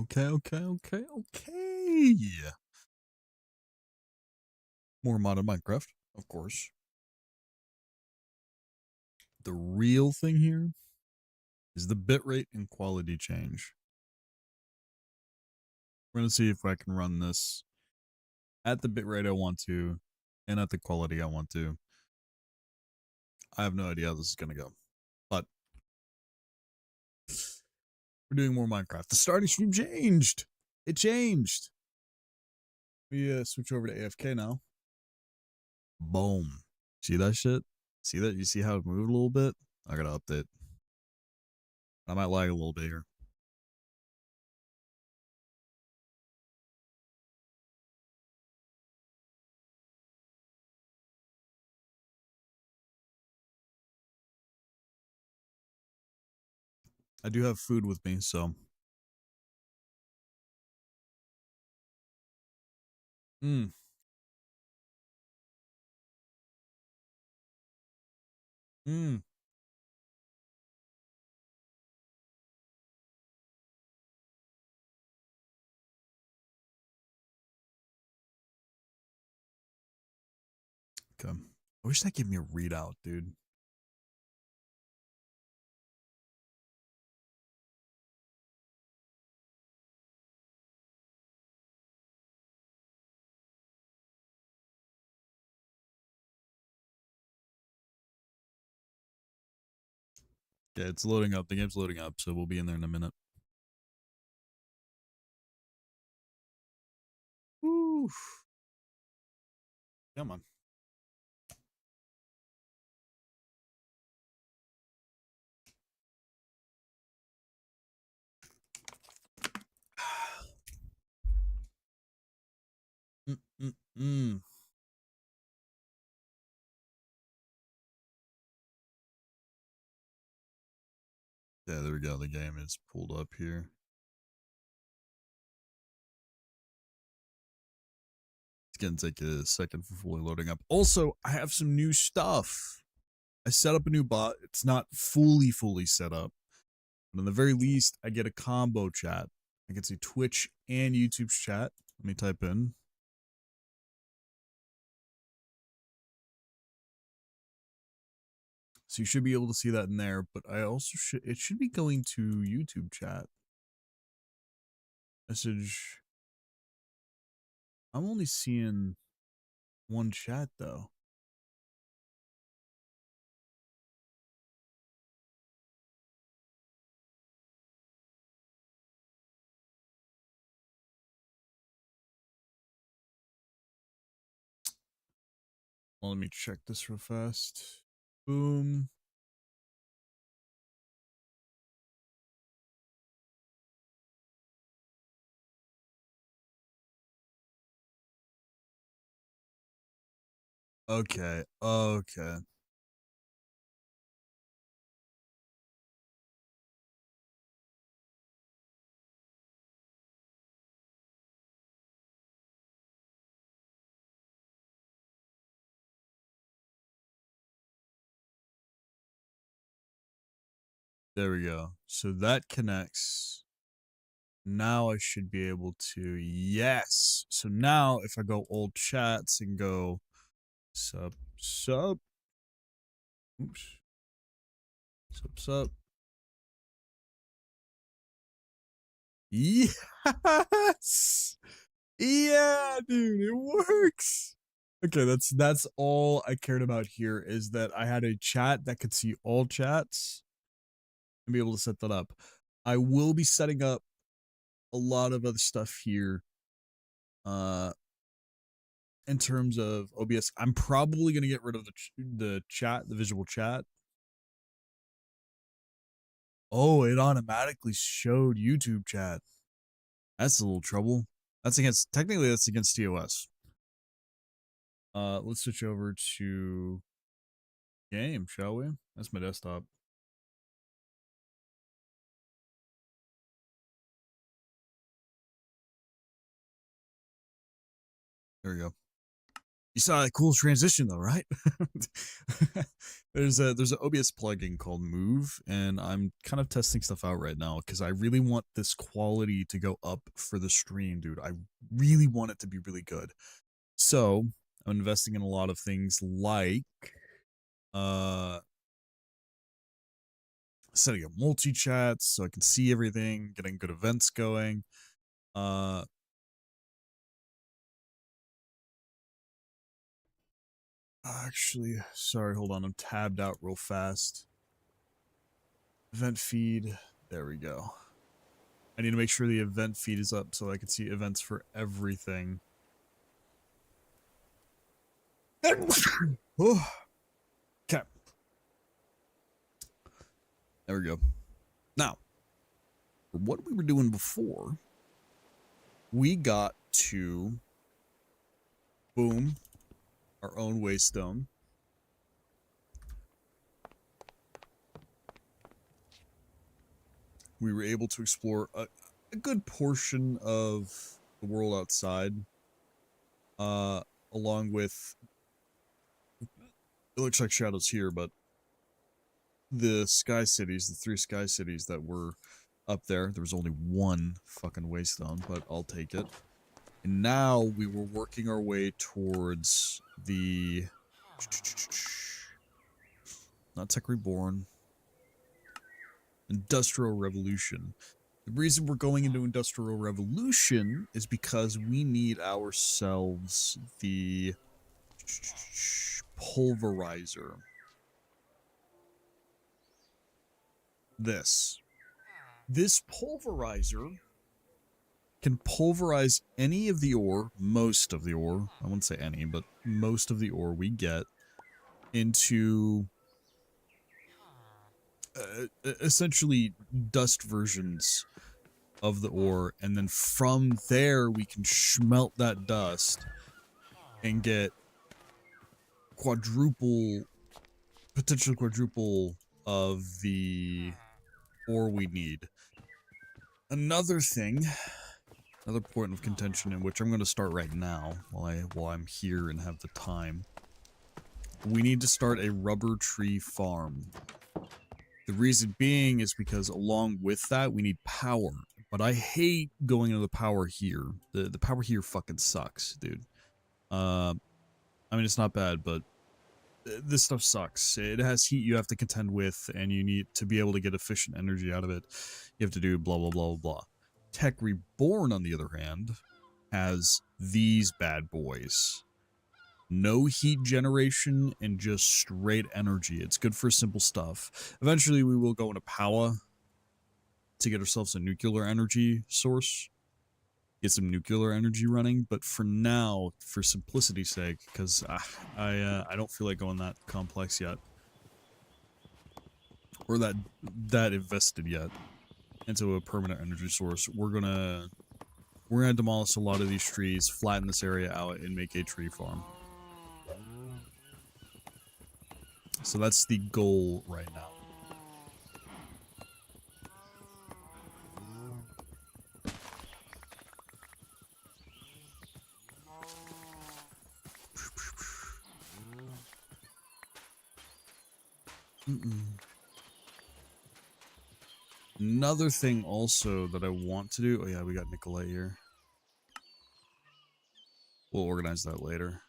Okay. More modded Minecraft, of course. The real thing here is the bitrate and quality change. We're going to see if I can run this at the bitrate I want to and at the quality I want to. I have no idea how this is going to go, but we're doing more Minecraft. The starting stream changed. It changed. We switch over to AFK now. Boom. See that shit? See that? You see how it moved a little bit? I gotta update. I might lag a little bit here. I do have food with me, so. Mm. Mm. Okay. I wish that gave me a readout, dude. Okay, it's loading up. The game's loading up, so we'll be in there in a minute. Woo. Come on. Mm. Yeah, there we go. The game is pulled up here. It's gonna take a second for fully loading up. Also, I have some new stuff. I set up a new bot. It's not fully set up. But in the very least, I get a combo chat. I can see Twitch and YouTube's chat. Let me type in. So you should be able to see that in there, but I also it should be going to YouTube chat. Message. I'm only seeing one chat though. Well, let me check this real fast. Boom. Okay. There we go. So that connects. Now I should be able to, yes. So now if I go old chats and go sub, oops, sub. Yes. Yeah, dude, it works. Okay, that's all I cared about here is that I had a chat that could see all chats and be able to set that up. I will be setting up a lot of other stuff here. In terms of OBS, I'm probably gonna get rid of the chat, the visual chat. Oh, it automatically showed YouTube chat. That's a little trouble. That's against TOS. Let's switch over to game, shall we? That's my desktop. There we go. You saw a cool transition though, right? There's an OBS plugin called Move, and I'm kind of testing stuff out right now because I really want this quality to go up for the stream, dude. I really want it to be really good. So I'm investing in a lot of things like uh setting up multi-chats so I can see everything, getting good events going. Actually, sorry, hold on. I'm tabbed out real fast. Event feed. There we go. I need to make sure the event feed is up so I can see events for everything. Oh. Okay. There we go. Now, for what we were doing before, we got to boom our own waystone. We were able to explore a good portion of the world outside, along with, it looks like shadows here, but the sky cities, the 3 sky cities that were up there. There was only one fucking waystone, but I'll take it. And now we were working our way towards the... Not Tech Reborn. Industrial Revolution. The reason we're going into Industrial Revolution is because we need ourselves the pulverizer. This pulverizer can pulverize any of the ore, most of the ore, I wouldn't say any, but most of the ore we get into essentially dust versions of the ore, and then from there we can smelt that dust and get potentially quadruple of the ore we need. Another thing, another point of contention, in which I'm going to start right now while I'm here and have the time. We need to start a rubber tree farm. The reason being is because along with that, we need power. But I hate going into the power here. The power here fucking sucks, dude. I mean, it's not bad, but this stuff sucks. It has heat you have to contend with, and you need to be able to get efficient energy out of it. You have to do blah, blah, blah, blah. Tech Reborn, on the other hand, has these bad boys. No heat generation and just straight energy. It's good for simple stuff. Eventually, we will go into power to get ourselves a nuclear energy source. Get some nuclear energy running, but for now, for simplicity's sake, because I don't feel like going that complex yet, or that invested yet into a permanent energy source. We're gonna demolish a lot of these trees, flatten this area out, and make a tree farm. So that's the goal right now. Another thing also that I want to do... Oh yeah, we got Nicolette here. We'll organize that later.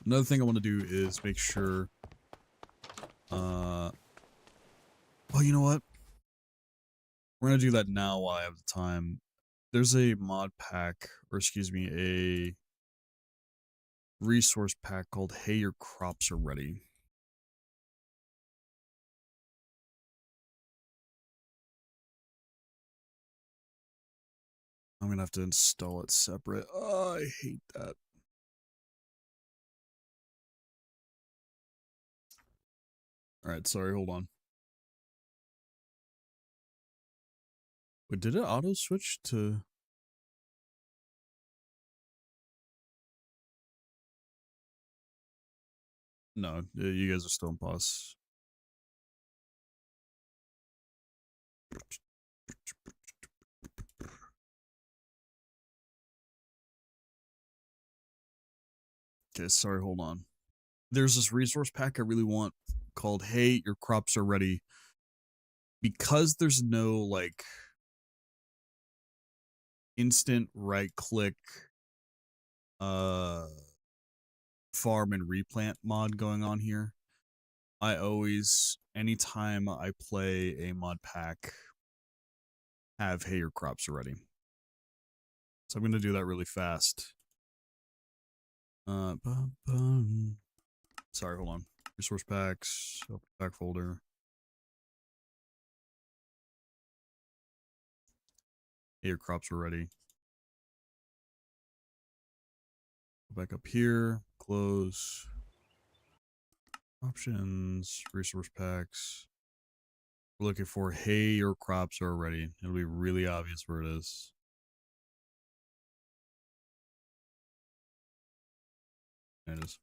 Another thing I want to do is make sure... Oh, you know what? We're going to do that now while I have the time. There's a mod pack, or excuse me, a resource pack called Hey, Your Crops Are Ready. I'm going to have to install it separate. Oh, I hate that. Alright, sorry, hold on. Wait, did it auto switch to... No, you guys are still in pause. Okay, sorry, hold on. There's this resource pack I really want called Hey, Your Crops Are Ready. Because there's no, like, instant right-click farm and replant mod going on here, I always, anytime I play a mod pack, have Hey, Your Crops Are Ready. So I'm going to do that really fast. Sorry, hold on. Resource packs, open pack folder. Hey, your crops are ready. Go back up here, close. Options, resource packs. We're looking for hey, your crops are ready. It'll be really obvious where it is. There it is.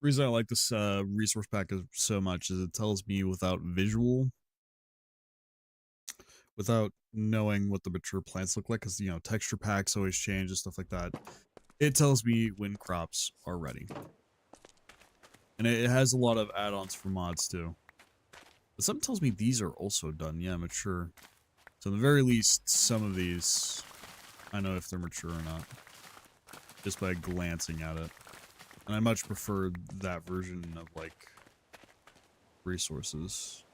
Reason I like this resource pack so much is it tells me without visual, without knowing what the mature plants look like, because, you know, texture packs always change and stuff like that. It tells me when crops are ready. And it has a lot of add-ons for mods too. But something tells me these are also done. Yeah, mature. So at the very least, some of these, I know if they're mature or not. Just by glancing at it. And I much prefer that version of, like, resources.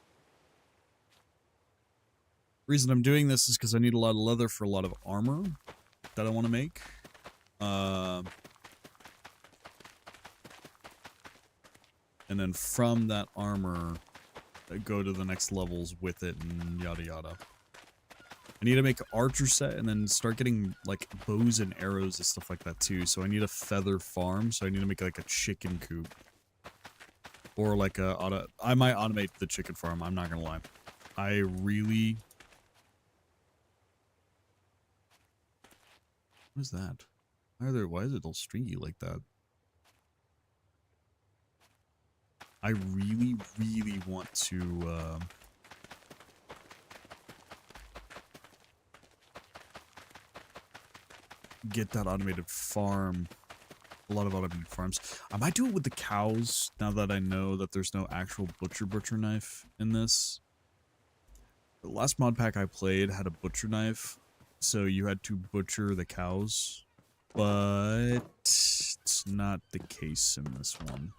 The reason I'm doing this is because I need a lot of leather for a lot of armor that I want to make. And then from that armor, I go to the next levels with it and yada yada. I need to make an archer set and then start getting, like, bows and arrows and stuff like that too. So I need a feather farm, so I need to make, like, a chicken coop. Or, like, I might automate the chicken farm, I'm not gonna lie. I really... What is that? Why is it all stringy like that? I really, really want to, get that automated farm. A lot of automated farms. I might do it with the cows now that I know that there's no actual butcher knife in this. The last mod pack I played had a butcher knife, so you had to butcher the cows, but it's not the case in this one.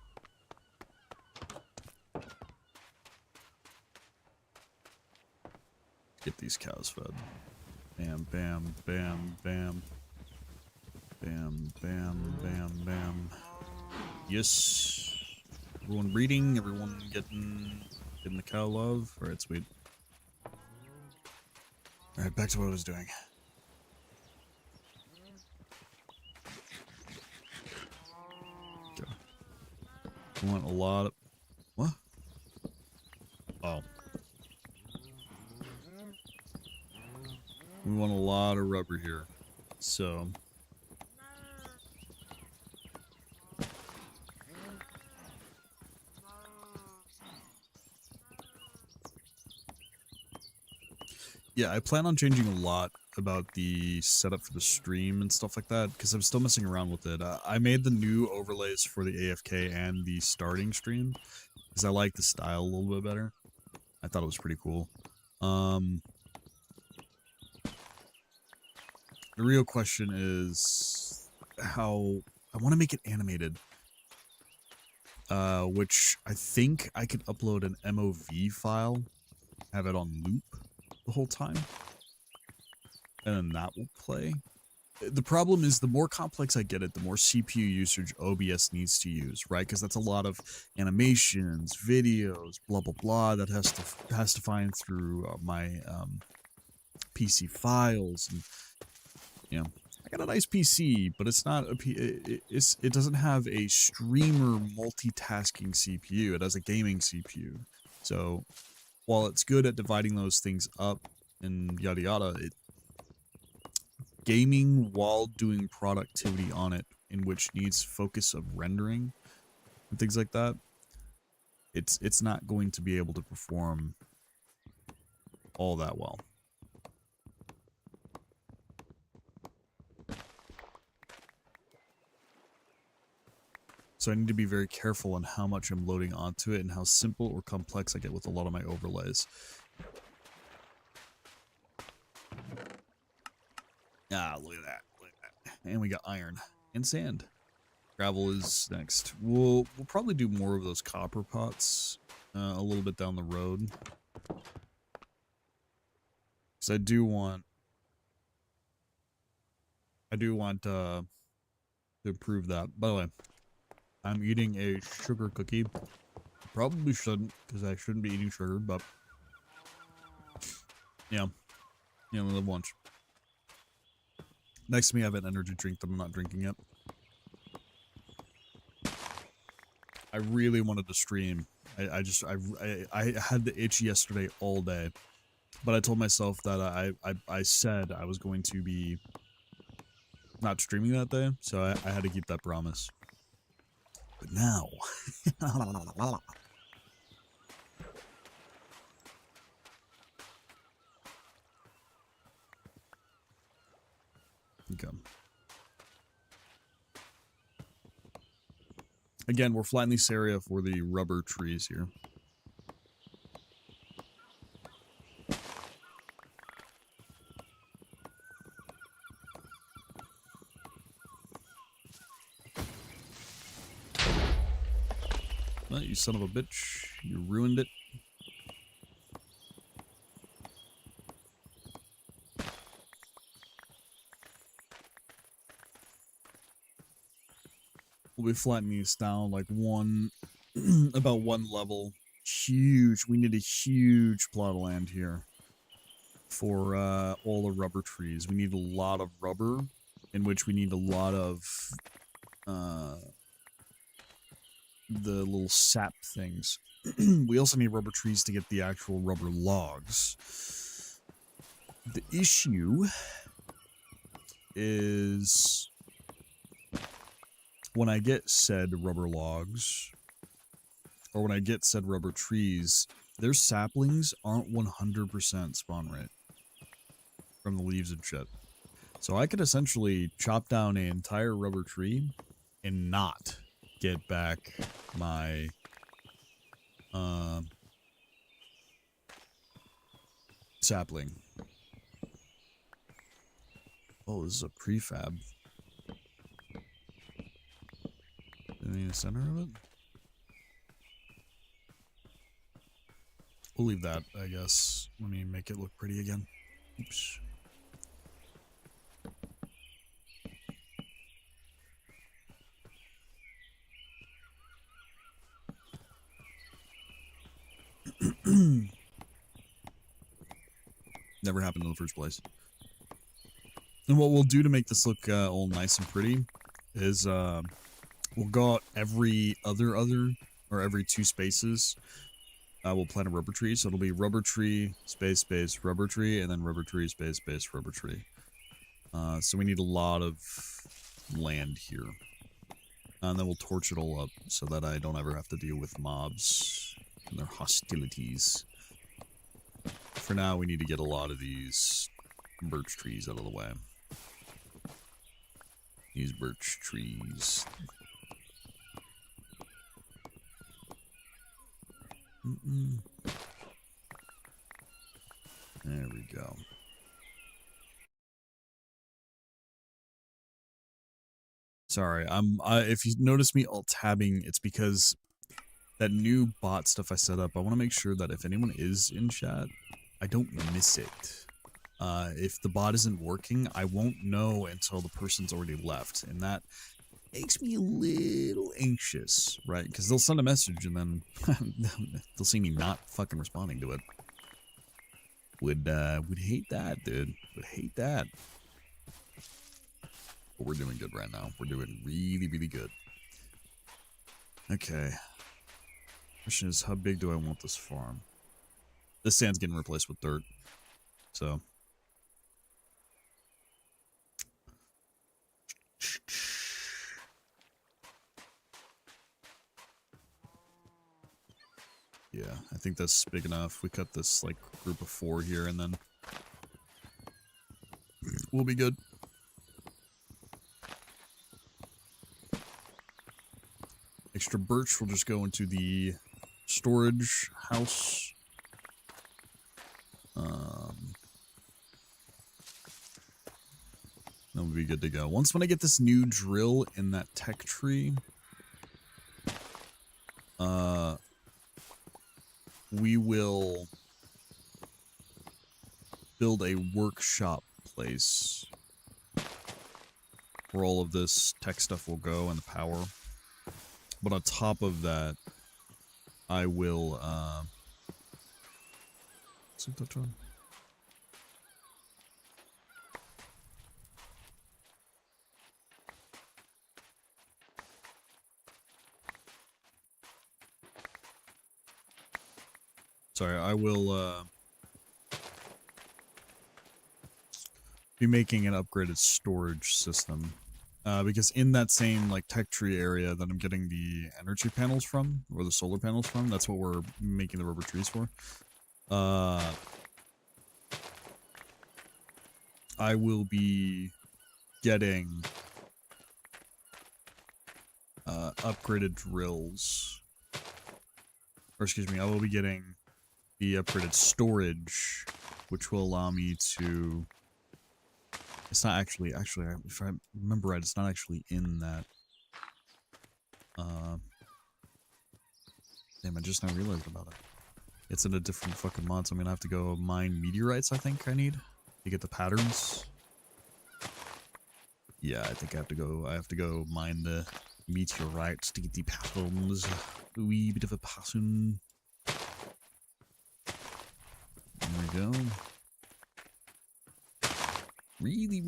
Get these cows fed. Bam, bam, bam, bam. Bam, bam, bam, bam. Yes. Everyone breeding, everyone getting the cow love. Alright, sweet. Alright, back to what I was doing. Okay. We want a lot of... What? Oh. We want a lot of rubber here. So... Yeah, I plan on changing a lot about the setup for the stream and stuff like that, because I'm still messing around with it. I made the new overlays for the AFK and the starting stream, because I like the style a little bit better. I thought it was pretty cool. The real question is how... I want to make it animated. Which I think I could upload an MOV file, have it on loop the whole time, and then that will play. The problem is the more complex I get it, the more CPU usage OBS needs to use, right? Because that's a lot of animations, videos, blah blah blah that has to find through my PC files, and you know, I got a nice PC, but it's not a it doesn't have a streamer multitasking CPU. It has a gaming CPU. So while it's good at dividing those things up and yada yada, gaming while doing productivity on it, in which needs focus of rendering and things like that, it's not going to be able to perform all that well. So I need to be very careful on how much I'm loading onto it and how simple or complex I get with a lot of my overlays. Ah, look at that. Look at that. And we got iron and sand. Gravel is next. We'll probably do more of those copper pots a little bit down the road. Because I do want to improve that. By the way, I'm eating a sugar cookie. Probably shouldn't, because I shouldn't be eating sugar, but yeah. You only live once. Next to me, I have an energy drink that I'm not drinking yet. I really wanted to stream. I had the itch yesterday all day, but I told myself that I said I was going to be not streaming that day, so I had to keep that promise. But now, okay. Again, we're flattening this area for the rubber trees here. Oh, you son of a bitch. You ruined it. We'll be flattening these down like about one level. Huge. We need a huge plot of land here for all the rubber trees. We need a lot of rubber, in which we need a lot of the little sap things. We also need rubber trees to get the actual rubber logs. The issue is when I get said rubber logs, or when I get said rubber trees, their saplings aren't 100% spawn rate from the leaves and shit. So I could essentially chop down an entire rubber tree and not get back my sapling. Oh, this is a prefab. In the center of it? We'll leave that, I guess. Let me make it look pretty again. Oops. Never happened in the first place. And what we'll do to make this look all nice and pretty is we'll go out every or every 2 spaces. We'll plant a rubber tree, so it'll be rubber tree, space, space, rubber tree, and then rubber tree, space, space, rubber tree. So we need a lot of land here. And then we'll torch it all up so that I don't ever have to deal with mobs and their hostilities. For now, we need to get a lot of these birch trees out of the way. These birch trees. There we go. Sorry, if you notice me alt-tabbing, it's because that new bot stuff I set up, I want to make sure that if anyone is in chat, I don't miss it. If the bot isn't working, I won't know until the person's already left, and that makes me a little anxious, right? Because they'll send a message and then they'll see me not fucking responding to it. Would hate that, dude. Would hate that. But we're doing good right now. We're doing really, really good. Okay. Question is, how big do I want this farm? This sand's getting replaced with dirt. So. Yeah, I think that's big enough. We cut this, like, group of 4 here, and then we'll be good. Extra birch will just go into the storage house. Then we'll be good to go. When I get this new drill in that tech tree, we will build a workshop place where all of this tech stuff will go and the power. But on top of that, I will, what's it touch on? Sorry, I will, be making an upgraded storage system. Because in that same, like, tech tree area that I'm getting the energy panels from, or the solar panels from, that's what we're making the rubber trees for. I will be getting upgraded drills. Or excuse me, I will be getting the upgraded storage, which will allow me to... It's not actually, if I remember right, it's not actually in that. Damn, I just now realized about it. It's in a different fucking mod, so I'm gonna have to go mine meteorites, I think I need, to get the patterns. Yeah, I think I have to go mine the meteorites to get the patterns. A wee bit of a pattern. There we go. Really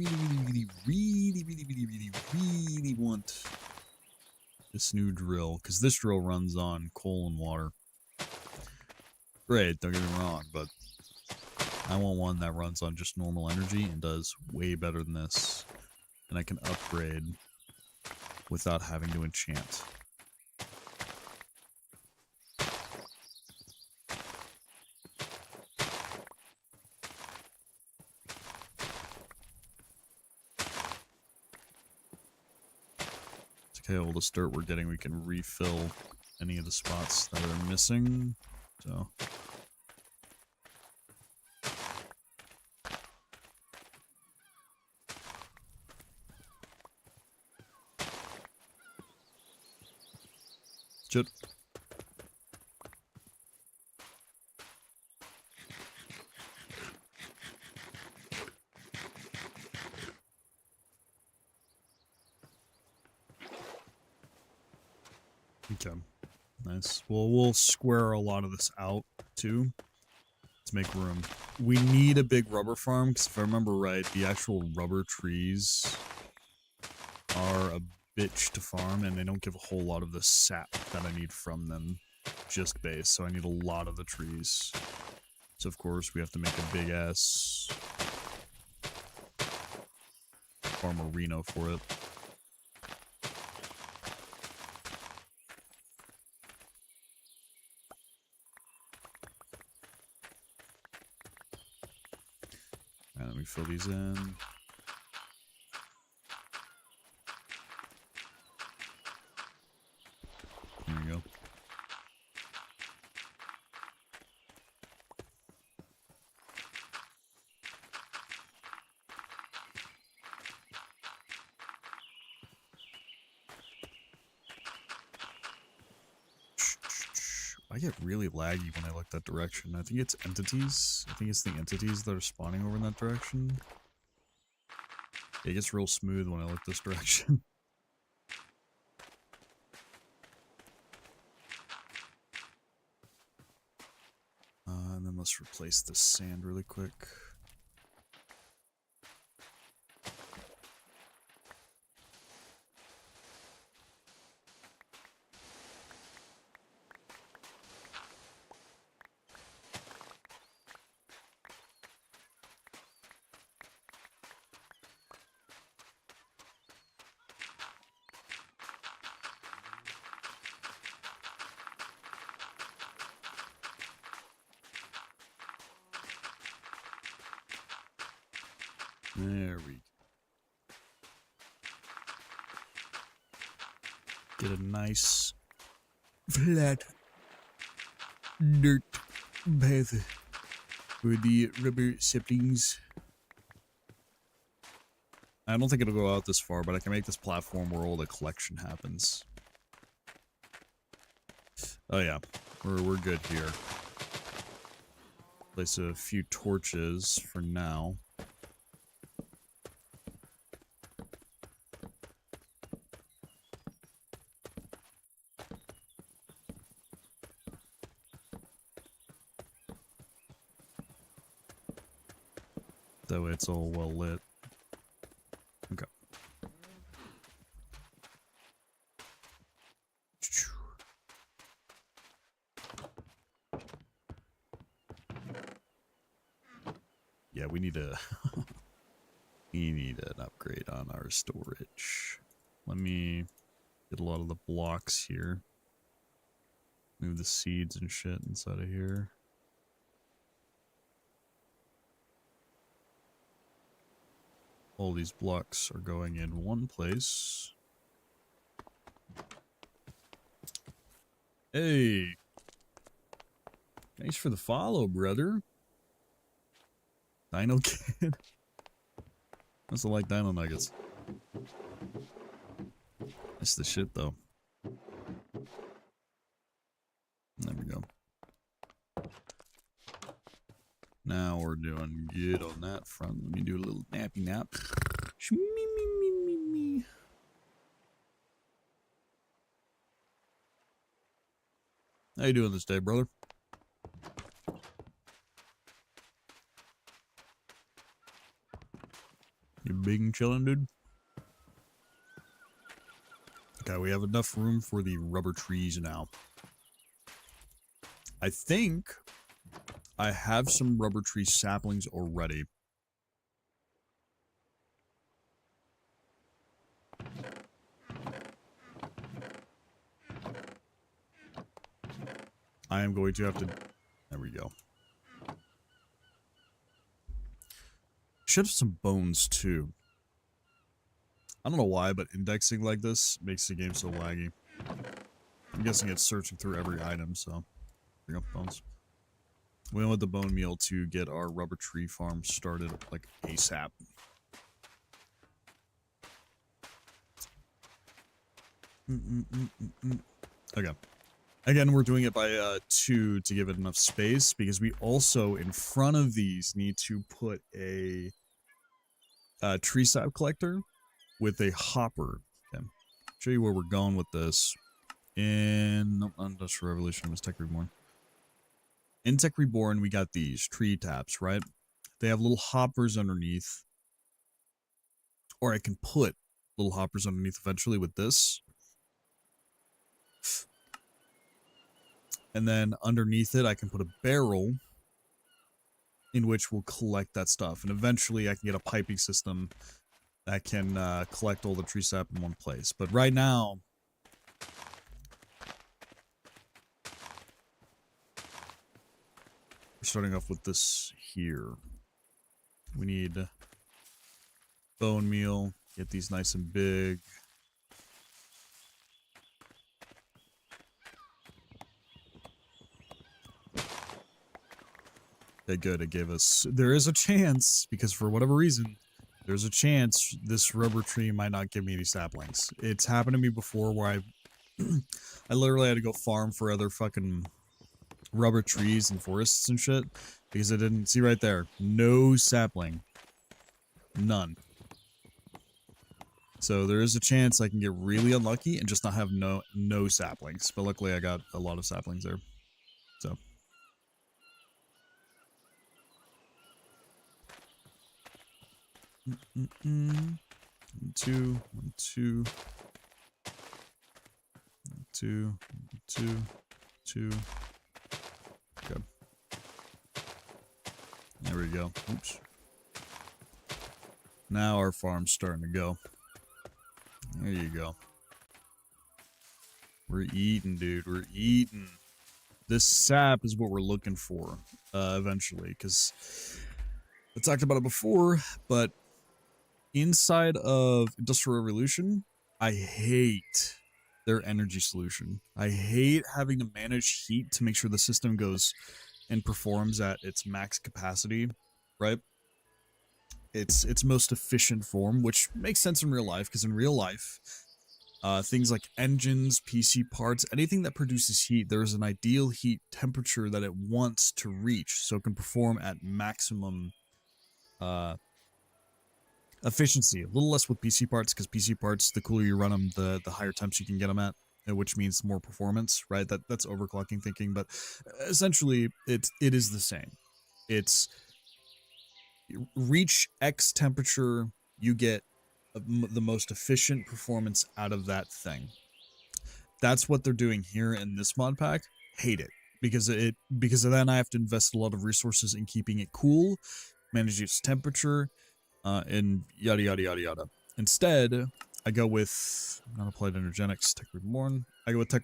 want this new drill, because this drill runs on coal and water. Great, don't get me wrong, but I want one that runs on just normal energy and does way better than this. And I can upgrade without having to enchant. Okay, all this dirt we're getting, we can refill any of the spots that are missing. So shit. Okay, nice. Well, we'll square a lot of this out, too, to make room. We need a big rubber farm, because if I remember right, the actual rubber trees are a bitch to farm, and they don't give a whole lot of the sap that I need from them, just base, so I need a lot of the trees. So, of course, we have to make a big-ass farmerino for it. Alright, let me fill these in. There we go. I get really laggy when I look that direction. I think it's entities. I think it's the entities that are spawning over in that direction. It gets real smooth when I look this direction. And then let's replace this sand really quick. There we go. Get a nice flat dirt path for the rubber saplings. I don't think it'll go out this far, but I can make this platform where all the collection happens. Oh yeah, we're good here. Place a few torches for now. That way it's all well lit. Okay. Yeah, we need a we need an upgrade on our storage. Let me get a lot of the blocks here. Move the seeds and shit inside of here. All these blocks are going in one place. Hey! Thanks for the follow, brother. Dino Kid. I also like Dino Nuggets. That's the shit, though. There we go. Now we're doing good on that front. Let me do a little nappy nap. How you doing this day, brother? You big and chilling, dude? Okay, we have enough room for the rubber trees now. I think I have some rubber tree saplings already. I am going to have to... There we go. Should have some bones, too. I don't know why, but indexing like this makes the game so laggy. I'm guessing it's searching through every item, so... Bring up bones. We want the bone meal to get our rubber tree farm started, like, ASAP. Okay. Again, we're doing it by 2 to give it enough space, because we also, in front of these, need to put a tree sap collector with a hopper. Okay. Show you where we're going with this. In... Nope, not Industrial Revolution, it was Tech Reborn. In Tech Reborn, we got these tree taps, right? They have little hoppers underneath. Or I can put little hoppers underneath eventually with this. And then underneath it, I can put a barrel in which we'll collect that stuff. And eventually, I can get a piping system that can collect all the tree sap in one place. But right now... We're starting off with this here. We need bone meal. Get these nice and big. Okay, good. It gave us... There is a chance, because for whatever reason, there's a chance this rubber tree might not give me any saplings. It's happened to me before where I literally had to go farm for other fucking rubber trees and forests and shit, because I didn't... See right there. No sapling. None. So there is a chance I can get really unlucky and just not have no saplings. But luckily I got a lot of saplings there. So... One, two, one, two, one, two, one, two, two. Good. There we go. Oops. Now our farm's starting to go. There you go. We're eating, dude. We're eating. This sap is what we're looking for eventually, because I talked about it before, but inside of Industrial Revolution, I hate their energy solution. I hate having to manage heat to make sure the system goes and performs at its max capacity, right? Its most efficient form, which makes sense in real life, because in real life, things like engines, PC parts, anything that produces heat, there is an ideal heat temperature that it wants to reach so it can perform at maximum efficiency. A little less with PC parts, because PC parts, the cooler you run them, the higher temps you can get them at, which means more performance, right? That's overclocking thinking, but essentially it is the same. It's reach X temperature, you get the most efficient performance out of that thing. That's what they're doing here in this mod pack. Hate it, because then I have to invest a lot of resources in keeping it cool, manage its temperature, and yada yada yada yada. Instead, I go with not applied energetics, Tech Reborn. I go with Tech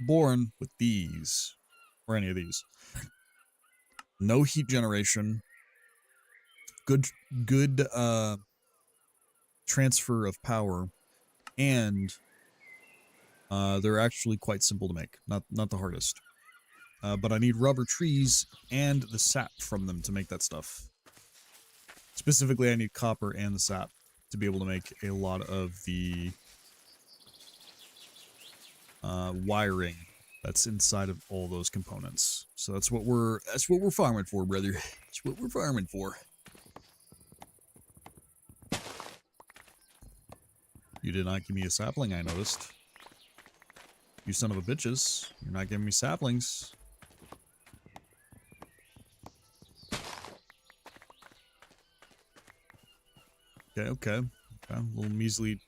Reborn with these, or any of these. No heat generation. Good transfer of power, and they're actually quite simple to make. Not the hardest. But I need rubber trees and the sap from them to make that stuff. Specifically, I need copper and the sap to be able to make a lot of the wiring that's inside of all those components. So that's what we're farming for, brother. That's what we're farming for. You did not give me a sapling, I noticed. You son of a bitches. You're not giving me saplings. Okay. A little measly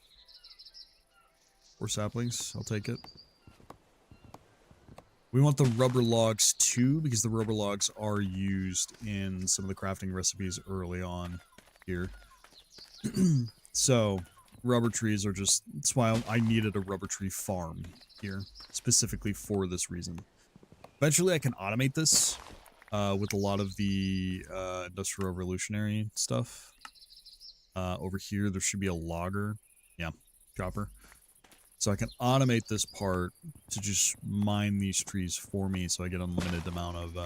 4 saplings. I'll take it. We want the rubber logs too, because the rubber logs are used in some of the crafting recipes early on here. So, rubber trees are just... That's why I needed a rubber tree farm here, specifically for this reason. Eventually I can automate this with a lot of the Industrial Revolutionary stuff. Over here, there should be a logger. Yeah, chopper. So I can automate this part to just mine these trees for me so I get an unlimited amount of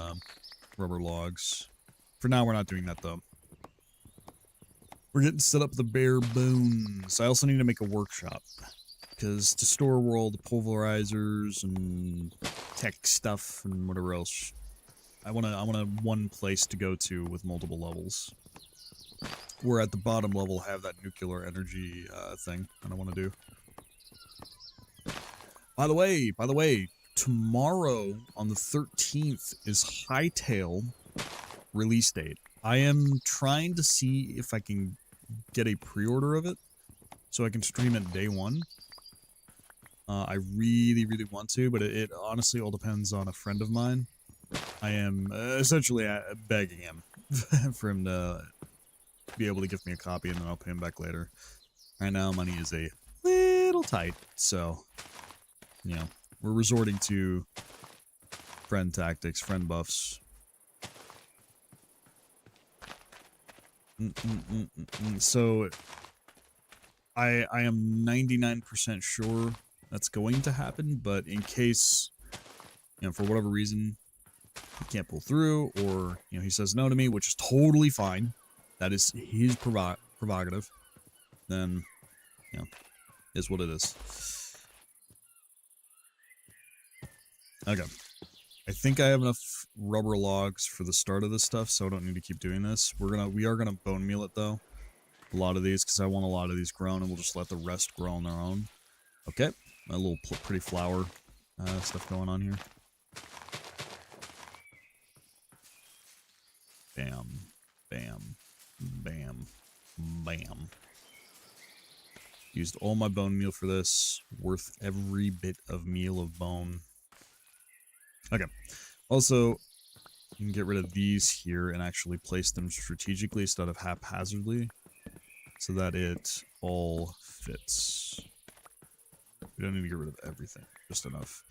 rubber logs. For now, we're not doing that, though. We're getting set up the bare bones. I also need to make a workshop, because to store all the pulverizers and tech stuff and whatever else, I want one place to go to with multiple levels. We're at the bottom level, have that nuclear energy thing that I want to do. By the way, tomorrow on the 13th is Hytale release date. I am trying to see if I can get a pre-order of it so I can stream it day one. I really want to, but it honestly all depends on a friend of mine. I am essentially begging him for him to be able to give me a copy, and then I'll pay him back later. Right now, money is a little tight, so, you know, we're resorting to friend tactics, friend buffs. So, I am 99% sure that's going to happen, but in case, you know, for whatever reason, he can't pull through, or, you know, he says no to me, which is totally fine. That is his prerogative. Then, you know, is what it is. Okay. I think I have enough rubber logs for the start of this stuff, so I don't need to keep doing this. We are gonna bone meal it though. A lot of these, because I want a lot of these grown, and we'll just let the rest grow on their own. Okay. My little pretty flower stuff going on here. Bam. Bam. Bam. Bam. Used all my bone meal for this. Worth every bit of meal of bone. Okay. Also, you can get rid of these here and actually place them strategically instead of haphazardly, so that it all fits. We don't need to get rid of everything, just enough.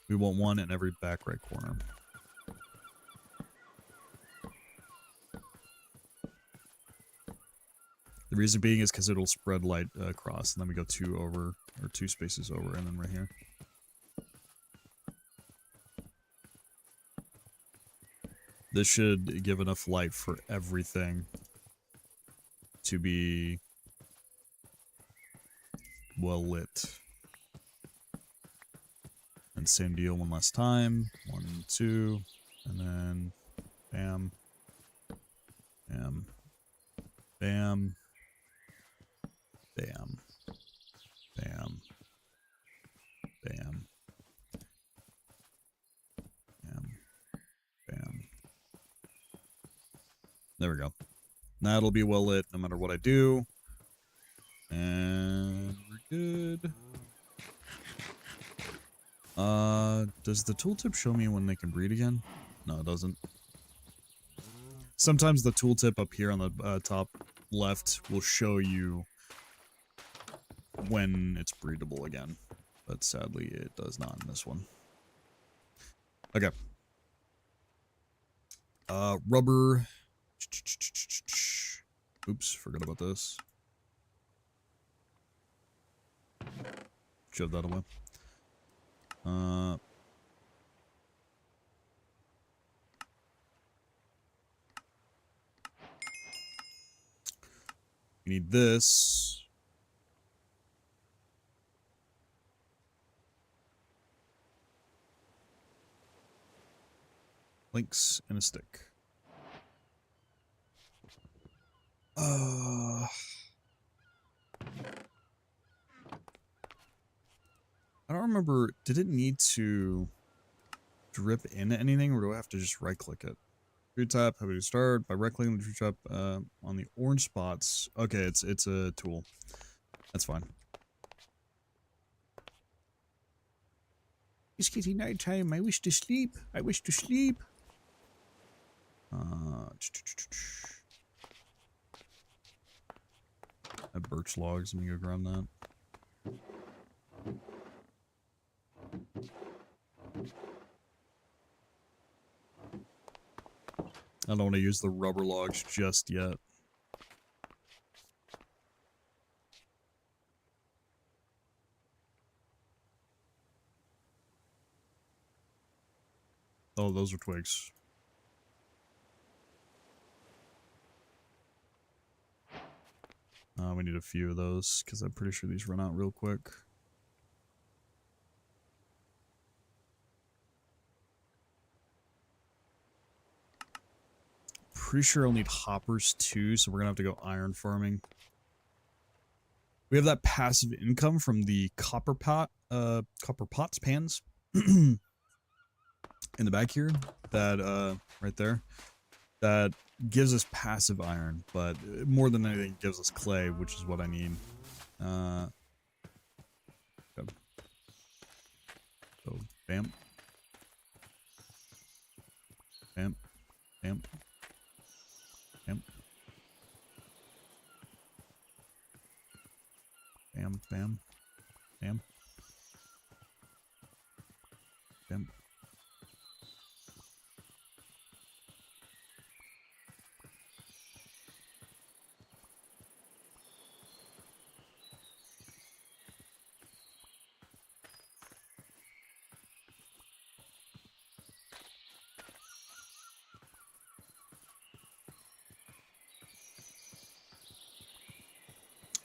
We want one in every back right corner. The reason being is because it'll spread light across, and then we go 2 over or 2 spaces over, and then right here. This should give enough light for everything to be well lit. And same deal one last time. 1, 2, and then bam, bam, bam, bam, bam, bam, bam, bam. There we go. That'll be well lit no matter what I do. And we're good. Does the tooltip show me when they can breed again? No, it doesn't. Sometimes the tooltip up here on the top left will show you when it's breedable again. But sadly, it does not in this one. Okay. Rubber. Oops, forgot about this. Shove that away. We need this. Links and a stick. I don't remember, did it need to drip into anything, or do I have to just right-click it? Tree tap, how do you start? By right-clicking the tree tap on the orange spots. Okay, it's a tool. That's fine. It's getting night time. I wish to sleep. I wish to sleep. I have birch logs. Let me go grab that. I don't want to use the rubber logs just yet. Oh, those are twigs. We need a few of those, because I'm pretty sure these run out real quick. Pretty sure I'll need hoppers too, so we're gonna have to go iron farming. We have that passive income from the copper pots pans in the back here. That right there. That gives us passive iron, but more than anything it gives us clay, which is what I need. So bam. Bam. Bam. Bam. Bam, bam, bam, bam.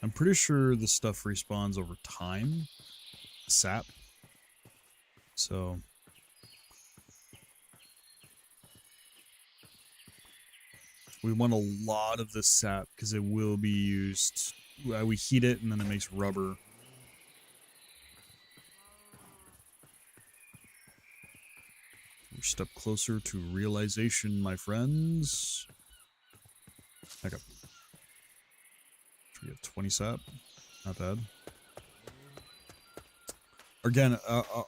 I'm pretty sure this stuff respawns over time. Sap. So we want a lot of this sap because it will be used. We heat it and then it makes rubber. We're a step closer to realization, my friends. Okay. We have 20 sap. Not bad. Again,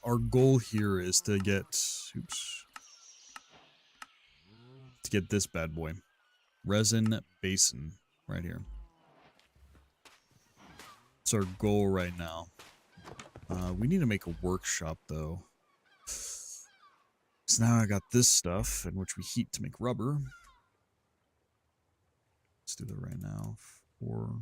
our goal here is to get... Oops. To get this bad boy. Resin basin. Right here. It's our goal right now. We need to make a workshop, though. So now I got this stuff, in which we heat to make rubber. Let's do that right now. 4...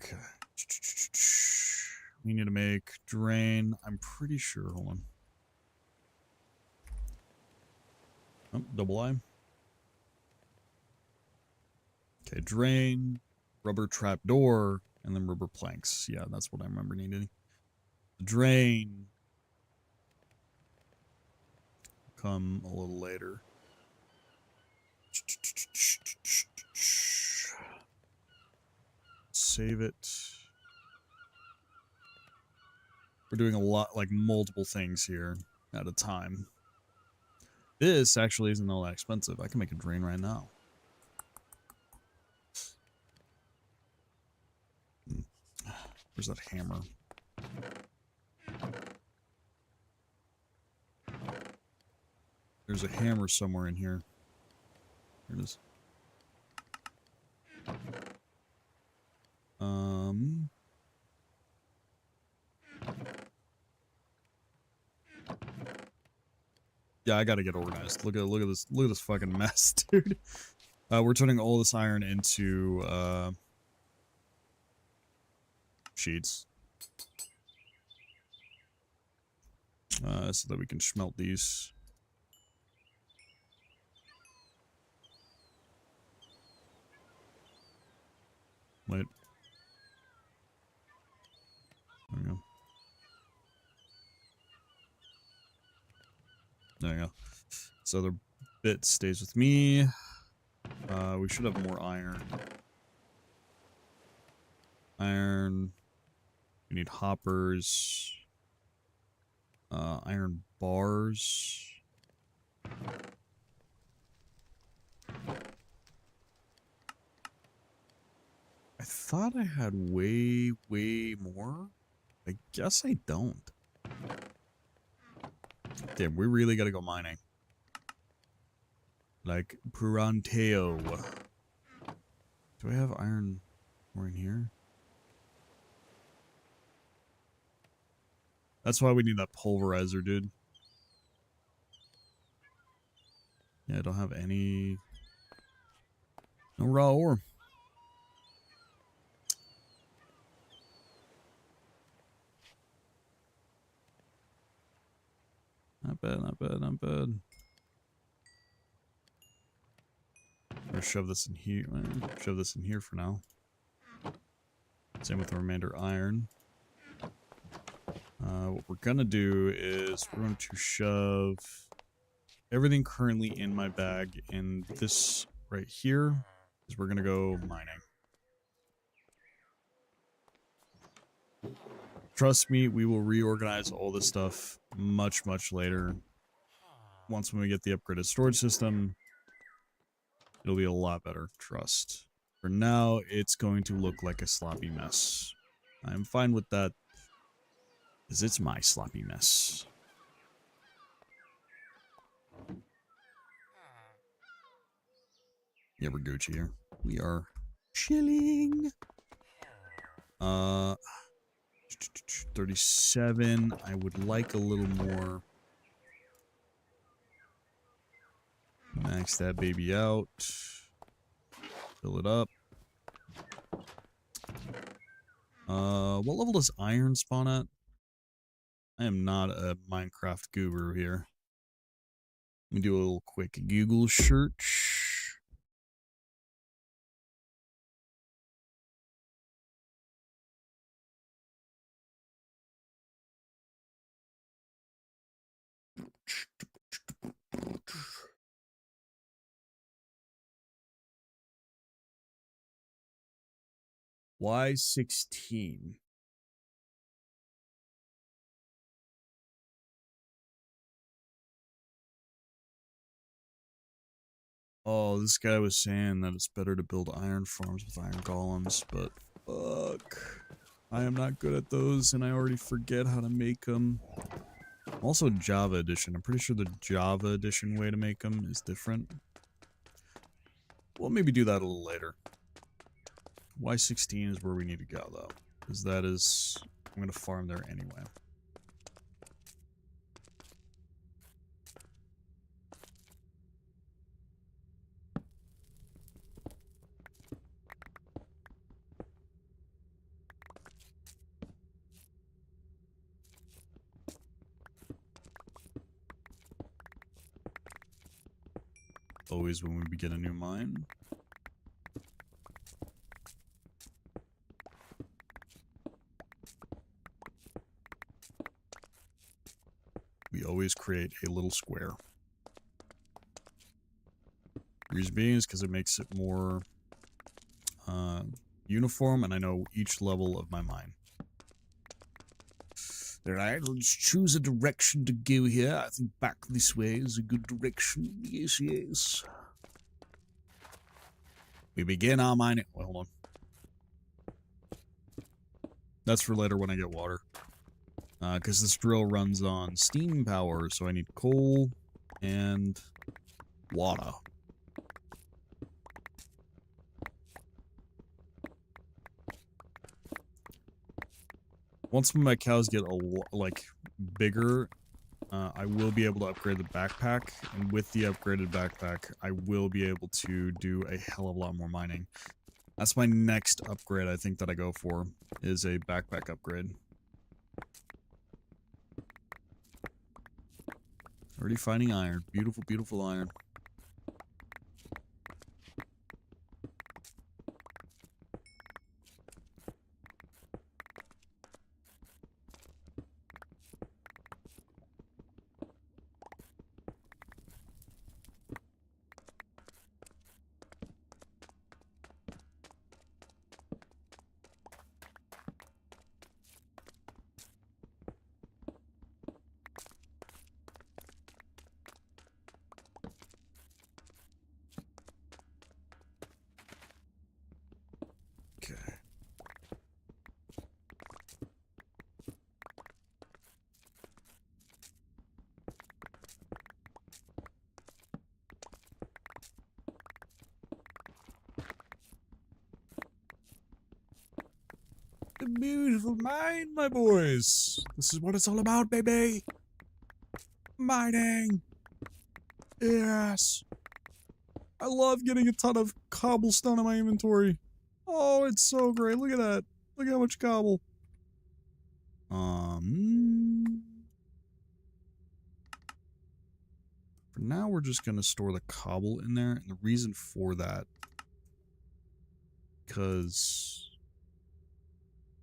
Okay. We need to make drain. I'm pretty sure. Hold on. Oh, double I. Okay, drain, rubber trap door, and then rubber planks. Yeah, that's what I remember needing. Drain. Come a little later. Save it. We're doing a lot, like multiple things here at a time. This actually isn't all that expensive. I can make a drain right now. Where's that hammer? There's a hammer somewhere in here. Here it is. Yeah, I gotta get organized. Look at this fucking mess, dude. We're turning all this iron into sheets. So that we can smelt these. Wait. There we go. There you go. This other bit stays with me. We should have more iron. Iron. We need hoppers. Iron bars. I thought I had way more. I guess I don't. Damn, we really gotta go mining. Like, Puranteo. Do I have iron more in here? That's why we need that pulverizer, dude. Yeah, I don't have any... No raw ore. Not bad, not bad, not bad. Or shove this in here. Shove this in here for now. Same with the remainder iron. What we're gonna do is we're going to shove everything currently in my bag in this right here. Is we're gonna go mining. Trust me, we will reorganize all this stuff much later. Once when we get the upgraded storage system, it'll be a lot better. Trust. For now, it's going to look like a sloppy mess. I'm fine with that, because it's my sloppy mess. Yeah, we're Gucci here. We are chilling. 37. I would like a little more. Max that baby out. Fill it up. What level does iron spawn at? I am not a Minecraft guru here. Let me do a little quick Google search. Why 16? Oh, this guy was saying that it's better to build iron farms with iron golems, but fuck. I am not good at those, and I already forget how to make them. Also, Java Edition. I'm pretty sure the Java Edition way to make them is different. We'll maybe do that a little later. Y16 is where we need to go, though. Because that is... I'm going to farm there anyway. always when we begin a new mine. We always create a little square. Reason being is because it makes it more uniform, and I know each level of my mine. Alright, let's choose a direction to go here. I think back this way is a good direction. Yes, yes. We begin our mining. Well, hold on. That's for later when I get water. Because this drill runs on steam power, so I need coal and water. Once my cows get bigger, I will be able to upgrade the backpack, and with the upgraded backpack, I will be able to do a hell of a lot more mining. That's my next upgrade I think that I go for, is a backpack upgrade. Already finding iron. Beautiful, beautiful iron. Okay. A beautiful mine, my boys. This is what it's all about, baby. Mining. Yes. I love getting a ton of cobblestone in my inventory. Oh, it's so great. Look at that. Look at how much cobble. For now, we're just going to store the cobble in there. And the reason for that, because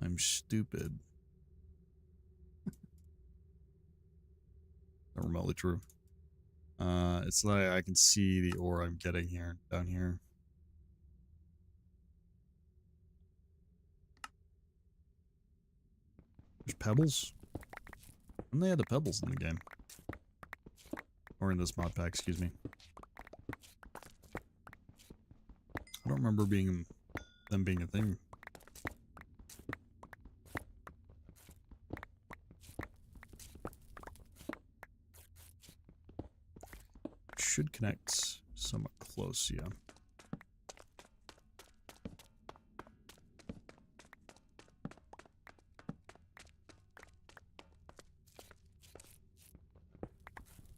I'm stupid. Not remotely true. It's like I can see the ore I'm getting here, down here. There's pebbles. When they had the pebbles in the game. Or in this mod pack, excuse me. I don't remember them being a thing. Should connect somewhat close, yeah.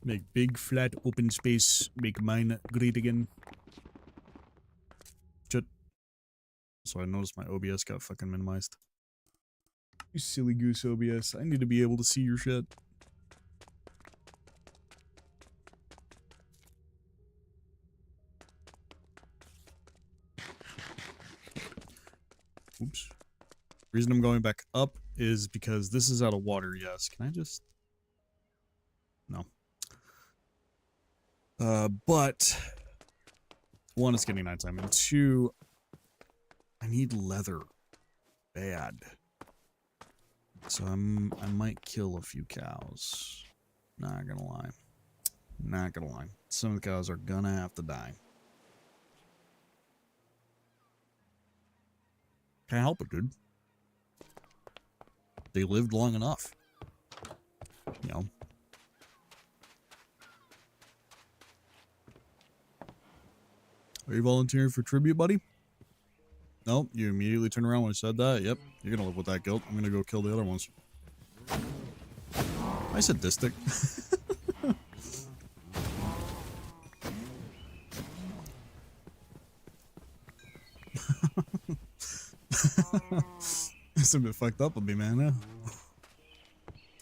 Make big, flat, open space. Make mine great again. Shit. So I noticed my OBS got fucking minimized. You silly goose OBS. I need to be able to see your shit. Oops. Reason I'm going back up is because this is out of water, yes. Can I just... No. But... One, it's getting nighttime, and two... I need leather. Bad. So I might kill a few cows. Not gonna lie. Not gonna lie. Some of the cows are gonna have to die. Can't help it, dude. They lived long enough. You know. Are you volunteering for tribute, buddy? Nope, you immediately turn around when I said that. Yep, you're gonna live with that guilt. I'm gonna go kill the other ones. I sadistic. It's a bit fucked up of me, man. Yeah.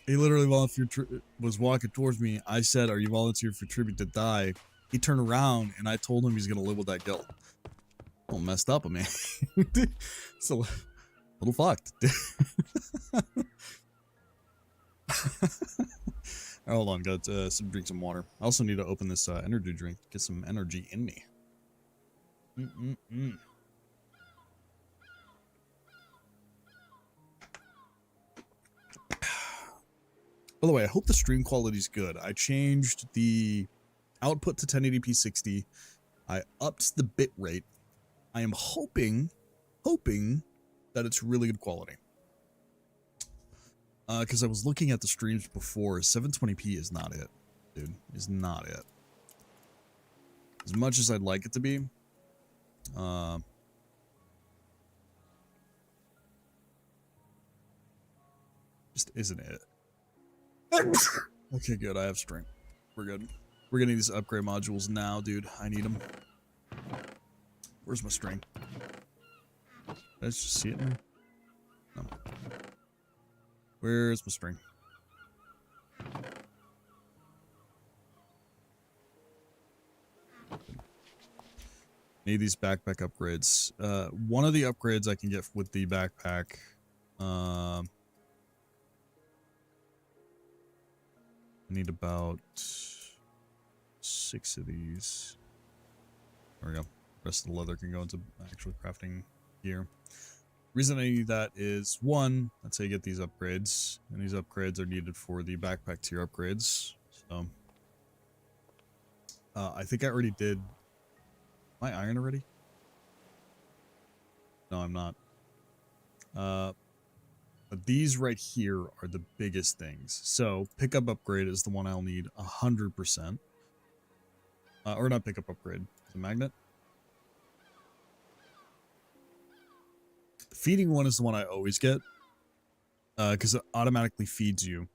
He literally was walking towards me. I said, "Are you volunteering for tribute to die?" he turned around and I told him he's gonna live with that guilt. All messed up, man. It's a little fucked. Hold on, got drink some water. I also need to open this energy drink, get some energy in me. By the way, I hope the stream quality is good. I changed the output to 1080p 60. I upped the bit rate. I am hoping that it's really good quality. Because I was looking at the streams before, 720p is not it, dude. Is not it. As much as I'd like it to be, just isn't it. Okay, good. I have strength. We're good. We're getting these upgrade modules now, dude. I need them. Where's my string? Let's just see it now. No. Where's my string? Need these backpack upgrades. One of the upgrades I can get with the backpack. I need about 6 of these. There we go. The rest of the leather can go into actual crafting gear. Reason I need that is, one, that's how you get these upgrades, and these upgrades are needed for the backpack tier upgrades. So, I think I already did. Am I iron already? No, I'm not. But these right here are the biggest things. So, pickup upgrade is the one I'll need 100%. Or not pickup upgrade. The magnet. Feeding one is the one I always get. Because it automatically feeds you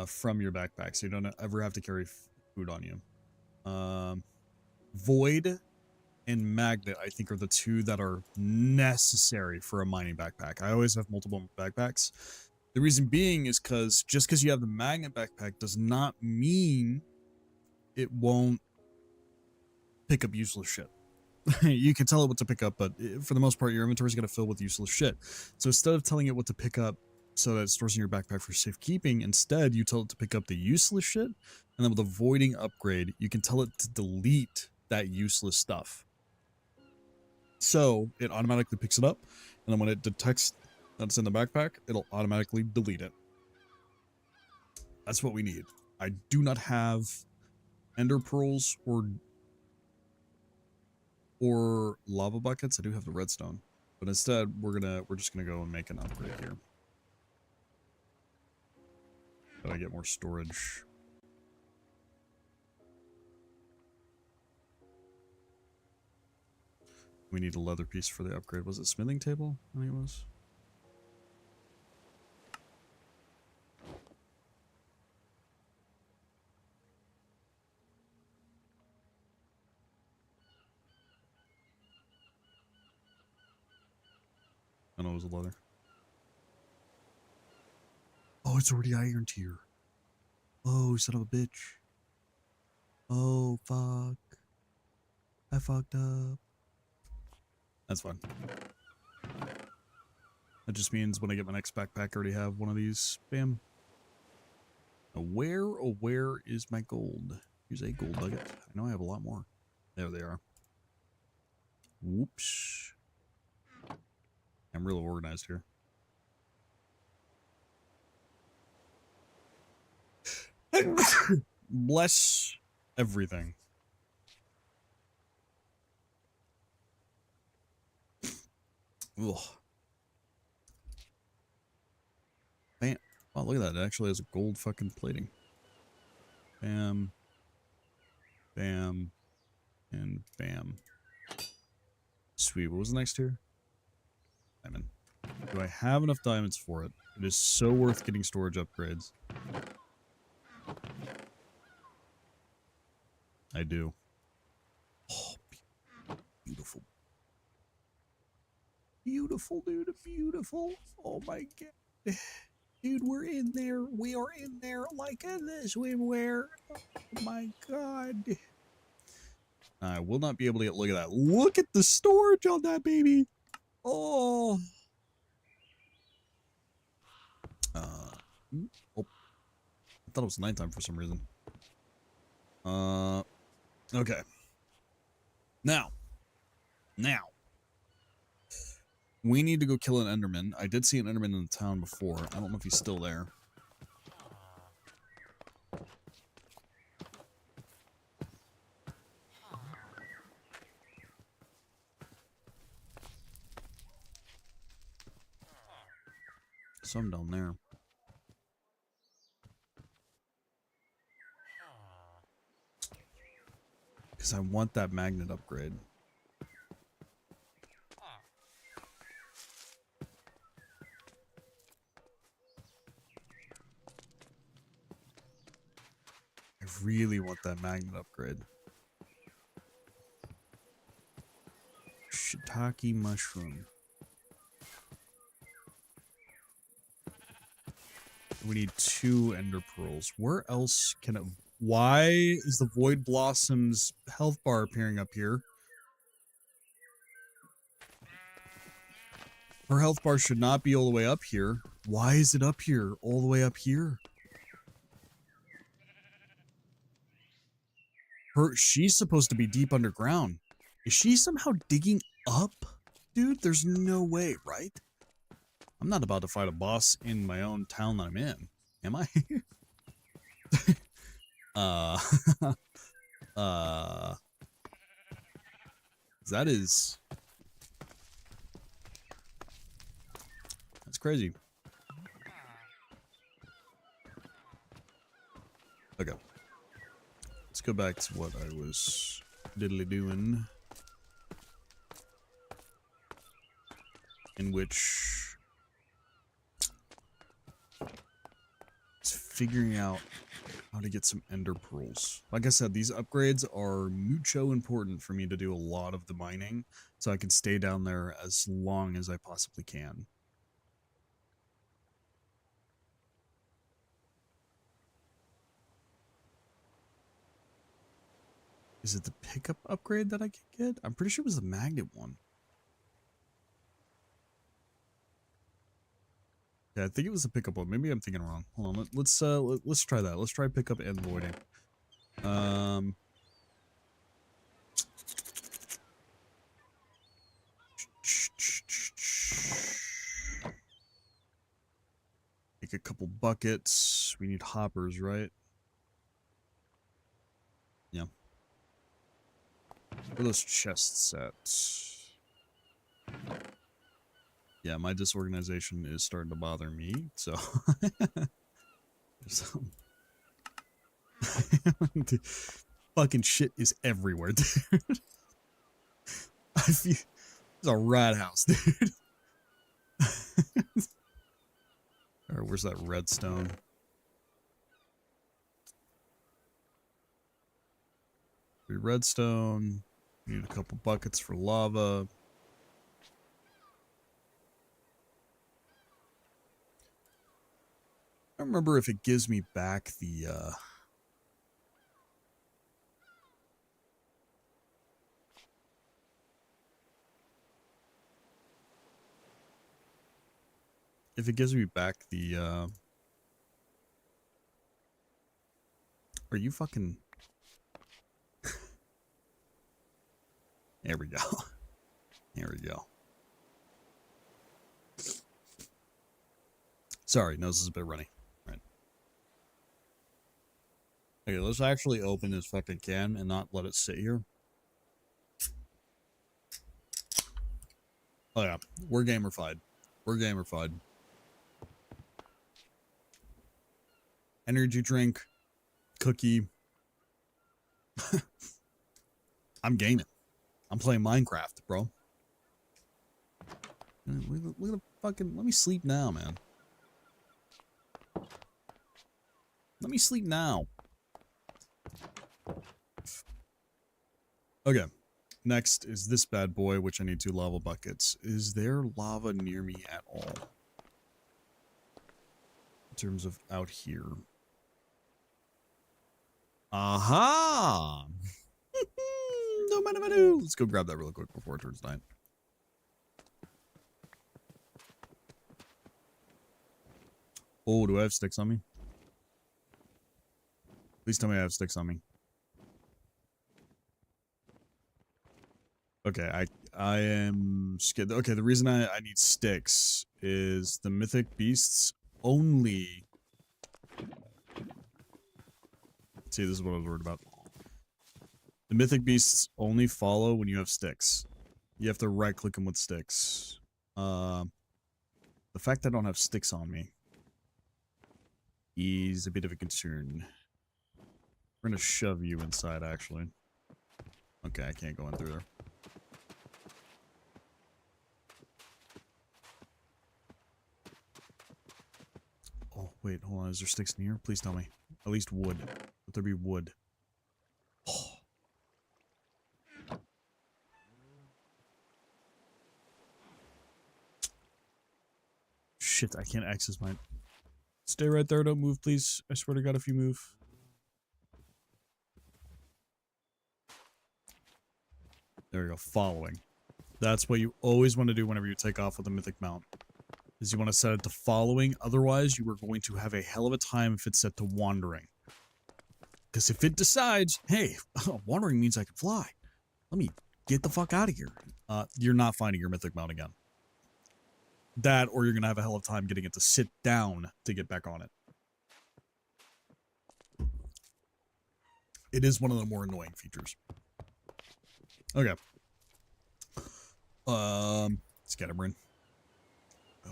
from your backpack. So you don't ever have to carry food on you. Void and magnet, I think, are the two that are necessary for a mining backpack. I always have multiple backpacks. The reason being is because just because you have the magnet backpack does not mean it won't pick up useless shit. You can tell it what to pick up, but for the most part, your inventory is going to fill with useless shit. So instead of telling it what to pick up so that it stores in your backpack for safekeeping, instead you tell it to pick up the useless shit, and then with a voiding upgrade, you can tell it to delete that useless stuff. So it automatically picks it up, and then when it detects that it's in the backpack, it'll automatically delete it. That's what we need. I do not have ender pearls or lava buckets. I do have the redstone, but instead we're just gonna go and make an upgrade here. But I get more storage. We need a leather piece for the upgrade. Was it smithing table? I think it was. I know it was a leather. Oh, it's already ironed here. Oh, son of a bitch. Oh, fuck. I fucked up. That's fine. That just means when I get my next backpack, I already have one of these. Bam. Now where is my gold? Here's a gold nugget. I know I have a lot more. There they are. Whoops. I'm real organized here. Bless everything. Ugh. Bam. Oh, look at that. It actually has a gold fucking plating. Bam. Bam. And bam. Sweet. What was the next tier? Diamond. Do I have enough diamonds for it? It is so worth getting storage upgrades. I do. Oh, beautiful. Beautiful, dude. Beautiful. Oh my god. Dude, we're in there. We are in there like in the swimwear. Oh my god. I will not be able to get, look at that. Look at the storage on that baby. Oh. Oh. I thought it was nighttime for some reason. Okay. Now. We need to go kill an Enderman. I did see an Enderman in the town before. I don't know if he's still there. Some down there. Because I want that magnet upgrade. I really want that magnet upgrade. Shiitake mushroom. We need 2 ender pearls. Where else can it... Why is the Void Blossom's health bar appearing up here? Her health bar should not be all the way up here. Why is it up here? All the way up here? She's supposed to be deep underground. Is she somehow digging up? Dude, there's no way, right? I'm not about to fight a boss in my own town that I'm in. Am I? That is... That's crazy. Okay. Let's go back to what I was diddly doing. In which... it's figuring out how to get some ender pearls. Like I said, these upgrades are mucho important for me to do a lot of the mining, so I can stay down there as long as I possibly can. Is it the pickup upgrade that I can get? I'm pretty sure it was the magnet one. Yeah, I think it was the pickup one. Maybe I'm thinking wrong. Hold on, let's try that. Let's try pickup and voiding. Make a couple buckets. We need hoppers, right? Yeah. Where are those chests at? Yeah, my disorganization is starting to bother me, so... Dude, fucking shit is everywhere, dude. I feel... It's a rat house, dude. Alright, where's that redstone? Redstone. We need a couple buckets for lava. I don't remember if it gives me back the, if it gives me back the, are you fucking... There we go. There we go. Sorry, nose is a bit runny. Right. Okay, let's actually open this fucking can and not let it sit here. Oh yeah, we're gamerfied. We're gamerfied. Energy drink, cookie. I'm gaming. I'm playing Minecraft, bro. Look at the fucking... Let me sleep now, man. Let me sleep now. Okay. Next is this bad boy, which I need 2 lava buckets. Is there lava near me at all? terms of out here. Aha! No matter what. Let's go grab that real quick before it turns night. Oh, do I have sticks on me? Please tell me I have sticks on me. Okay, I am scared. Okay, the reason I need sticks is the mythic beasts only... See, this is what I was worried about. The mythic beasts only follow when you have sticks. You have to right-click them with sticks. The fact that I don't have sticks on me is a bit of a concern. We're gonna shove you inside, actually. Okay, I can't go in through there. Oh, wait, hold on. Is there sticks in here? Please tell me. At least wood. Let there be wood. Oh. Shit, I can't access mine. Stay right there, don't move, please. I swear to God, if you move. There we go, following. That's what you always want to do whenever you take off with a mythic mount. Is you want to set it to following, otherwise you are going to have a hell of a time if it's set to wandering. Because if it decides, hey, wandering means I can fly. Let me get the fuck out of here. You're not finding your mythic mount again. That, or you're going to have a hell of a time getting it to sit down to get back on it. It is one of the more annoying features. Okay. Scatterbrain.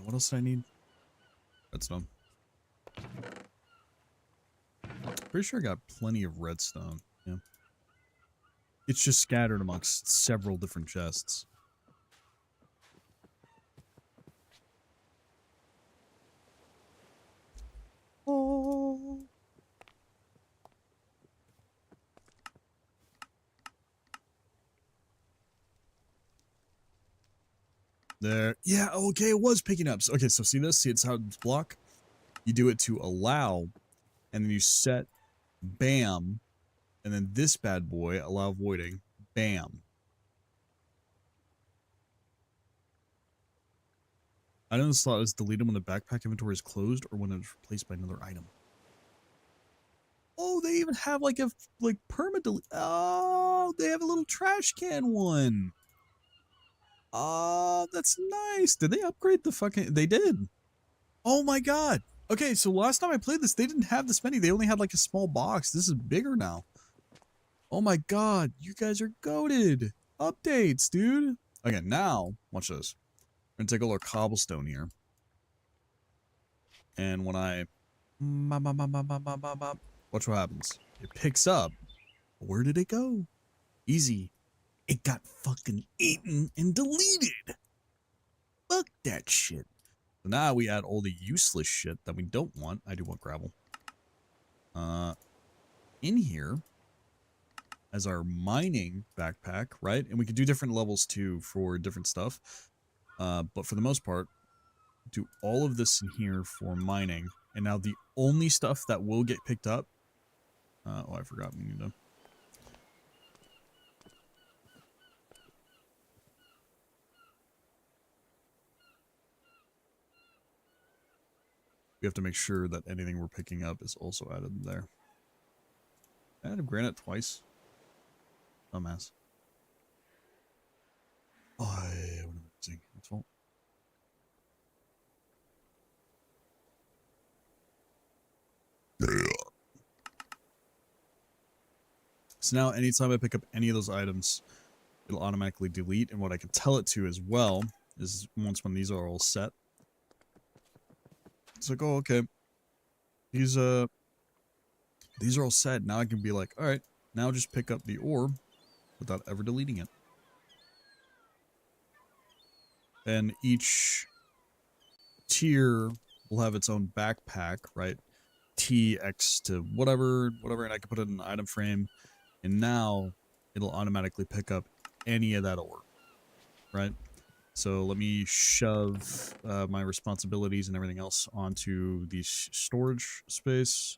What else do I need? Redstone. Pretty sure I got plenty of redstone. Yeah. It's just scattered amongst several different chests. Oh. There. Yeah, okay, it was picking up. Okay, so see this? See it's how it's block? You do it to allow, and then you set bam, and then this bad boy, allow voiding, bam. Item slot is deleted when the backpack inventory is closed or when it's replaced by another item. Oh, they even have like a perma-delete. Oh, they have a little trash can one. Oh, that's nice. Did they upgrade the fucking... They did. Oh my god. Okay, so last time I played this, they didn't have this many. They only had like a small box. This is bigger now. Oh my god. You guys are goated. Updates, dude. Okay, now, watch this. I'm going to take a little cobblestone here. And when I... Watch what happens. It picks up. Where did it go? Easy. It got fucking eaten and deleted. Fuck that shit. So now we add all the useless shit that we don't want. I do want gravel. In here as our mining backpack, right? And we can do different levels too for different stuff. But for the most part, do all of this in here for mining. And now the only stuff that will get picked up. Oh, I forgot. We need to. We have to make sure that anything we're picking up is also added there. I added granite twice. Dumbass. Oh, what am I missing? That's fault. So now anytime I pick up any of those items, it'll automatically delete. And what I can tell it to as well is when these are all set. It's like, oh, okay. These are all set. Now I can be like, all right, now just pick up the ore without ever deleting it. And each tier will have its own backpack, right? TX to whatever, and I can put it in an item frame. And now it'll automatically pick up any of that ore, right? So let me shove my responsibilities and everything else onto the storage space.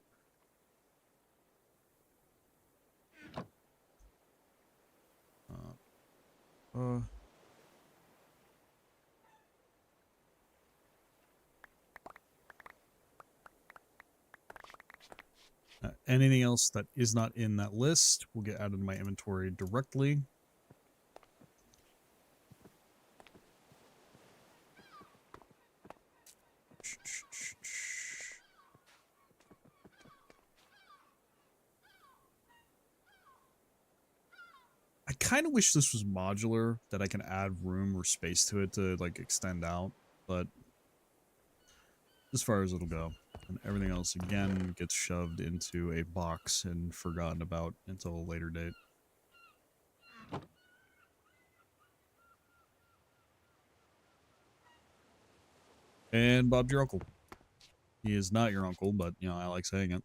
Anything else that is not in that list will get added to my inventory directly. I kind of wish this was modular, that I can add room or space to it to like extend out, but as far as it'll go. And everything else again gets shoved into a box and forgotten about until a later date. And Bob's your uncle. He is not your uncle, but you know, I like saying it.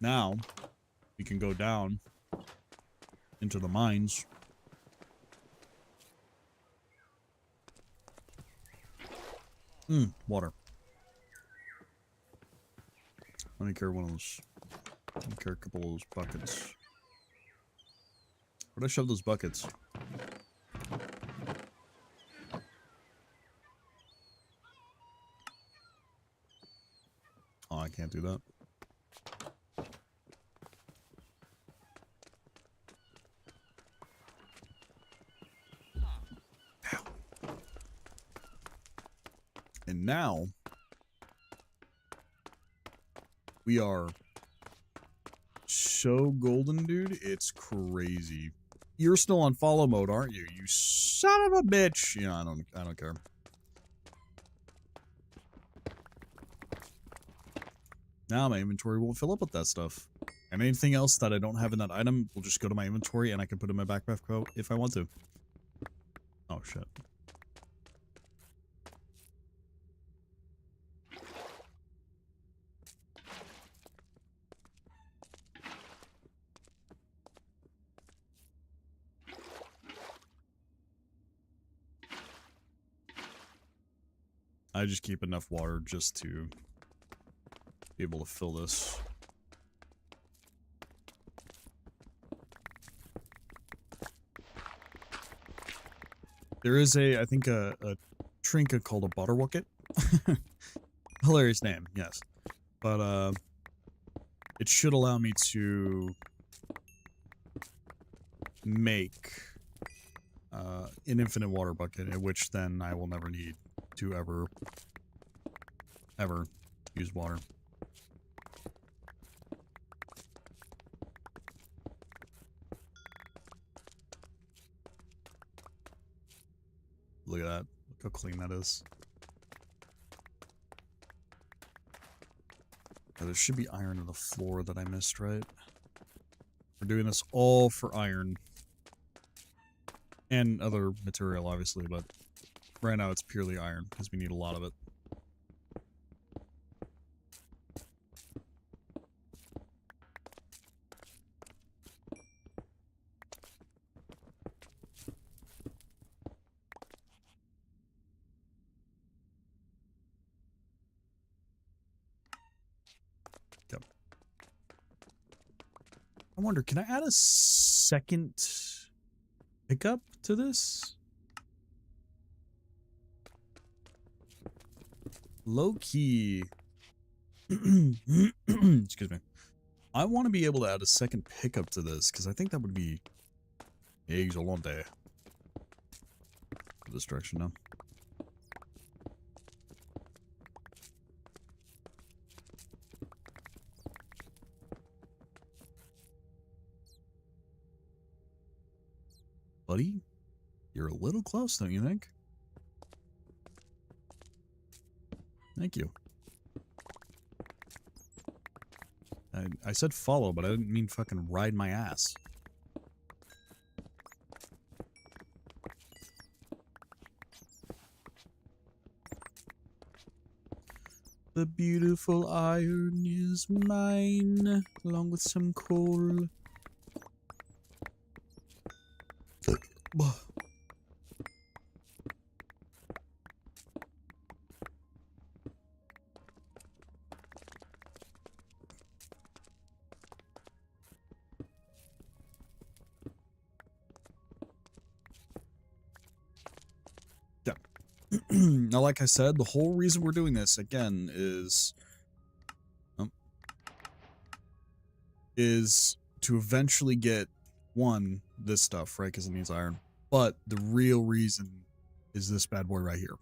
Now, we can go down into the mines. Water. Let me carry one of those. Let me carry a couple of those buckets. Where'd I shove those buckets? Oh, I can't do that. And now, we are so golden, dude. It's crazy. You're still on follow mode, aren't you? You son of a bitch. Yeah, I don't care. Now my inventory will fill up with that stuff. And anything else that I don't have in that item will just go to my inventory and I can put it in my backpack if I want to. Oh, shit. I just keep enough water just to be able to fill this. There is I think a trinket called a butterwucket. Hilarious name, yes. But, it should allow me to make an infinite water bucket, in which then I will never need to ever use water. Look at that. Look how clean that is. Oh, there should be iron on the floor that I missed, right? We're doing this all for iron. And other material, obviously, but right now it's purely iron, because we need a lot of it. Yep. I wonder, can I add a second pickup to this? Low key. Excuse me. I want to be able to add a second pickup to this, because I think that would be excellent. This direction now. Buddy, you're a little close, don't you think? Thank you. I said follow, but I didn't mean fucking ride my ass. The beautiful iron is mine, along with some coal. Yeah. Now, like I said, the whole reason we're doing this, again, is to eventually get, one, this stuff, right, because it needs iron. But the real reason is this bad boy right here.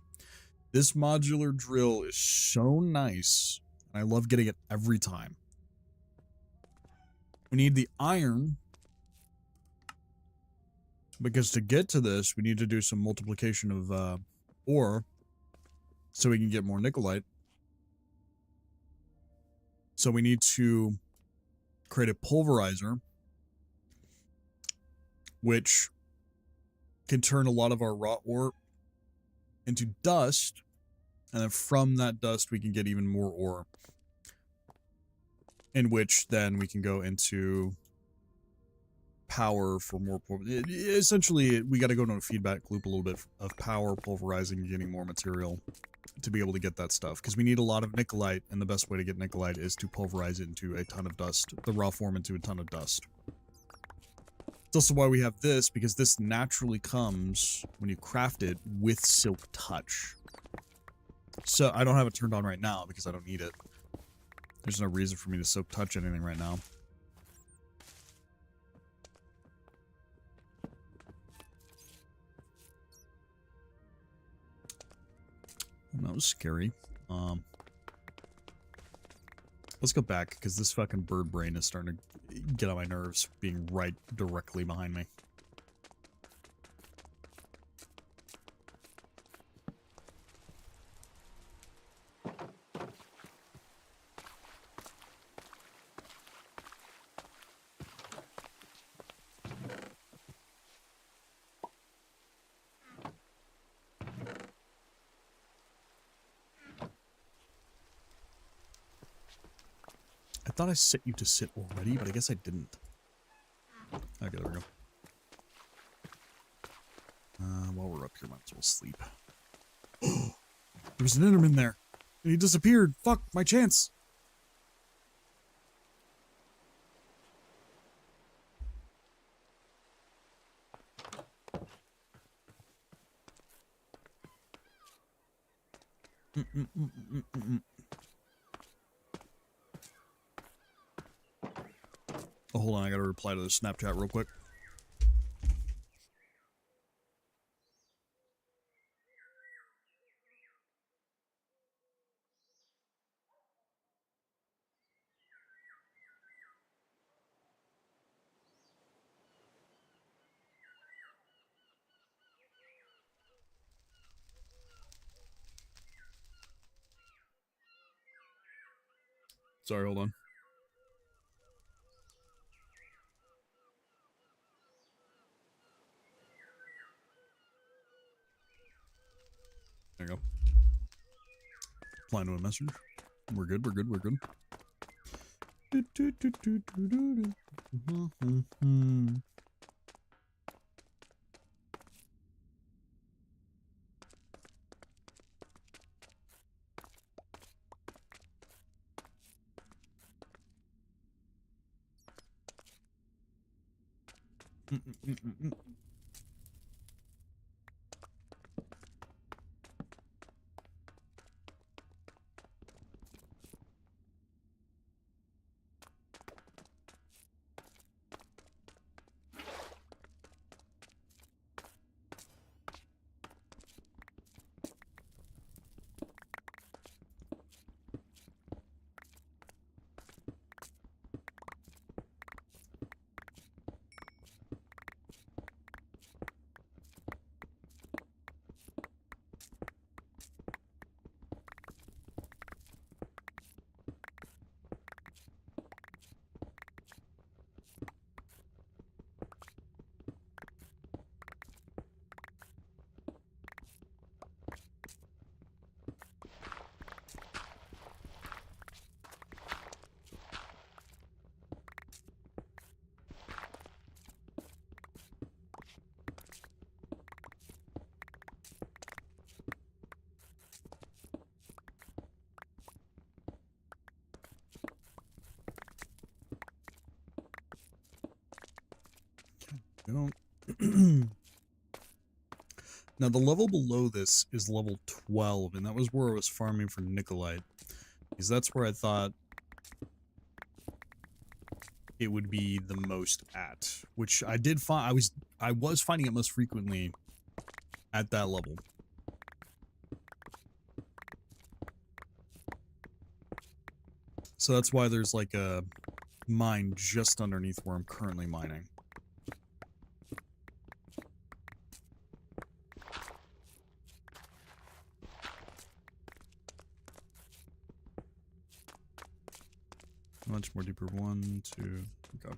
This modular drill is so nice, and I love getting it every time. We need the iron, because to get to this, we need to do some multiplication of ore, so we can get more nickelite. So we need to create a pulverizer, which can turn a lot of our raw ore into dust, and then from that dust we can get even more ore, in which then we can go into power for more essentially we got to go into a feedback loop a little bit of power, pulverizing, getting more material to be able to get that stuff, because we need a lot of nickelite, and the best way to get nickelite is to pulverize it into a ton of dust, the raw form into a ton of dust. It's also why we have this, because this naturally comes when you craft it with Silk Touch. So I don't have it turned on right now because I don't need it. There's no reason for me to Silk Touch anything right now. That was scary. Let's go back, because this fucking bird brain is starting to get on my nerves, being right directly behind me. I thought I set you to sit already, but I guess I didn't. Okay, there we go. While we're up here, might as well sleep. There was an Enderman there, and he disappeared. Fuck, my chance. Oh, hold on, I gotta reply to the Snapchat real quick. Sorry, hold on. There you go. Replying to a message. We're good, we're good, we're good. Go. Now, the level below this is level 12, and that was where I was farming for Nikolite. Because that's where I thought it would be the most at. Which I did find, I was finding it most frequently at that level. So that's why there's like a mine just underneath where I'm currently mining. Much more deeper. 1, 2, go.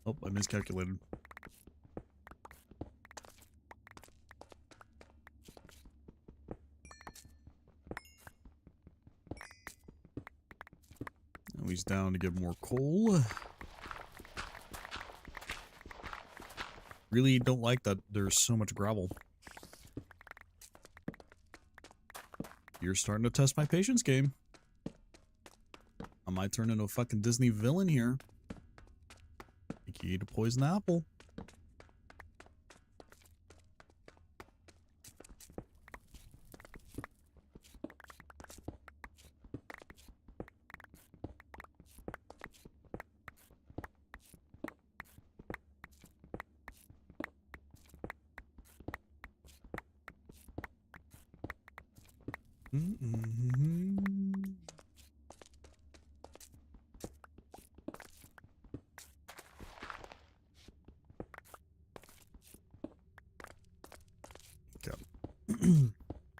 Oh, I miscalculated. Now he's down to get more coal. Really don't like that there's so much gravel. You're starting to test my patience game. I might turn into a fucking Disney villain here. Think you eat a poison apple.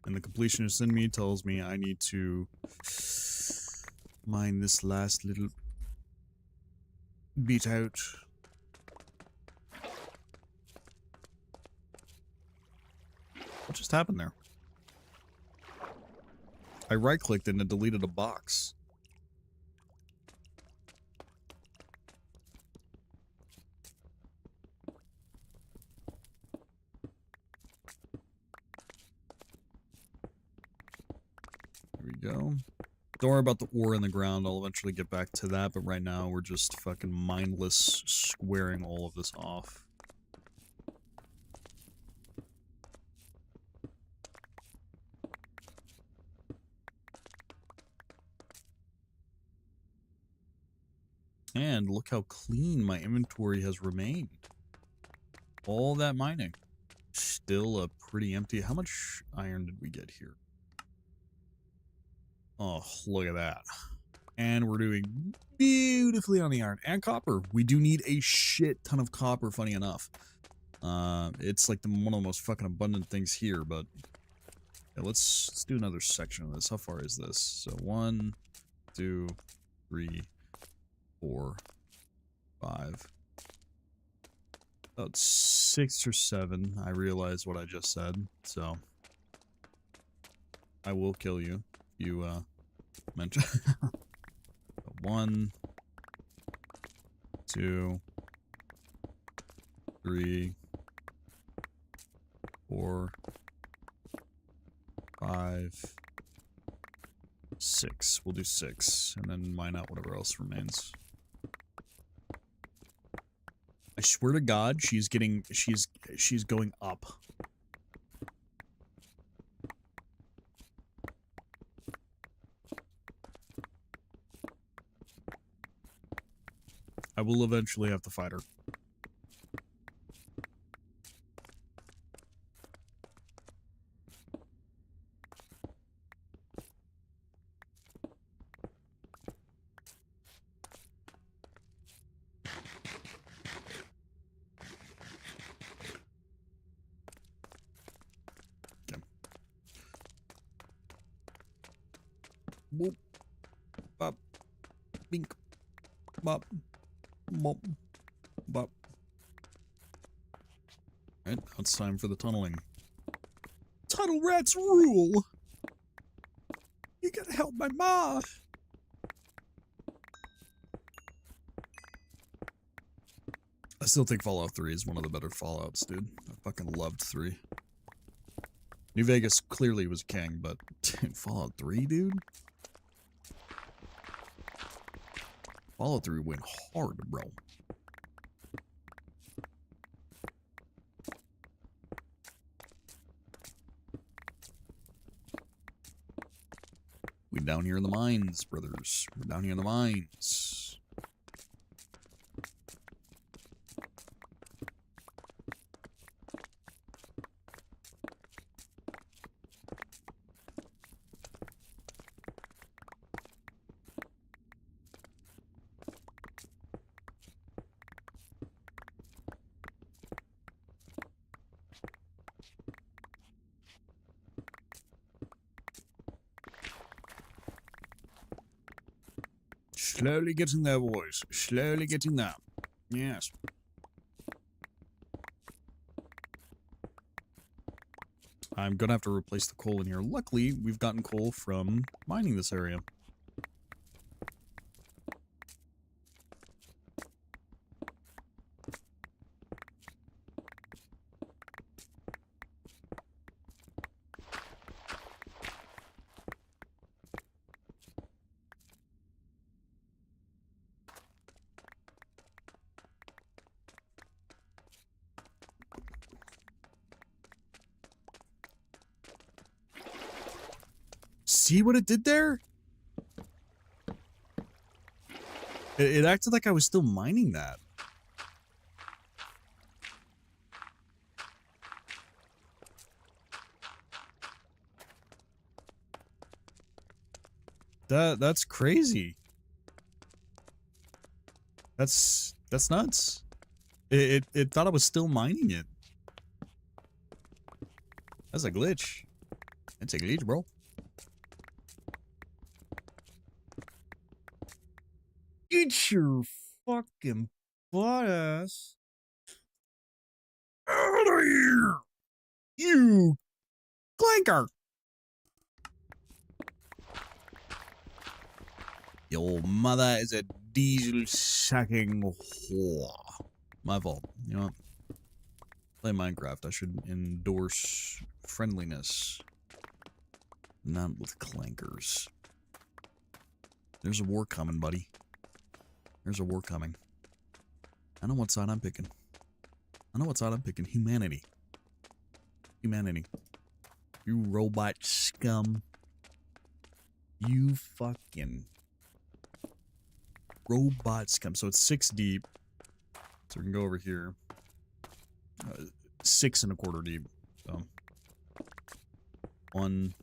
And the completionist in me tells me I need to mine this last little bit out. What just happened there? I right-clicked and it deleted a box. There we go. Don't worry about the ore in the ground. I'll eventually get back to that, but right now we're just fucking mindless squaring all of this off. And look how clean my inventory has remained. All that mining. Still a pretty empty. How much iron did we get here? Oh, look at that. And we're doing beautifully on the iron. And copper. We do need a shit ton of copper, funny enough. It's like one of the most fucking abundant things here, but... Yeah, let's do another section of this. How far is this? So 1, 2, 3, 4, 5. About 6 or 7. I realize what I just said, so... I will kill you if you, mention... 1, 2, 3, 4, 5, 6. We'll do 6, and then mine out whatever else remains. I swear to God, she's going up. I will eventually have to fight her. Okay. Boop. Bop. Bink. Bop. Bop. Bop. Alright, now it's time for the tunneling. Tunnel rats rule! gotta help my ma. I still think Fallout 3 is one of the better Fallouts, dude. I fucking loved 3. New Vegas clearly was king, but dude, Fallout 3, dude? Fallout 3 went hard, bro. We down here in the mines, brothers. We're down here in the mines. Slowly getting there, boys. Slowly getting there. Yes. I'm gonna have to replace the coal in here. Luckily, we've gotten coal from mining this area. See what it did there? It acted like I was still mining that. That's crazy. That's nuts. It thought I was still mining it. That's a glitch. It's a glitch, bro. Get your fucking butt ass out of here, you clanker! Your mother is a diesel-sucking whore. My fault. You know what? Play Minecraft. I should endorse friendliness. Not with clankers. There's a war coming, buddy. There's a war coming. I know what side I'm picking. I know what side I'm picking. Humanity. Humanity. You robot scum. You fucking robot scum. So it's 6 deep. So we can go over here. 6 1/4 deep. So 1,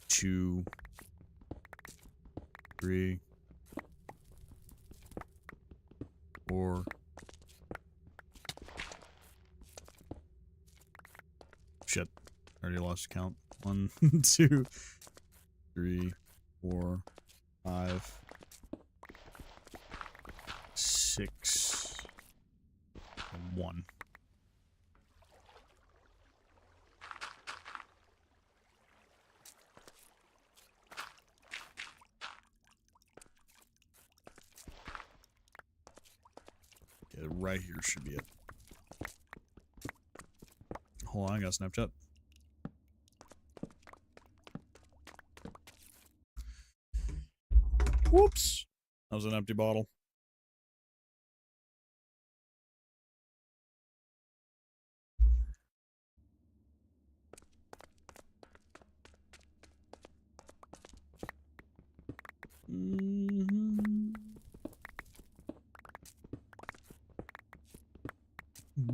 2, 3, 4. Shit. I already lost count. 1, 2, 3, 4, 5, 6, 1. Okay, right here should be it. Hold on, I got Snapchat. Whoops. That was an empty bottle.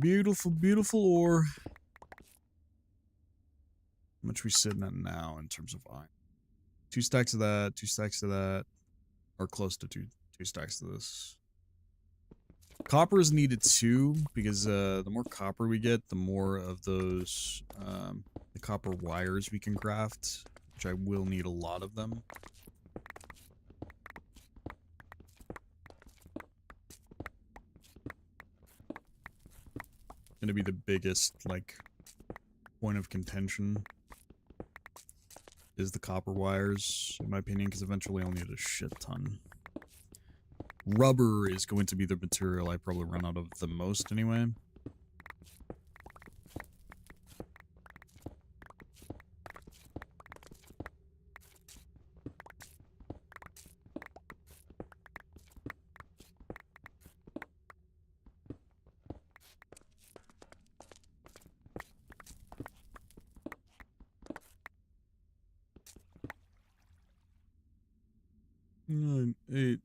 Beautiful, beautiful ore. How much we sitting at now in terms of iron? 2 stacks of that, 2 stacks of that, or close to two stacks of this. Copper is needed too, because the more copper we get, the more of those the copper wires we can craft, which I will need a lot of them. Gonna be the biggest, like, point of contention. is the copper wires, in my opinion, because eventually I'll need a shit ton. Rubber is going to be the material I probably run out of the most anyway. Nine, 8.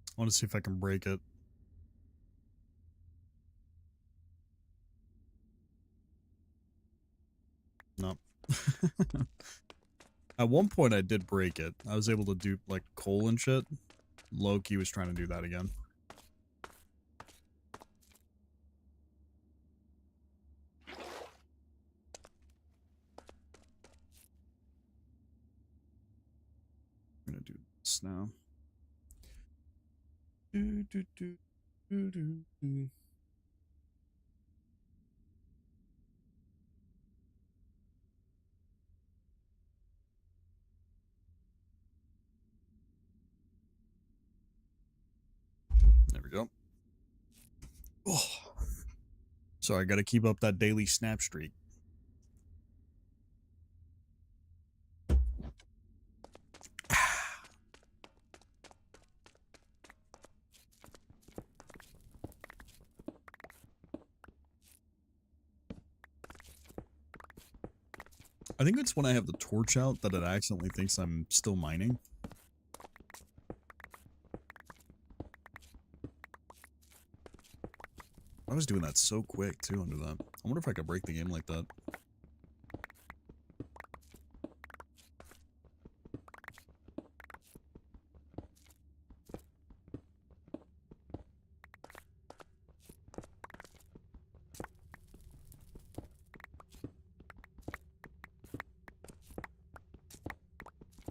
I want to see if I can break it. No. At one point I did break it. I was able to do like coal and shit. Loki was trying to do that again. I'm gonna do this now. There we go. Oh. So I gotta keep up that daily snap streak. I think it's when I have the torch out that it accidentally thinks I'm still mining. I was doing that so quick too under that. I wonder if I could break the game like that.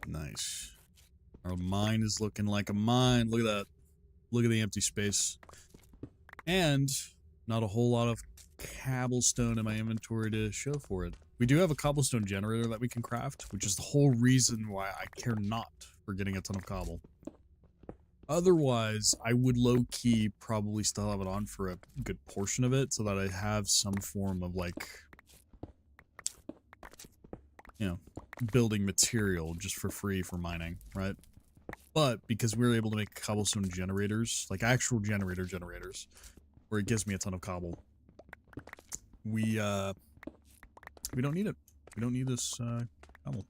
Nice. Our mine is looking like a mine. Look at that. Look at the empty space. And not a whole lot of cobblestone in my inventory to show for it. We do have a cobblestone generator that we can craft, which is the whole reason why I care not for getting a ton of cobble. Otherwise, I would low-key probably still have it on for a good portion of it so that I have some form of, like, you know, building material just for free for mining, right? But because we were able to make cobblestone generators, like actual generators, where it gives me a ton of cobble, we don't need it. We don't need this cobble.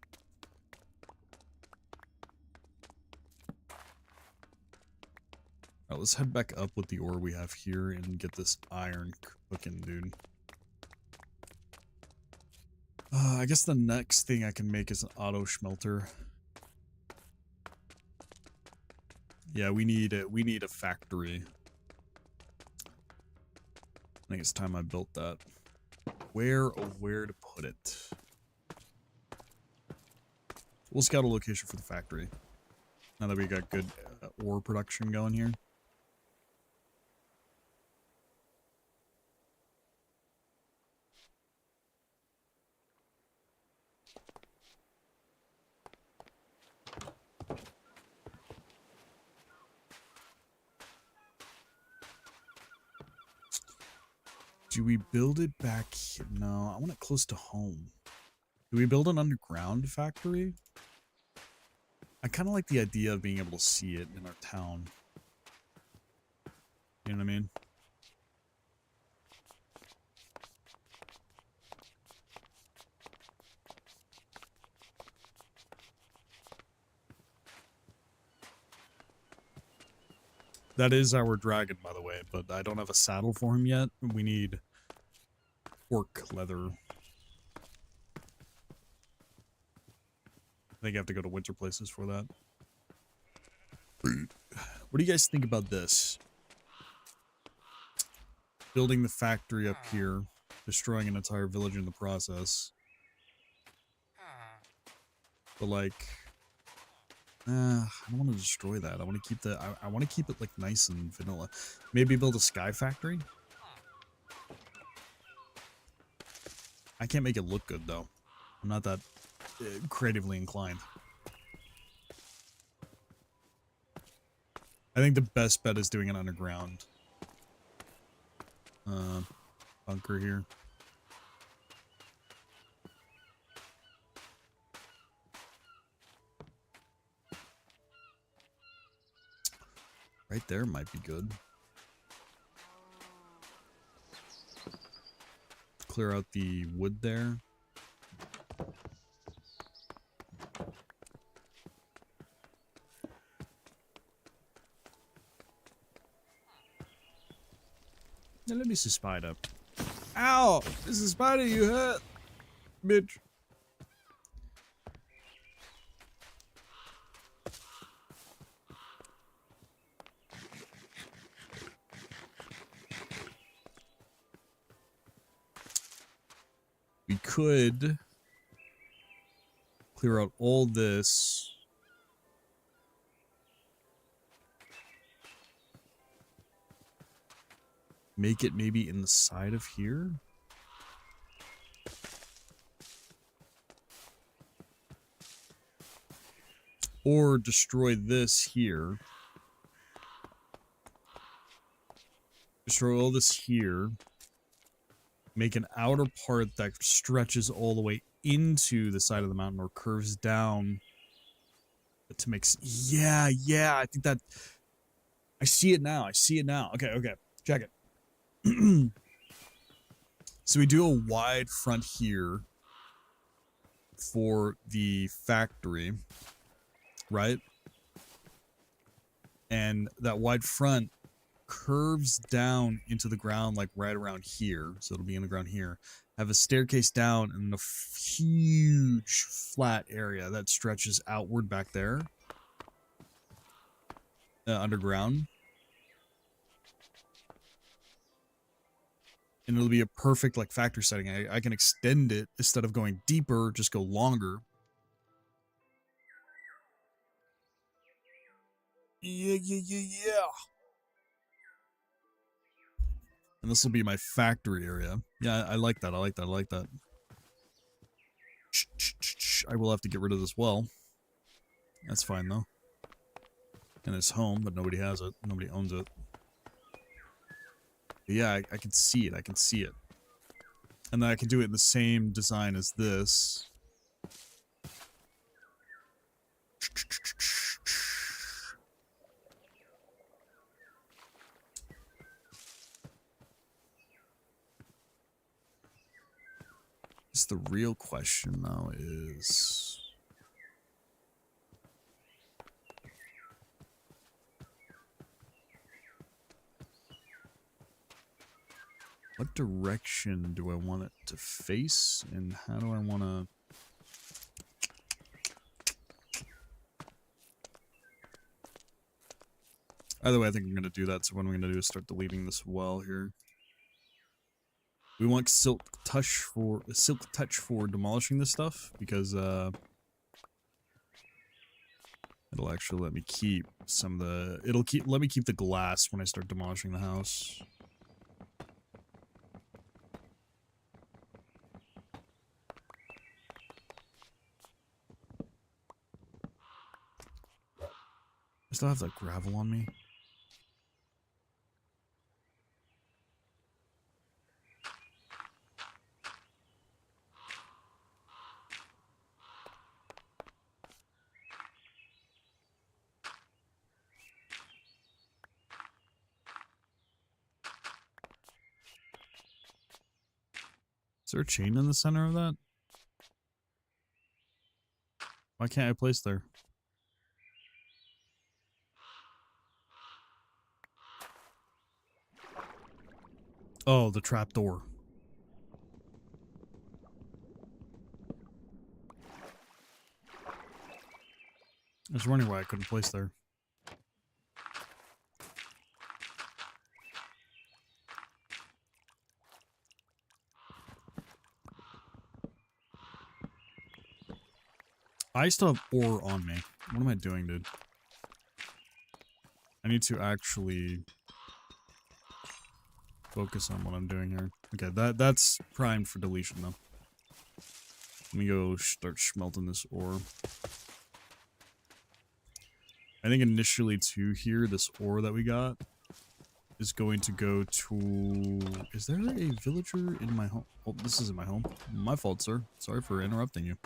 Alright, let's head back up with the ore we have here and get this iron cooking, dude. I guess the next thing I can make is an auto smelter. Yeah, we need a factory. I think it's time I built that. Where to put it? We'll scout a location for the factory. Now that we got good ore production going here. Do we build it back here? No, I want it close to home. Do we build an underground factory? I kind of like the idea of being able to see it in our town. You know what I mean? That is our dragon, by the way, but I don't have a saddle for him yet. We need orc leather. I think I have to go to winter places for that. What do you guys think about this? Building the factory up here, destroying an entire village in the process. But like, I don't want to destroy that. I want to keep I want to keep it like nice and vanilla. Maybe build a sky factory. I can't make it look good, though. I'm not that creatively inclined. I think the best bet is doing it underground. Bunker here. Right there might be good. Clear out the wood there. Now let me see spider. Ow! This is spider, you hurt! Bitch. We could clear out all this. Make it maybe in the side of here. Or destroy this here. Destroy all this here. Make an outer part that stretches all the way into the side of the mountain or curves down to make... Yeah, I think that... I see it now. Okay, check it. So we do a wide front here for the factory, right? And that wide front curves down into the ground like right around here, so it'll be in the ground here. Have a staircase down and a huge flat area that stretches outward back there, underground, and it'll be a perfect like factory setting. I can extend it instead of going deeper, just go longer. Yeah. And this will be my factory area. Yeah, I like that. I like that. I will have to get rid of this well. That's fine, though. And it's home, but nobody has it. Nobody owns it. But yeah, I can see it. And then I can do it in the same design as this. The real question though is what direction do I want it to face and how do I want to either way I think I'm going to do that, so what I'm going to do is start deleting this well here. We want silk touch for demolishing this stuff because it'll actually let me keep some of the let me keep the glass when I start demolishing the house. I still have that gravel on me. Is there a chain in the center of that? Why can't I place there? Oh, the trapdoor. I was wondering why I couldn't place there. I still have ore on me. What am I doing, dude? I need to actually focus on what I'm doing here. Okay, that's primed for deletion, though. Let me go start smelting this ore. I think initially too here, this ore that we got is going to go to... Is there a villager in my home? Oh, this isn't my home. My fault, sir. Sorry for interrupting you.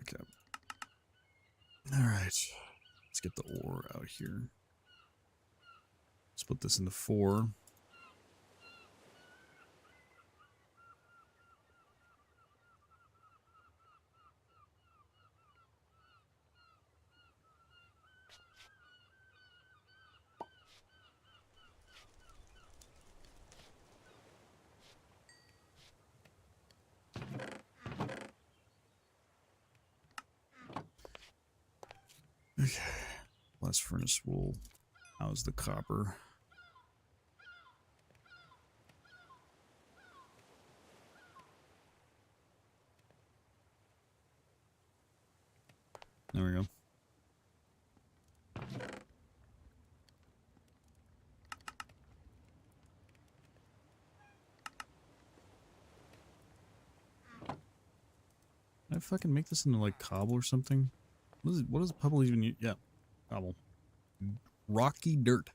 Okay. Alright. Let's get the ore out here. Split this into 4. Okay. Blast furnace will house the copper. There we go. Can I fucking make this into like cobble or something? What does pebble even use? Yeah, cobble. Rocky dirt.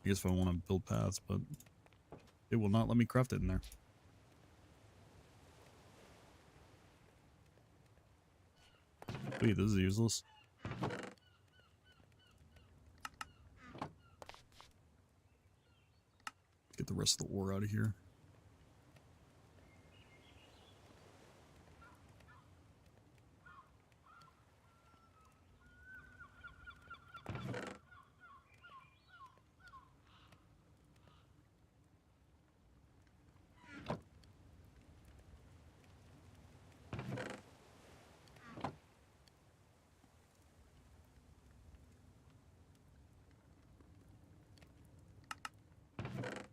I guess if I want to build paths, but it will not let me craft it in there. Wait, this is useless. Get the rest of the ore out of here.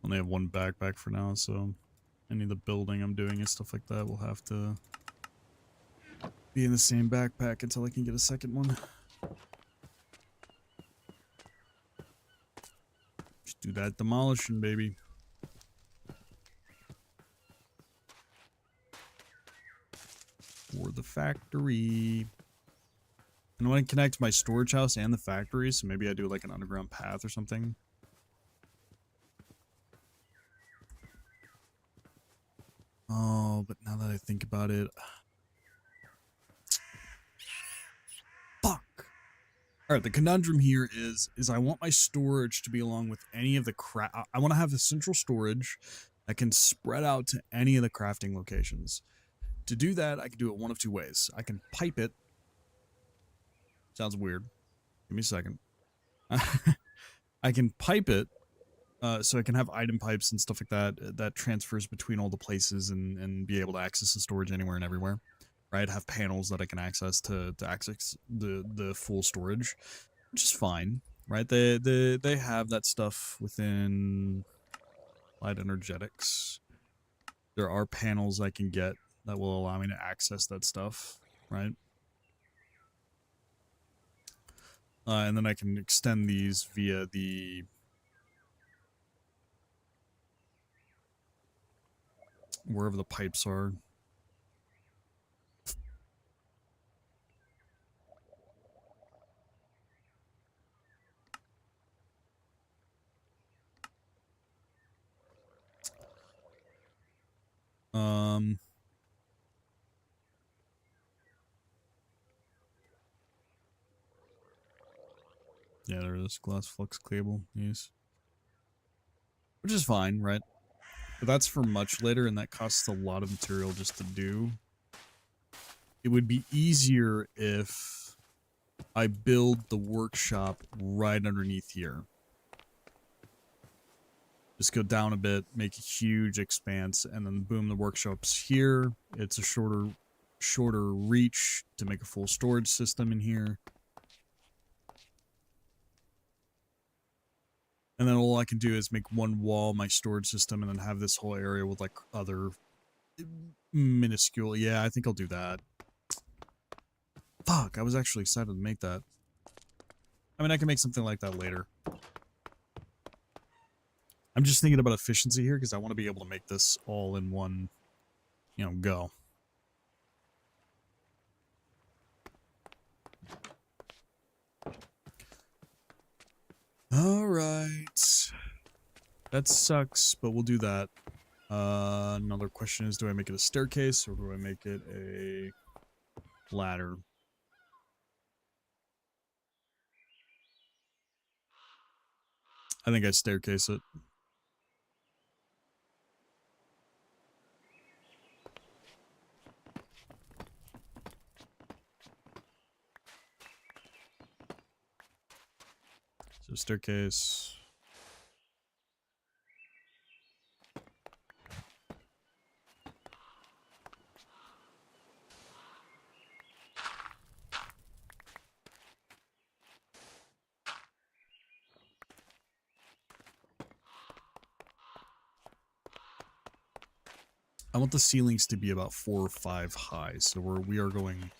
Only have one backpack for now, so any of the building I'm doing and stuff like that will have to be in the same backpack until I can get a second one. Just do that demolishing, baby. For the factory. And I want to connect my storage house and the factory, so maybe I do like an underground path or something. Oh, but now that I think about it... Fuck! Alright, the conundrum here is I want my storage to be along with any of the I want to have a central storage that can spread out to any of the crafting locations. To do that, I can do it one of 2 ways. I can pipe it. Sounds weird. Give me a second. I can pipe it. So I can have item pipes and stuff like that that transfers between all the places and be able to access the storage anywhere and everywhere, right? Have panels that I can access to access the full storage, which is fine, right? They have that stuff within Light Energetics. There are panels I can get that will allow me to access that stuff, right? And then I can extend these via the wherever the pipes are. Yeah, there is glass flux cable, yes. Which is fine, right? But that's for much later, and that costs a lot of material just to do. It would be easier if I build the workshop right underneath here. Just go down a bit, make a huge expanse, and then boom, the workshop's here. It's a shorter reach to make a full storage system in here. And then all I can do is make one wall, my storage system, and then have this whole area with like other minuscule. Yeah, I think I'll do that. Fuck, I was actually excited to make that. I mean, I can make something like that later. I'm just thinking about efficiency here because I want to be able to make this all in one, go. All right. That sucks, but we'll do that. Another question is, do I make it a staircase or do I make it a ladder? I think I staircase it. So staircase. I want the ceilings to be about 4 or 5 high, so we are going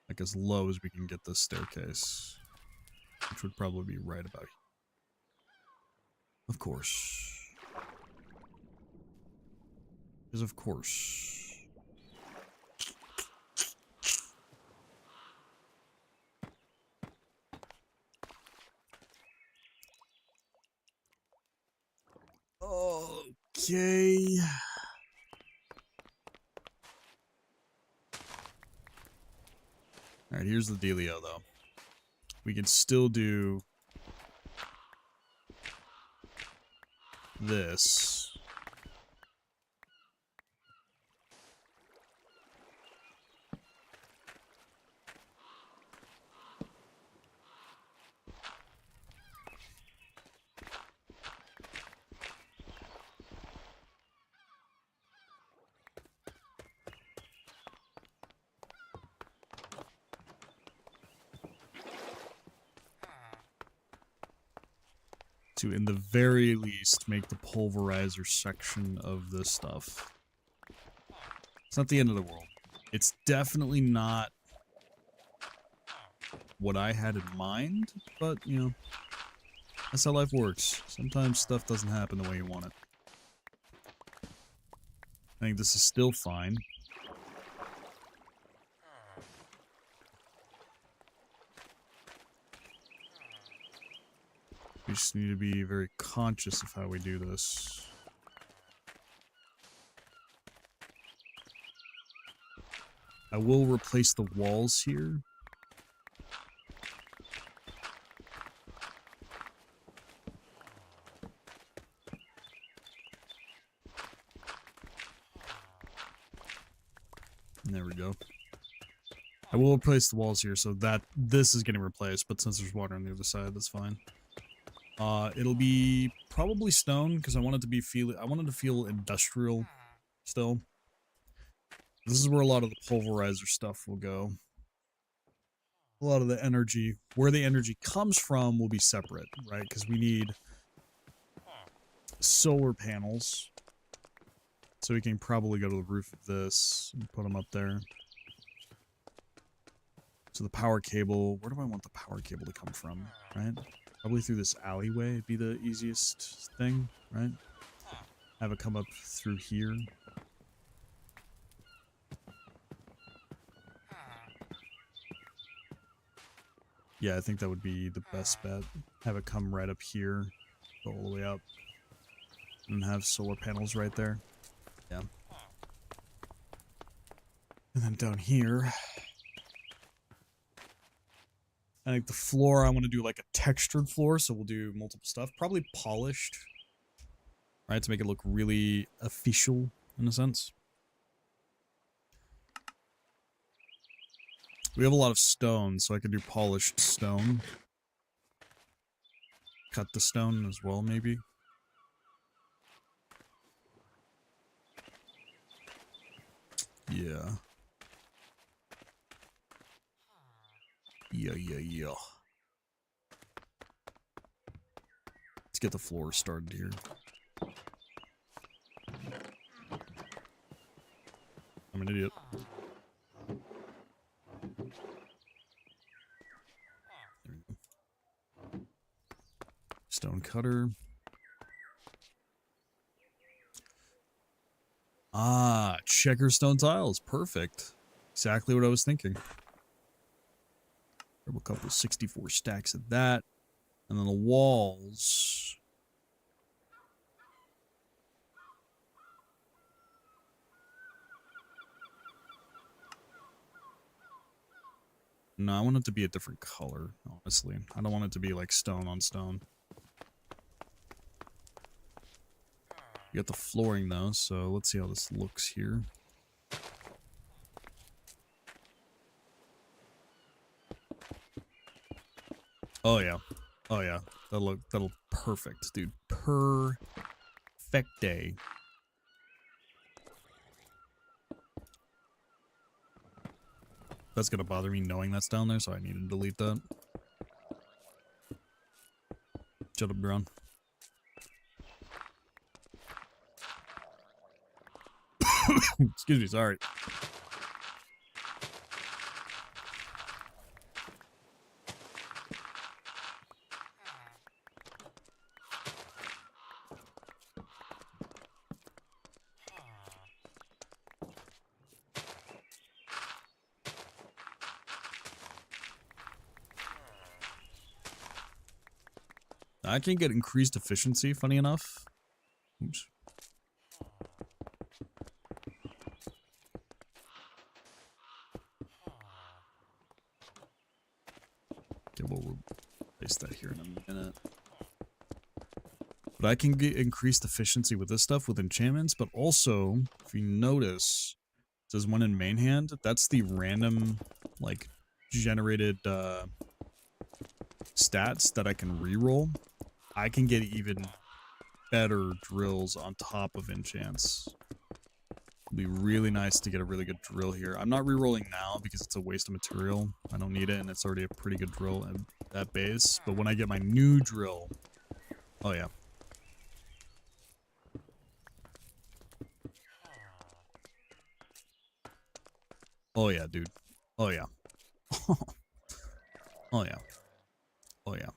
like as low as we can get this staircase, which would probably be right about here. Of course. Because of course. Okay. Alright, here's the dealio, though. We can still do this. To, in the very least, make the pulverizer section of this stuff. It's not the end of the world. It's definitely not what I had in mind, but, that's how life works. Sometimes stuff doesn't happen the way you want it. I think this is still fine. We just need to be very conscious of how we do this. I will replace the walls here. There we go. I will replace the walls here so that this is getting replaced, but since there's water on the other side, that's fine. It'll be probably stone because I want it to be feel industrial still. This is where a lot of the pulverizer stuff will go. A lot of the energy, where the energy comes from will be separate, right? Because we need solar panels. So we can probably go to the roof of this and put them up there. So the power cable, where do I want the power cable to come from, right? Probably through this alleyway would be the easiest thing, right? Have it come up through here. Yeah, I think that would be the best bet. Have it come right up here, go all the way up, and have solar panels right there. Yeah. And then down here, I think the floor, I want to do like a textured floor, so we'll do multiple stuff. Probably polished, right, to make it look really official, in a sense. We have a lot of stone, so I could do polished stone. Cut the stone as well, maybe. Yeah. Yeah. Let's get the floor started here. I'm an idiot. There we go. Stone cutter. Ah, checker stone tiles. Perfect. Exactly what I was thinking. Grab a couple 64 stacks of that. And then the walls. No, I want it to be a different color, honestly. I don't want it to be like stone on stone. You got the flooring though, so let's see how this looks here. Oh yeah. Oh yeah. That'll perfect, dude. Perfect day. That's gonna bother me knowing that's down there, so I need to delete that. Shut up, Brown. Excuse me, sorry. I can get increased efficiency, funny enough. Oops. Okay, we'll replace that here in a minute. But I can get increased efficiency with this stuff with enchantments, but also, if you notice, it says one in main hand. That's the random, like, generated stats that I can reroll. I can get even better drills on top of enchants. It'd be really nice to get a really good drill here. I'm not rerolling now because it's a waste of material. I don't need it, and it's already a pretty good drill at base. But when I get my new drill... Oh, yeah. Oh, yeah, dude. Oh, yeah. Oh, yeah. Oh, yeah.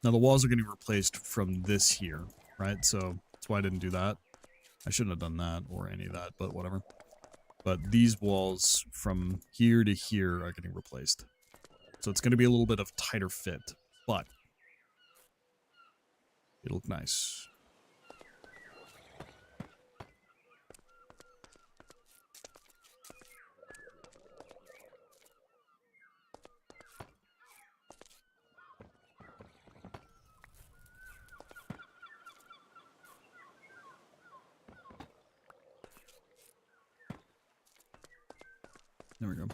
Now, the walls are getting replaced from this here, right? So, that's why I didn't do that. I shouldn't have done that or any of that, but whatever. But these walls from here to here are getting replaced. So it's going to be a little bit of tighter fit, but it'll look nice. There we go.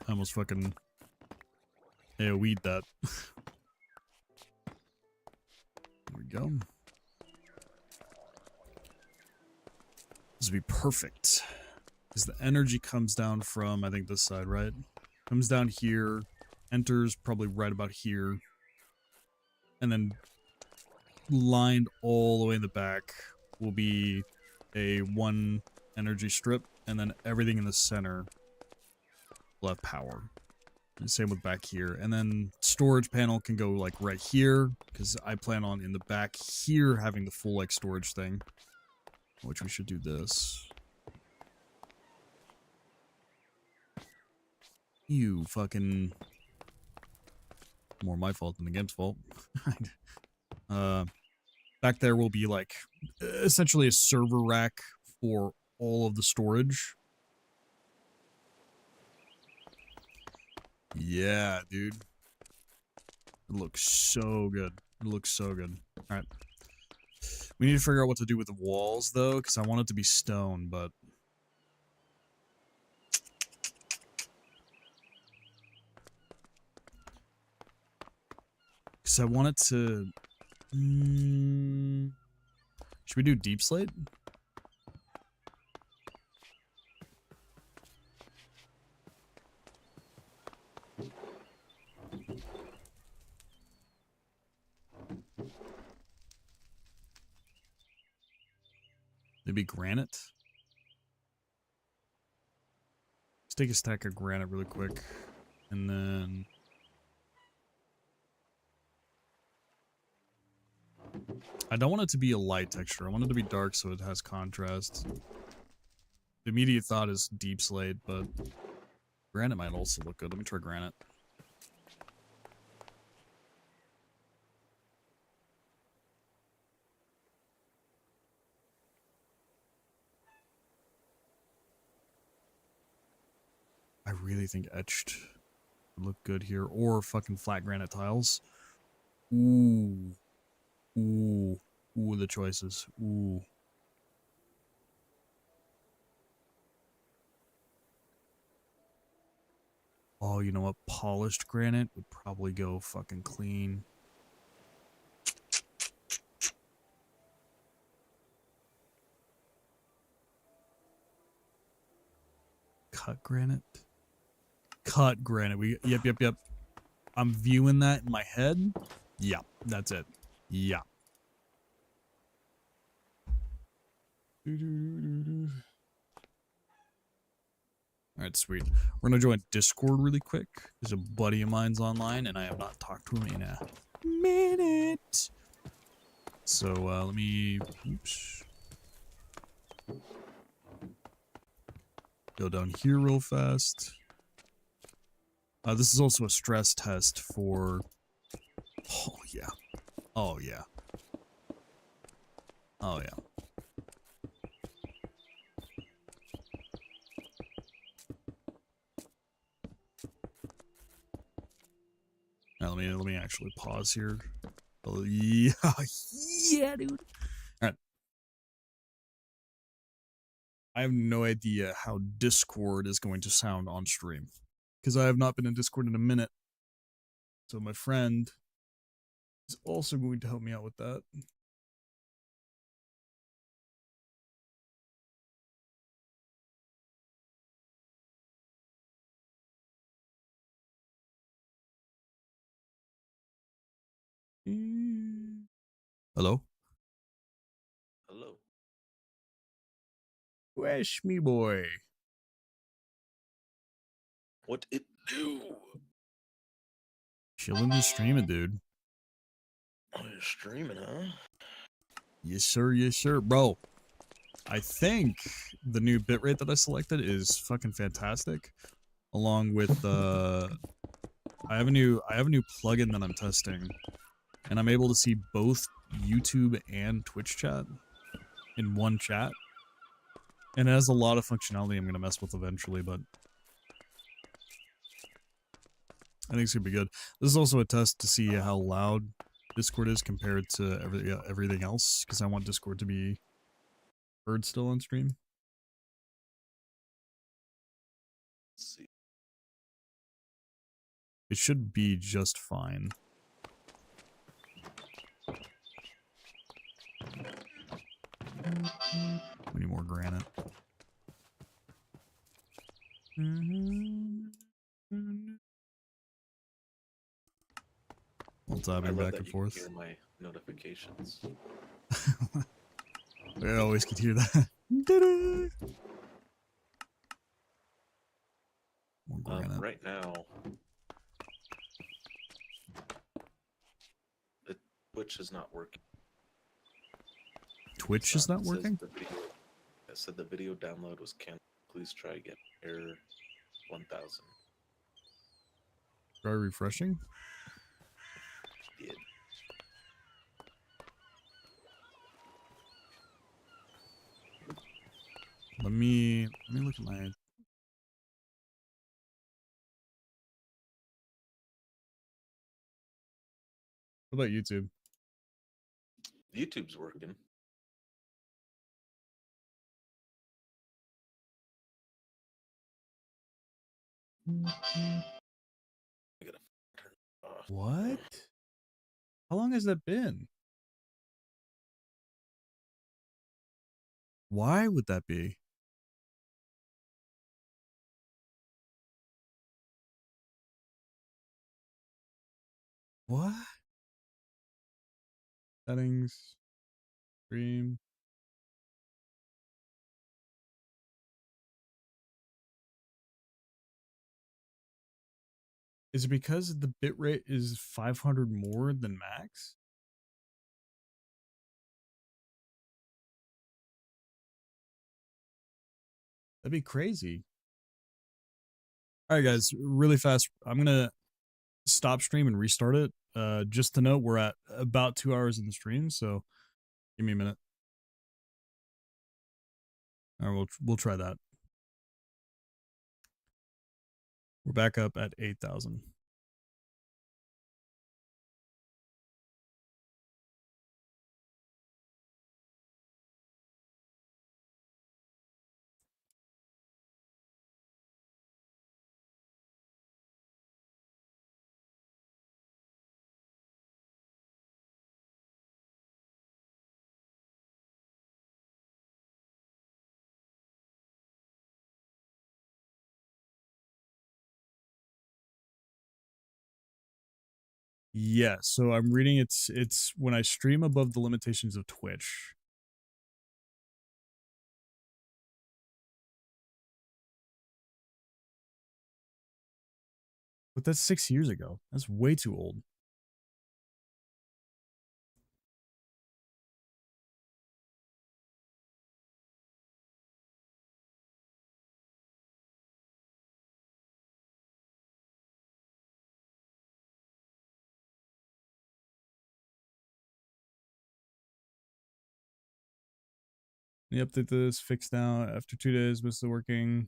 I almost fucking AoE'd that. There we go. This would be perfect. Because the energy comes down from, I think, this side, right? Comes down here, enters probably right about here, and then lined all the way in the back will be a 1 energy strip, and then everything in the center will have power. And same with back here. And then storage panel can go like right here, because I plan on in the back here having the full like storage thing. Which we should do this. You fucking... More my fault than the game's fault. Back there will be like essentially a server rack for all of the storage. Yeah, dude. It looks so good. It looks so good. Alright. We need to figure out what to do with the walls, though, because I want it to be stone, but... Because I want it to... Should we do deep slate? Maybe granite? Let's take a stack of granite really quick. And then... I don't want it to be a light texture. I want it to be dark so it has contrast. The immediate thought is deep slate, but granite might also look good. Let me try granite. I really think etched would look good here. Or fucking flat granite tiles. Ooh. Ooh. Ooh, the choices. Ooh. Oh, you know what? Polished granite would probably go fucking clean. Cut granite? Cut granite. Yep. I'm viewing that in my head. Yep, that's it. Yeah. Alright, sweet. We're gonna join Discord really quick. There's a buddy of mine's online, and I have not talked to him in a minute. So, let me... Oops. Go down here real fast. This is also a stress test for... Oh, yeah. Oh, yeah. Oh, yeah. Now, let me actually pause here. Oh, yeah. Yeah, dude. Alright. I have no idea how Discord is going to sound on stream. Because I have not been in Discord in a minute. So my friend is also going to help me out with that. Hello? Hello. Where's me boy? What it do? Chilling and streaming, dude. Oh, you're streaming, huh? Yes, sir, bro. I think the new bitrate that I selected is fucking fantastic. Along with I have a new plugin that I'm testing, and I'm able to see both YouTube and Twitch chat in one chat. And it has a lot of functionality I'm gonna mess with eventually, but I think it's gonna be good. This is also a test to see how loud Discord is compared to everything else, because I want Discord to be heard still on stream. Let's see. It should be just fine. We need more granite. While tabbing back and forth. Hear my notifications. I always could hear that. More granite. Right now, Twitch is not working. Twitch is not working? It said the video download was canceled. Please try again. Error 1000. Try refreshing? Did. Let me look at my... What about YouTube? YouTube's working. I gotta turn it off. What? How long has that been? Why would that be? What? Settings. Stream. Is it because the bitrate is 500 more than max? That'd be crazy. All right, guys, really fast. I'm gonna stop stream and restart it. Just to note, we're at about 2 hours in the stream, so give me a minute. All right, we'll try that. We're back up at 8,000. Yeah, so I'm reading it's when I stream above the limitations of Twitch. But that's 6 years ago. That's way too old. The update this fixed now after 2 days, but still working.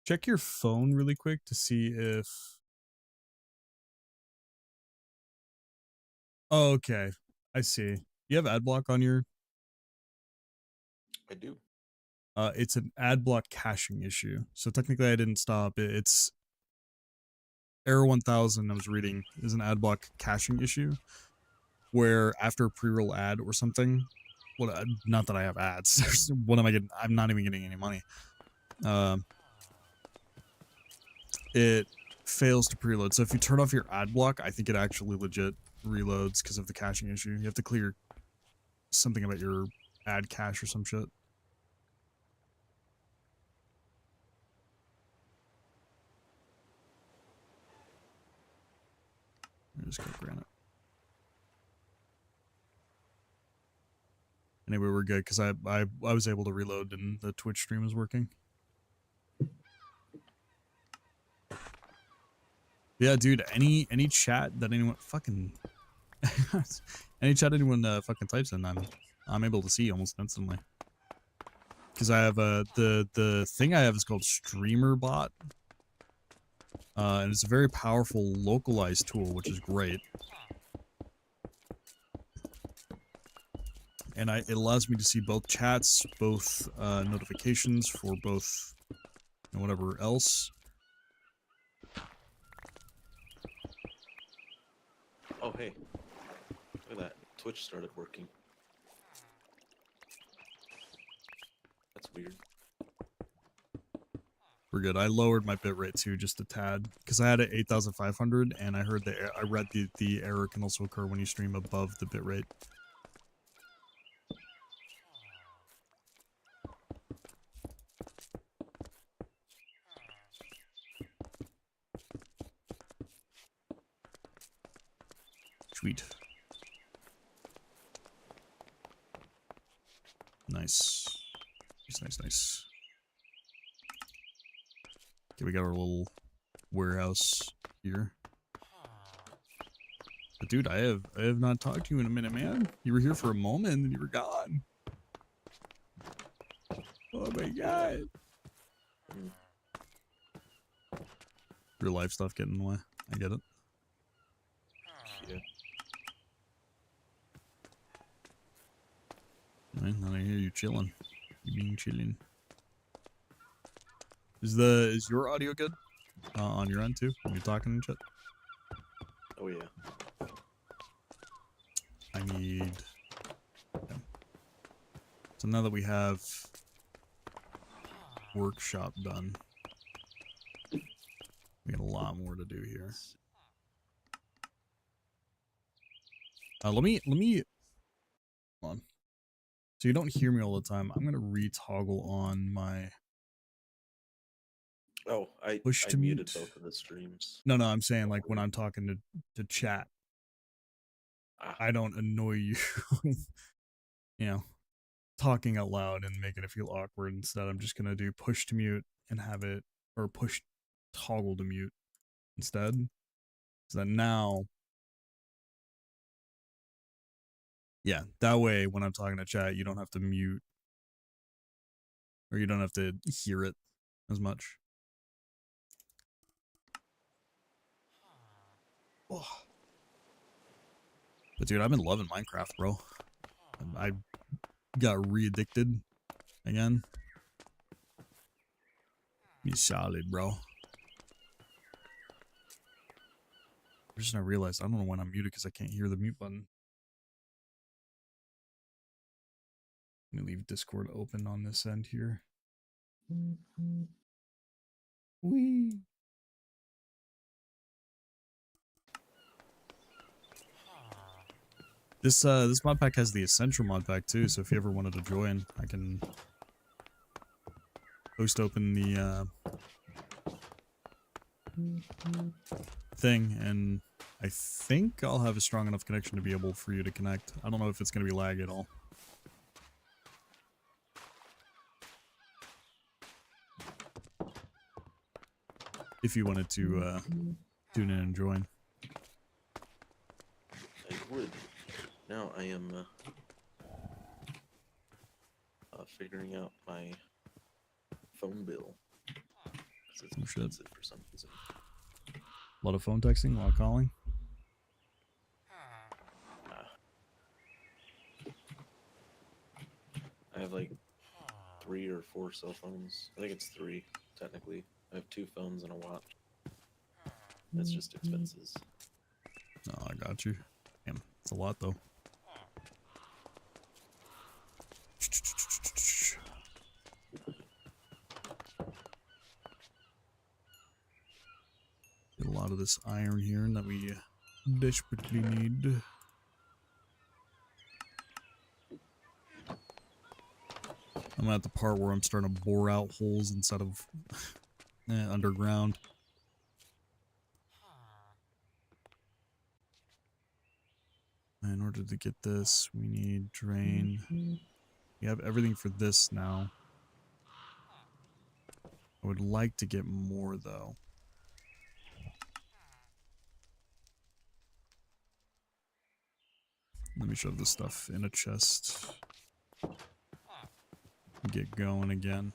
Check your phone really quick to see if. Oh, okay. I see. You have ad block on your. I do. It's an ad block caching issue. So technically, I didn't stop. It's error 1000. I was reading is an ad block caching issue, where after a pre-roll ad or something. Well, not that I have ads. What am I getting? I'm not even getting any money. It fails to preload. So if you turn off your ad block, I think it actually legit reloads because of the caching issue. You have to clear something about your ad cache or some shit. I just got granite. Anyway, we're good because I was able to reload and the Twitch stream is working. Yeah, dude. Any chat that anyone fucking any chat anyone fucking types in, I'm able to see almost instantly. Because I have the thing I have is called Streamer Bot. And it's a very powerful localized tool, which is great. And it allows me to see both chats, both notifications for both and whatever else. Oh, hey. Look at that. Twitch started working. That's weird. We're good. I lowered my bitrate too, just a tad, because I had it 8,500, and I heard I read the error can also occur when you stream above the bitrate. Sweet. Nice. Nice. Okay, we got our little warehouse here. But dude, I have not talked to you in a minute, man. You were here for a moment and you were gone. Oh my god. Your life stuff getting in the way. I get it. Yeah. Alright, now I hear you chilling. You being chilling. Is your audio good? On your end too? When you're talking and shit? Oh, yeah. I need... Okay. So now that we have workshop done. We got a lot more to do here. Let me hold on. So you don't hear me all the time. I'm gonna retoggle on my Oh, I push to muted mute. both of the streams. No, I'm saying like when I'm talking to chat, Ah, I don't annoy you with, you know, talking out loud and making it feel awkward. Instead, I'm just gonna do push to mute and have it, or push toggle to mute instead. So that now, yeah, that way when I'm talking to chat, you don't have to mute, or you don't have to hear it as much. Oh. But dude, I've been loving Minecraft, bro. I got re-addicted again. Be solid, bro. Just now realized I don't know when I'm muted because I can't hear the mute button. Let me leave Discord open on this end here. Whee! This mod pack has the essential mod pack too, so if you ever wanted to join, I can post open the thing, and I think I'll have a strong enough connection to be able for you to connect. I don't know if it's gonna be lag at all. If you wanted to tune in and join. I would. Now I am figuring out my phone bill. 'Cause it's expensive for some reason. A lot of phone texting, a lot of calling. I have like 3 or 4 cell phones. I think it's 3, technically. I have 2 phones and a watch. It's just expenses. Oh, I got you. Damn, it's a lot though. Get a lot of this iron here that we desperately need. I'm at the part where I'm starting to bore out holes instead of underground. In order to get this, we need drain. We have everything for this now. I would like to get more though. Let me shove this stuff in a chest. Get going again.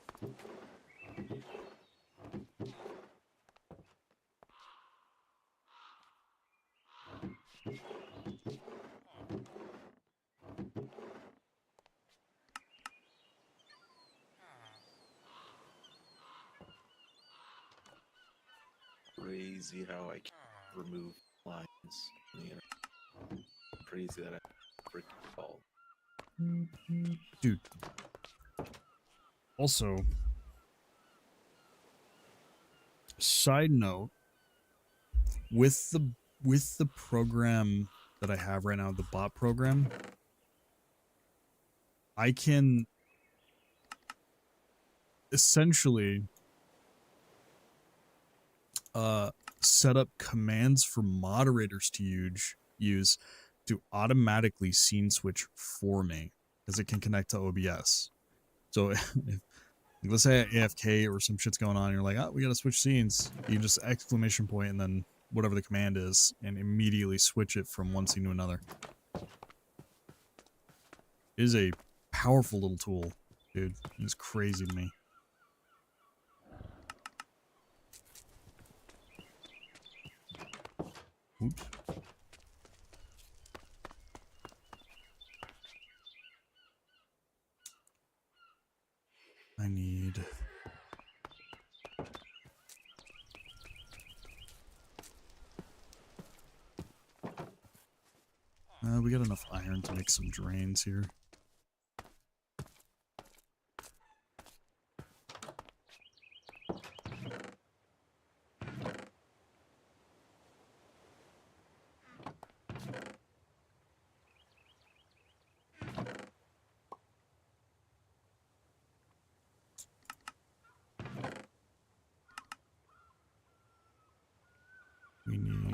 Crazy how I can remove lines on the internet. Crazy that I freaking called. Dude. Also, side note, with the program that I have right now, the bot program, I can essentially set up commands for moderators to use to automatically scene switch for me, because it can connect to OBS. So if, let's say AFK or some shit's going on, and you're like, oh, we gotta switch scenes. You just exclamation point and then whatever the command is, and immediately switch it from one scene to another. It is a powerful little tool, dude. It's crazy to me. Oops. I need... we got enough iron to make some drains here.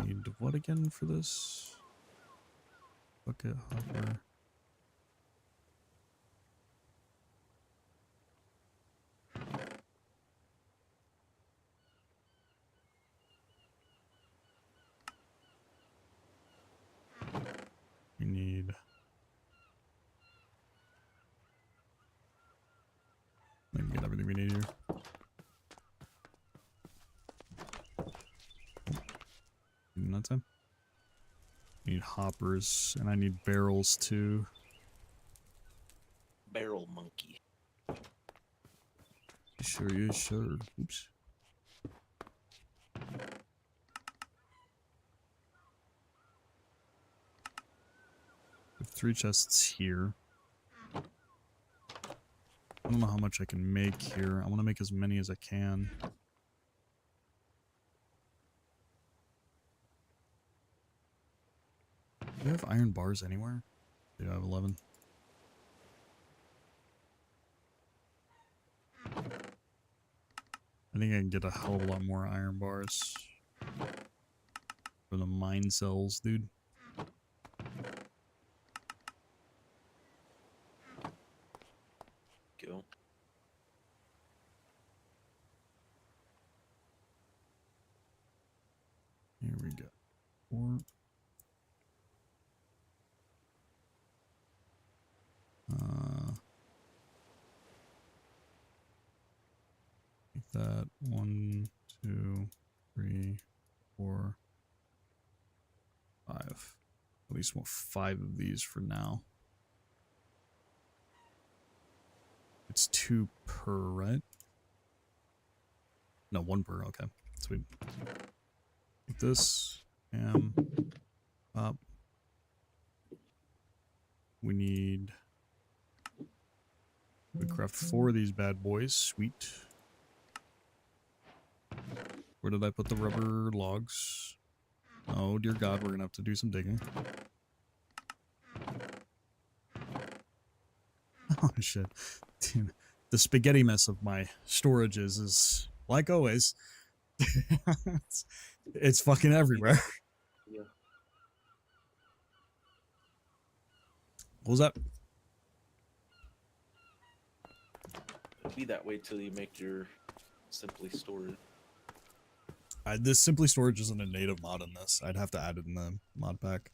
Need what again for this? Bucket hopper. We need. I can get everything we need here. In that time. Need hoppers, and I need barrels too. Barrel monkey. Sure, yeah, sure. Oops. We have 3 chests here. I don't know how much I can make here. I want to make as many as I can. Do you have iron bars anywhere? Yeah, I have 11. I think I can get a hell of a lot more iron bars for the mine cells, dude. Go. Here we go. 4. Like that. 1, 2, 3, 4, 5. At least want 5 of these for now. It's 2 per, right? No, 1 per. Okay, sweet. Like this. Up. We need. We craft 4 of these bad boys. Sweet. Where did I put the rubber logs? Oh dear God, we're gonna have to do some digging. Oh shit. Dude, the spaghetti mess of my storages is, like always, it's fucking everywhere. Yeah. What was that? It'll be that way till you make your Simply Storage. This Simply Storage isn't a native mod in this. I'd have to add it in the mod pack.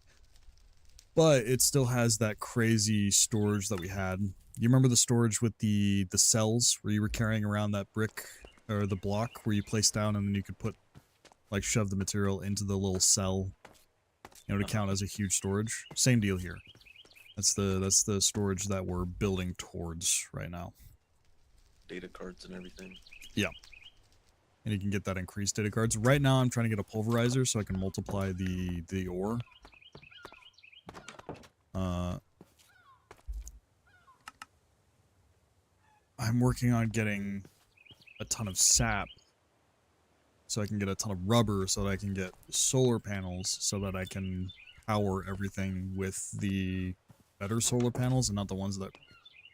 But it still has that crazy storage that we had. You remember the storage with the cells where you were carrying around that brick or the block where you placed down and then you could put, like, shove the material into the little cell, you know, to count as a huge storage? Same deal here. That's the storage that we're building towards right now. Data cards and everything. Yeah. And you can get that increased data cards. Right now I'm trying to get a pulverizer so I can multiply the ore. I'm working on getting a ton of sap so I can get a ton of rubber so that I can get solar panels so that I can power everything with the better solar panels and not the ones that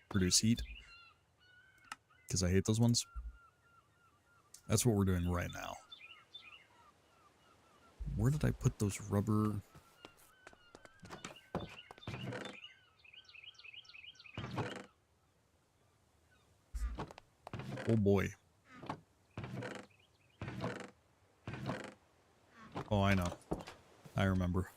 produce heat. Because I hate those ones. That's what we're doing right now. Where did I put those rubber? Oh boy. Oh, I know. I remember.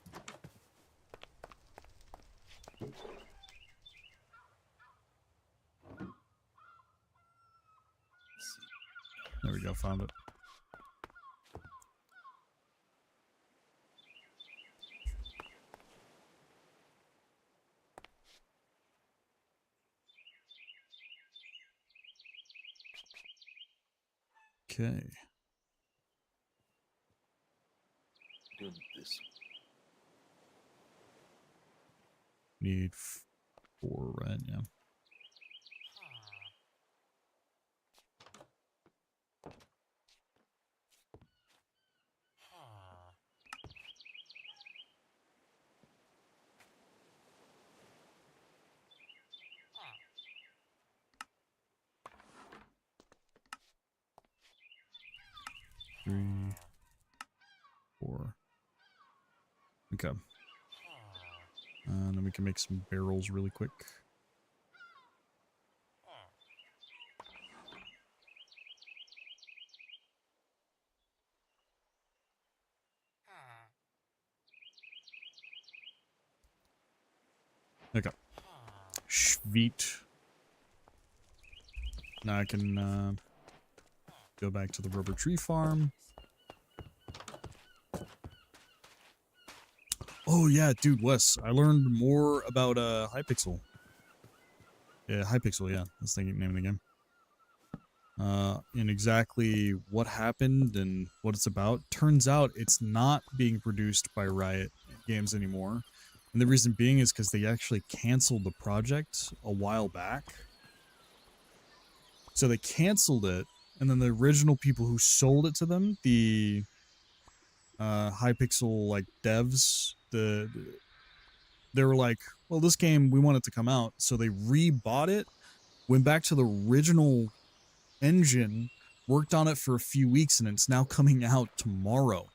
There we go, found it. Okay. Doing this. Need 4, right? Yeah. Three, 4. Okay. And then we can make some barrels really quick. Okay. Sweet. Now I can go back to the rubber tree farm. Oh yeah, dude, Wes, I learned more about Hypixel. Yeah, Hypixel, yeah. That's the name of the game. And exactly what happened and what it's about. Turns out it's not being produced by Riot Games anymore. And the reason being is because they actually canceled the project a while back. So they canceled it, and then the original people who sold it to them, the Hypixel like devs, they were like, well, this game, we want it to come out. So they rebought it, went back to the original engine, worked on it for a few weeks, and it's now coming out tomorrow.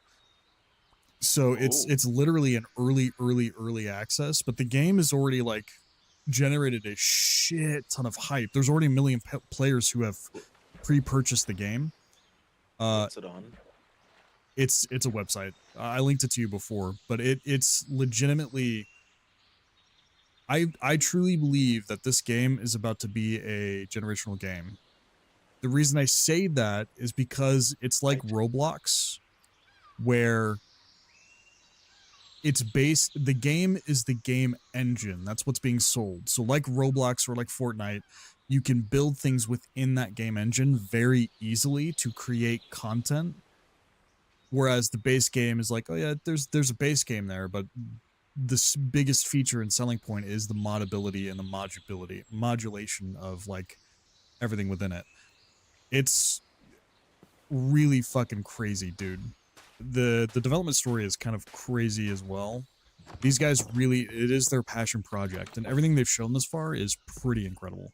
So it's literally an early access, but the game is already like generated a shit ton of hype. There's already a million players who have pre-purchased the game. What's it on? It's a website. I linked it to you before, but it's legitimately. I truly believe that this game is about to be a generational game. The reason I say that is because it's like Roblox, where it's based, the game is the game engine. That's what's being sold. So like Roblox or like Fortnite, you can build things within that game engine very easily to create content. Whereas the base game is like, oh yeah, there's a base game there, but the biggest feature and selling point is the modability and the modulation of like everything within it. It's really fucking crazy, dude. The development story is kind of crazy as well. These guys really, it is their passion project, and everything they've shown this far is pretty incredible.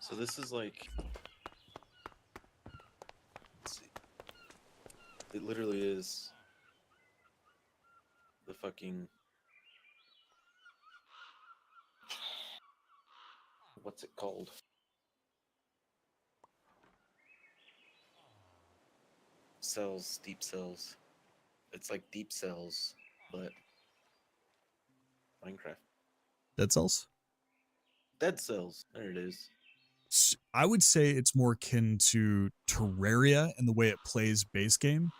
So this is like, let's see, it literally is the fucking, what's it called? Cells, deep cells. It's like Deep Cells, but Minecraft. Dead Cells? Dead Cells. There it is. I would say it's more akin to Terraria in the way it plays base game.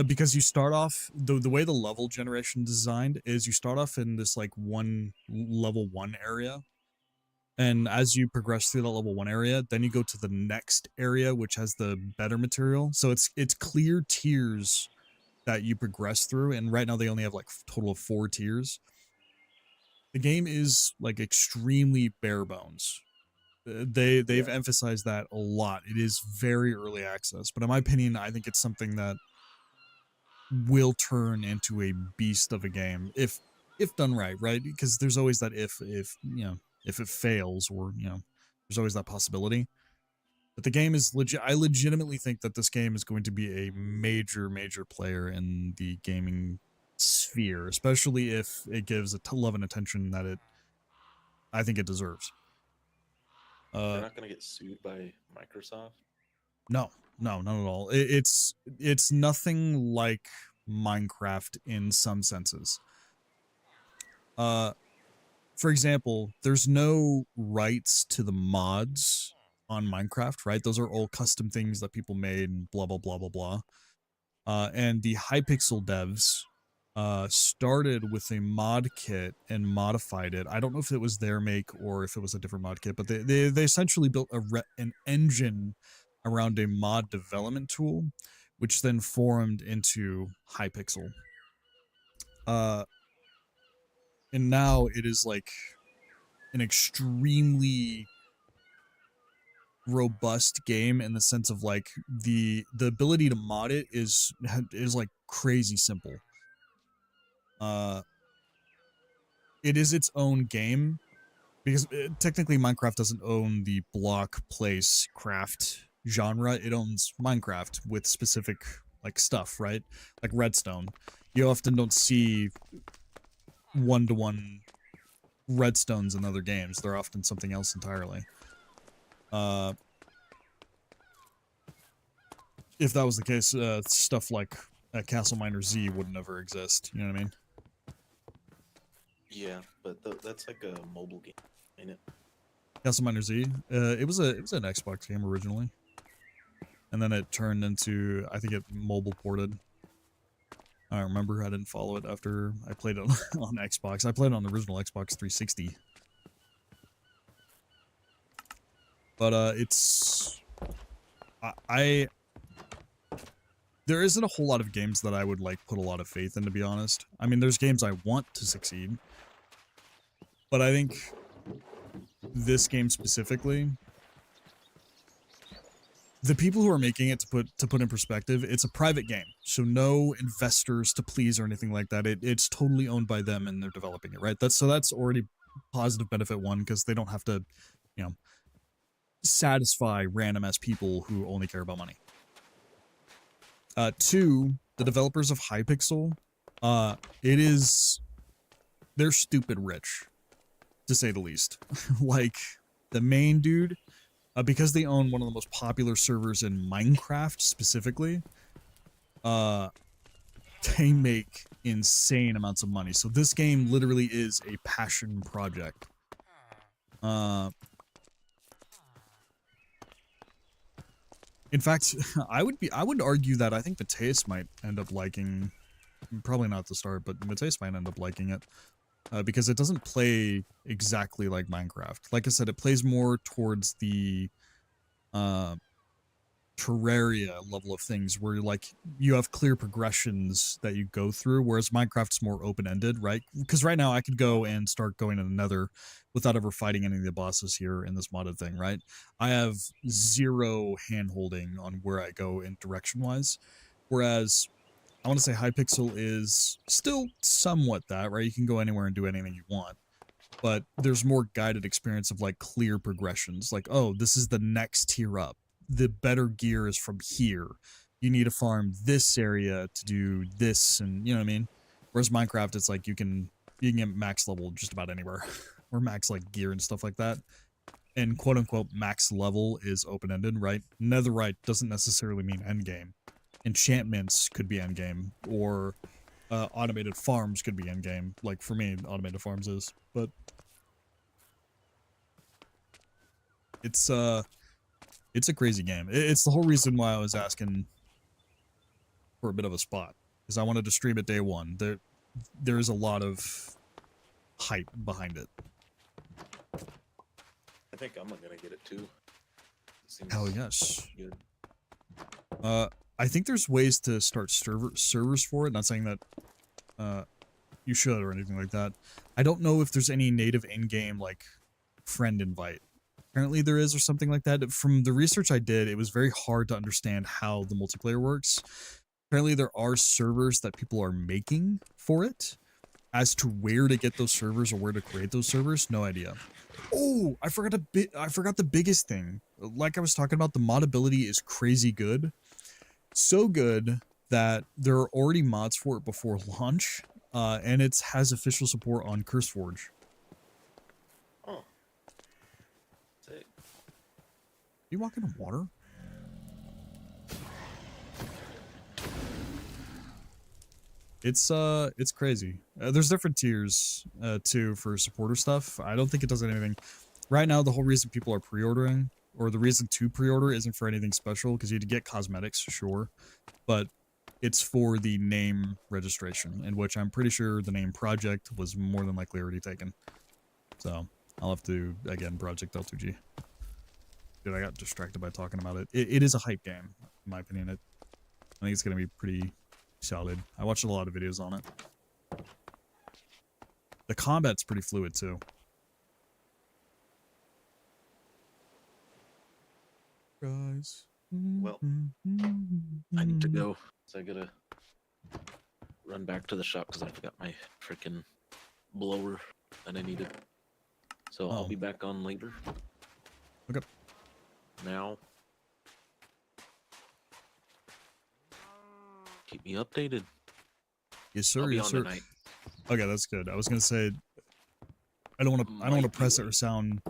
Because you start off, the way the level generation designed is you start off in this like level 1 area. And as you progress through that level 1 area, then you go to the next area, which has the better material. So it's clear tiers that you progress through, and right now they only have like a total of 4 tiers. The game is like extremely bare bones. They've emphasized that a lot. It is very early access, but in my opinion, I think it's something that will turn into a beast of a game if done right? Because there's always that if you know, if it fails, or you know, there's always that possibility. But the game is legit. I legitimately think that this game is going to be a major player in the gaming sphere, especially if it gives it love and attention that I think it deserves. They're not gonna get sued by Microsoft. No, not at all. It's nothing like Minecraft in some senses. For example, there's no rights to the mods on Minecraft, right? Those are all custom things that people made and blah, blah, blah, blah, blah. And the Hypixel devs started with a mod kit and modified it. I don't know if it was their make or if it was a different mod kit, but they essentially built an engine around a mod development tool, which then formed into Hypixel. And now it is like an extremely robust game in the sense of like the ability to mod it is like crazy simple. It is its own game because technically Minecraft doesn't own the block, place, craft genre. It owns Minecraft with specific like stuff, right? Like Redstone. You often don't see one-to-one redstones in other games. They're often something else entirely. If that was the case, stuff like Castle Miner Z would never exist. You know what I mean? Yeah, but that's like a mobile game, ain't it? Castle Miner Z. It was an Xbox game originally, and then it turned into, I think it mobile ported. I don't remember. I didn't follow it after I played it on Xbox. I played it on the original Xbox 360. But it's I there isn't a whole lot of games that I would like put a lot of faith in, to be honest. I mean, there's games I want to succeed, but I think this game specifically, the people who are making it, to put in perspective, it's a private game, so no investors to please or anything like that. It's totally owned by them and they're developing it, right? That's already positive benefit one, because they don't have to, you know, satisfy random ass people who only care about money. Two, the developers of Hypixel, they're stupid rich, to say the least. Like, the main dude, because they own one of the most popular servers in Minecraft specifically, they make insane amounts of money. So this game literally is a passion project. In fact, I would argue that I think Mateus might end up liking, probably not at the start, but Mateus might end up liking it. Because it doesn't play exactly like Minecraft. Like I said, it plays more towards the Terraria level of things, where like you have clear progressions that you go through, whereas Minecraft's more open-ended, right? Because right now I could go and start going to the Nether without ever fighting any of the bosses here in this modded thing, right? I have zero hand-holding on where I go in direction-wise, whereas I want to say Hypixel is still somewhat that, right? You can go anywhere and do anything you want, but there's more guided experience of like clear progressions. Like, oh, this is the next tier up. The better gear is from here. You need to farm this area to do this, and you know what I mean? Whereas Minecraft, it's like you can get max level just about anywhere, or max like gear and stuff like that. And quote unquote max level is open-ended, right? Netherite doesn't necessarily mean endgame. Enchantments could be endgame, or automated farms could be endgame. Like for me, automated farms is, but it's a crazy game. It's the whole reason why I was asking for a bit of a spot, because I wanted to stream it day one. There's a lot of hype behind it. I think I'm gonna get it too. Hell yes. Good. I think there's ways to start servers for it. Not saying that you should or anything like that. I don't know if there's any native in-game like friend invite. Apparently there is, or something like that. From the research I did, it was very hard to understand how the multiplayer works. Apparently there are servers that people are making for it. As to where to get those servers or where to create those servers, no idea. Oh, I forgot the biggest thing. Like I was talking about, the moddability is crazy good. So good that there are already mods for it before launch, and it has official support on CurseForge. Oh. Sick. You walk into water? It's crazy. There's different tiers, too, for supporter stuff. I don't think it does anything. Right now, the whole reason people are pre-ordering, or the reason to pre-order, isn't for anything special, because you had to get cosmetics, sure, but it's for the name registration, in which I'm pretty sure the name Project was more than likely already taken. So, I'll have to, again, Project L2G. Dude, I got distracted by talking about it. It is a hype game, in my opinion. I think it's going to be pretty solid. I watched a lot of videos on it. The combat's pretty fluid, too. Guys. Well, I need to go. So I gotta run back to the shop because I forgot my freaking blower that I needed. So I'll be back on later. Okay. Now. Keep me updated. Yes, sir. I'll be Yes, on sir. tonight. Okay, that's good. I was gonna say, I don't want Might to be press it or late. sound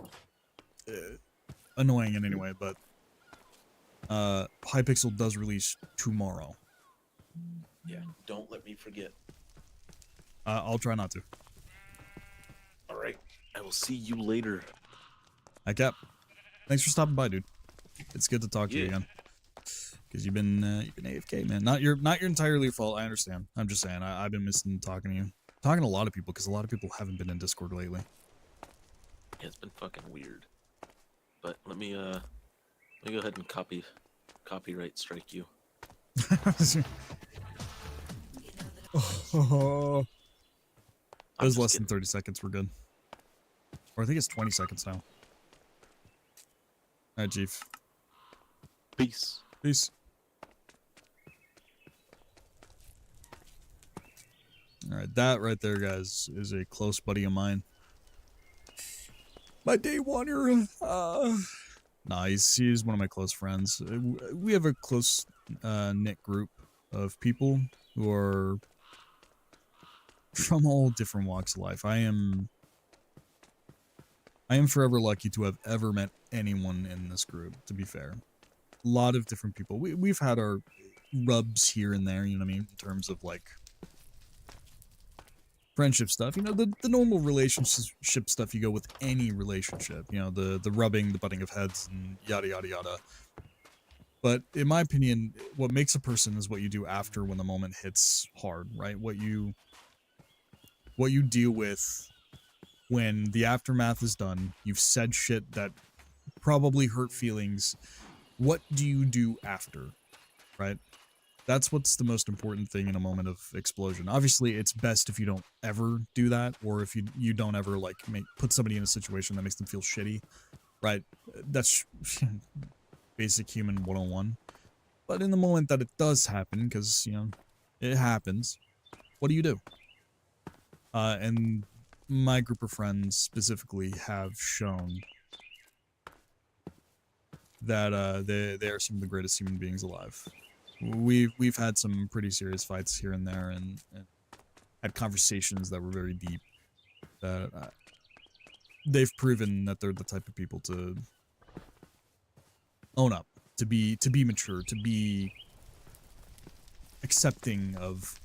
annoying in any way, but Hypixel does release tomorrow. Yeah, don't let me forget. I'll try not to. All right, I will see you later. Hi, Cap. Thanks for stopping by, dude. It's good to talk to you Yeah. again. Because you've been AFK, man. Not your entirely fault. I understand. I'm just saying. I've been missing talking to you, talking to a lot of people because a lot of people haven't been in Discord lately. Yeah, it's been fucking weird. But let me go ahead and copyright strike you. It was less than 30 seconds. We're good. Or I think it's 20 seconds now. All right, Chief. Peace. Peace. All right, that right there, guys, is a close buddy of mine. My day oneer. Nah, he's one of my close friends. We have a close knit group of people who are from all different walks of life. I am forever lucky to have ever met anyone in this group, to be fair. A lot of different people. We've had our rubs here and there, you know what I mean, in terms of like friendship stuff, you know, the normal relationship stuff you go with any relationship, you know, the rubbing, the butting of heads, and yada yada yada. But in my opinion, what makes a person is what you do after when the moment hits hard, right? What you deal with when the aftermath is done. You've said shit that probably hurt feelings. What do you do after, right? That's what's the most important thing in a moment of explosion. Obviously, it's best if you don't ever do that, or if you don't ever like put somebody in a situation that makes them feel shitty, right? That's basic human 101. But in the moment that it does happen, because you know it happens, what do you do? And my group of friends specifically have shown that they are some of the greatest human beings alive. We've had some pretty serious fights here and there, and had conversations that were very deep. That they've proven that they're the type of people to own up, to be mature, to be accepting of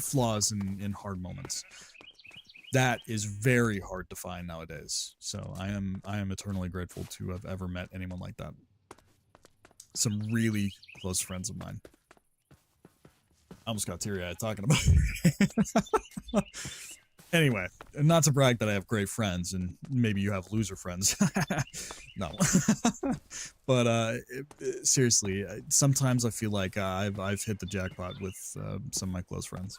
flaws in hard moments. That is very hard to find nowadays. So I am eternally grateful to have ever met anyone like that. Some really close friends of mine. I almost got teary-eyed talking about it. Anyway, not to brag that I have great friends, and maybe you have loser friends. No. But seriously, sometimes I feel like I've hit the jackpot with some of my close friends.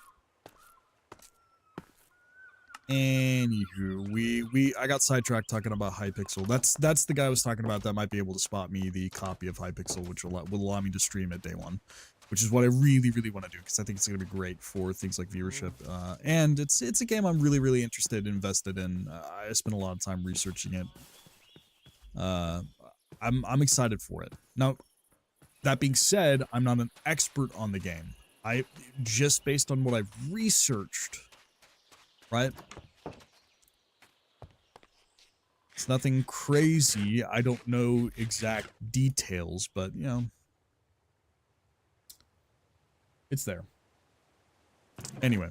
Anywho, I got sidetracked talking about Hypixel. That's the guy I was talking about that might be able to spot me the copy of Hypixel, which will allow me to stream at day one, which is what I really want to do, because I think it's going to be great for things like viewership. And it's a game I'm really interested, invested in. I spent a lot of time researching it. I'm excited for it. Now, that being said, I'm not an expert on the game. I just based on what I've researched, right? It's nothing crazy. I don't know exact details, but, you know, it's there. Anyway,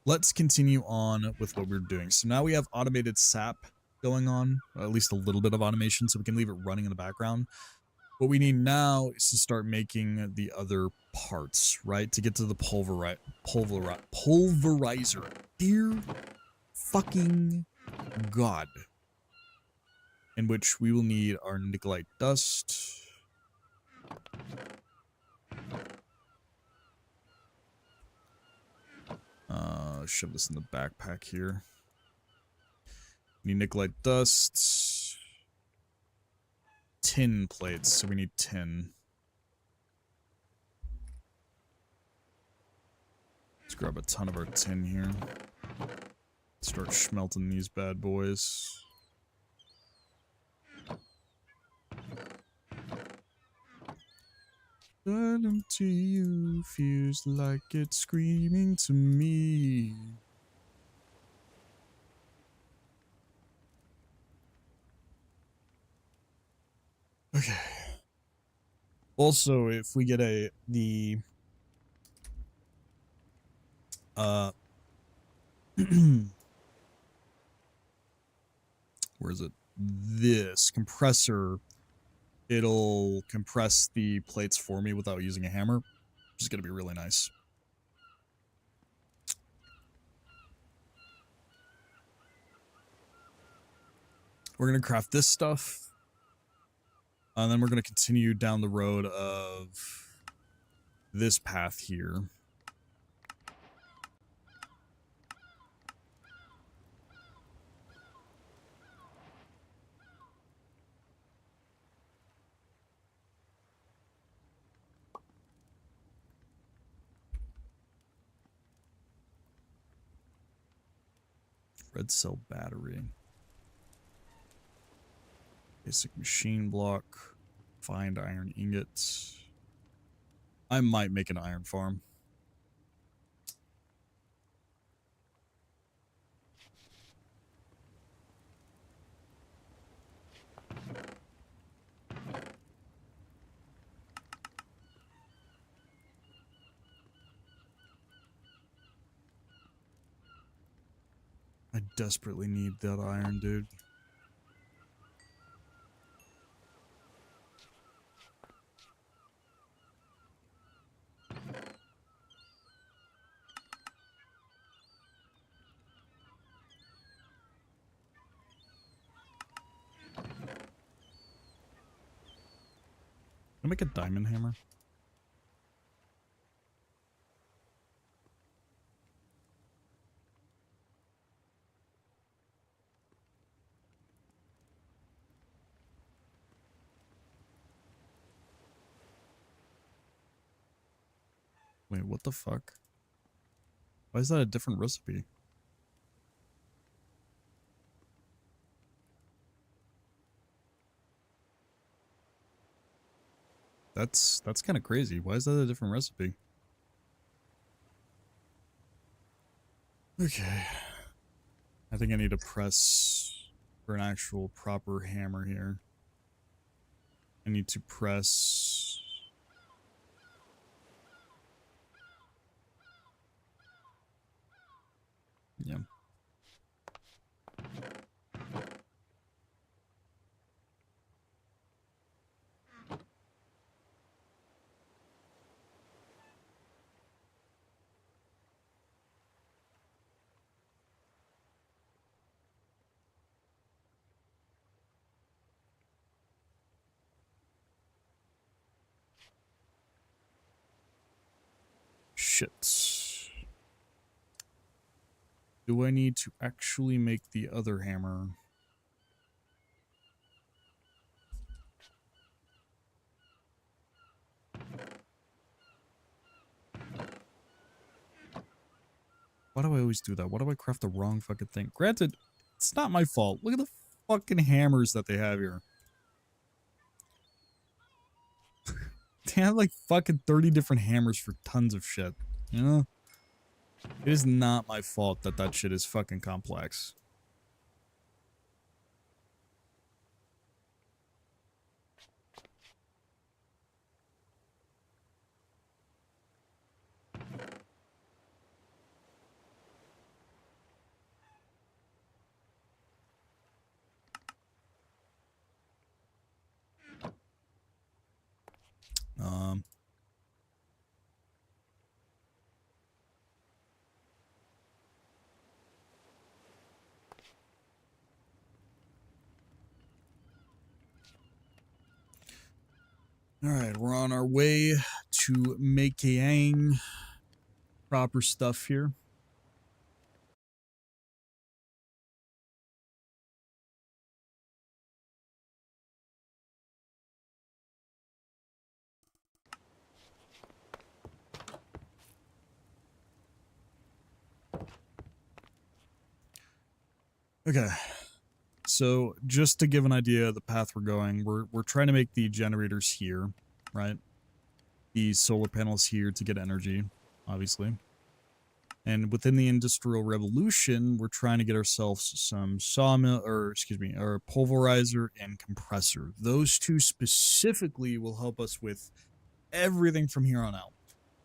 let's continue on with what we're doing. So now we have automated SAP going on, or at least a little bit of automation, so we can leave it running in the background. What we need now is to start making the other parts, right? To get to the pulverizer. Dear fucking God. In which we will need our nickelite dust. Shove this in the backpack here. We need nickelite dust. Tin plates, so we need tin. Let's grab a ton of our tin here. Start smelting these bad boys. Turning to you feels like it's screaming to me. Okay. Also, if we get where is it? This compressor, it'll compress the plates for me without using a hammer, which is going to be really nice. We're going to craft this stuff. And then we're going to continue down the road of this path here. Red cell battery. Basic machine block. Find iron ingots. I might make an iron farm. I desperately need that iron, dude. Can I make a diamond hammer? Wait, what the fuck? Why is that a different recipe? That's kind of crazy. Why is that a different recipe? Okay. I think I need to press for an actual proper hammer here. I need to press... Yeah. Shit. Do I need to actually make the other hammer? Why do I always do that? Why do I craft the wrong fucking thing? Granted, it's not my fault. Look at the fucking hammers that they have here. They have like fucking 30 different hammers for tons of shit. You know? It is not my fault that that shit is fucking complex. Alright, we're on our way to making proper stuff here. Okay. So, just to give an idea of the path we're going, we're trying to make the generators here, right? these solar panels here to get energy, obviously. And within the Industrial Revolution, we're trying to get ourselves some sawmill, or excuse me, or pulverizer and compressor. Those two specifically will help us with everything from here on out.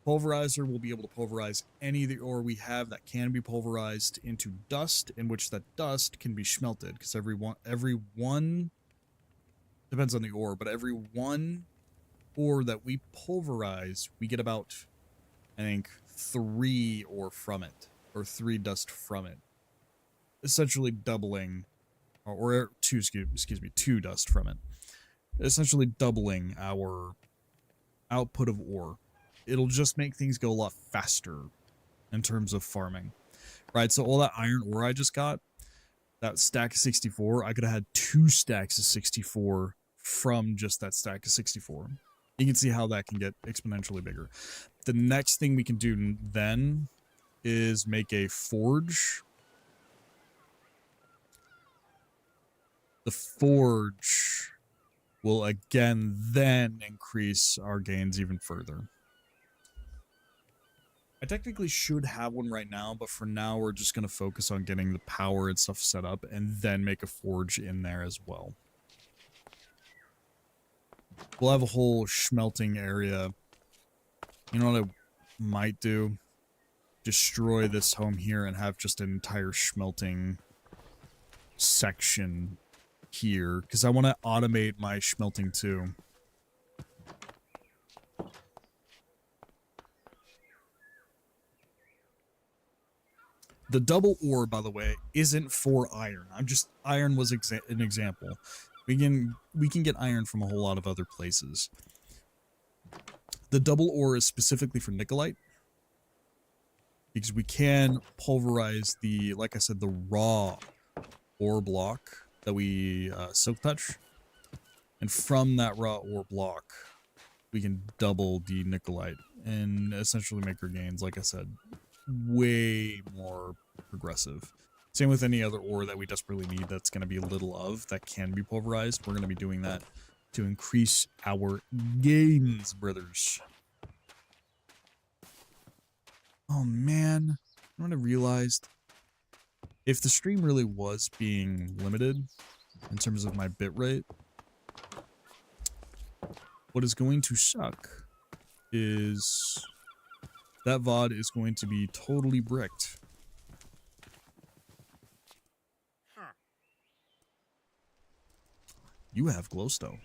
Pulverizer will be able to pulverize any of the ore we have that can be pulverized into dust, in which that dust can be smelted, because every one depends on the ore, but every one ore that we pulverize, we get about, I think, 3 ore from it, or 3 dust from it, essentially doubling, or 2, excuse me, 2 dust from it, essentially doubling our output of ore. It'll just make things go a lot faster in terms of farming, right? So all that iron ore I just got, that stack of 64, I could have had 2 stacks of 64 from just that stack of 64. You can see how that can get exponentially bigger. The next thing we can do then is make a forge. The forge will again then increase our gains even further. I technically should have one right now, but for now we're just going to focus on getting the power and stuff set up and then make a forge in there as well. We'll have a whole smelting area. You know what I might do? Destroy this home here and have just an entire smelting section here, because I want to automate my smelting too. The double ore, by the way, isn't for iron. Iron was an example. We can get iron from a whole lot of other places. The double ore is specifically for Nikolite, because we can pulverize the, like I said, the raw ore block that we silk touch, and from that raw ore block, we can double the Nikolite and essentially make our gains, like I said, way more progressive. Same with any other ore that we desperately need that's going to be a little of, that can be pulverized. We're going to be doing that to increase our gains, brothers. Oh man, you know what I realized? If the stream really was being limited in terms of my bitrate, what is going to suck is that VOD is going to be totally bricked. You have glowstone.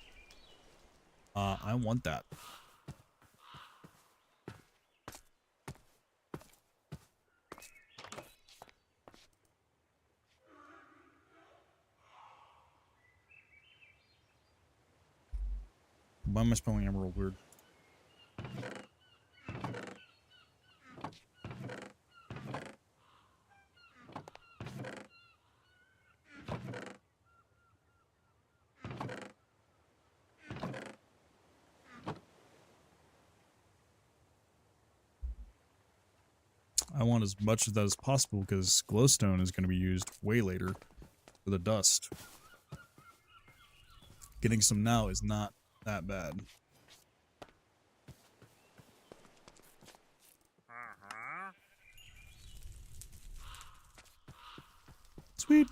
I want that. Why am I spelling emerald weird? I want as much of that as possible because glowstone is going to be used way later for the dust. Getting some now is not that bad. Sweet.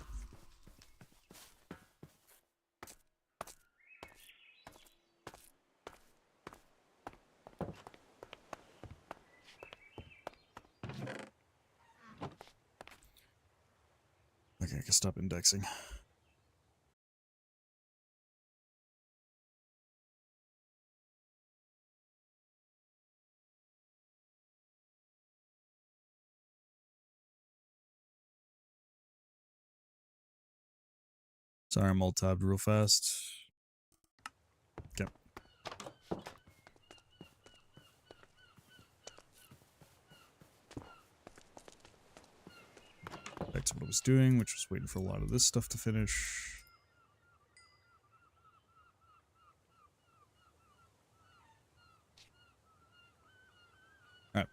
Okay, I can stop indexing. Sorry, I'm alt-tabbed real fast. Okay. Back to what I was doing, which was waiting for a lot of this stuff to finish. Alright.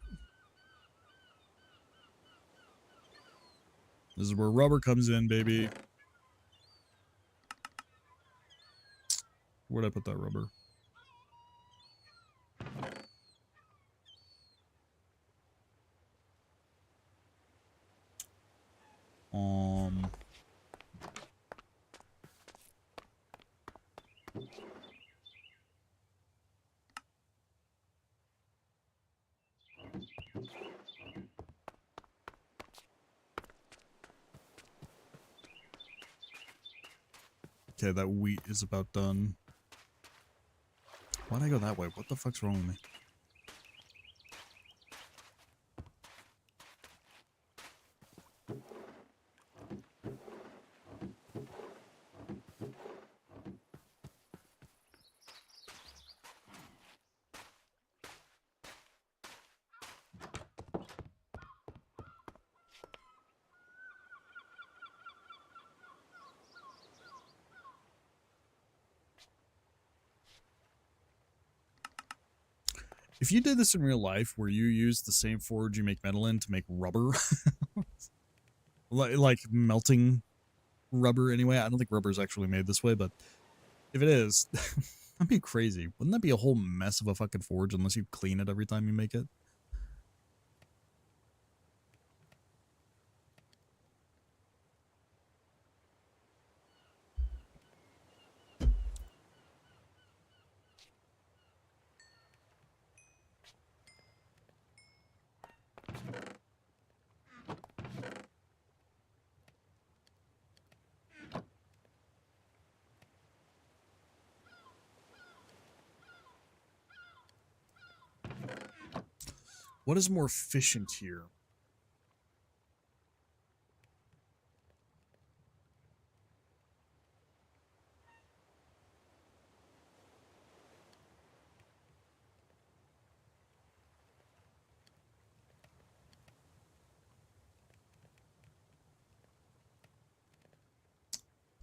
This is where rubber comes in, baby. Where'd I put that rubber? Okay, that wheat is about done. Why'd I go that way? What the fuck's wrong with me? If you did this in real life, where you use the same forge you make metal in to make rubber, like melting rubber anyway, I don't think rubber is actually made this way, but if it is, that'd be crazy. Wouldn't that be a whole mess of a fucking forge unless you clean it every time you make it? What is more efficient here?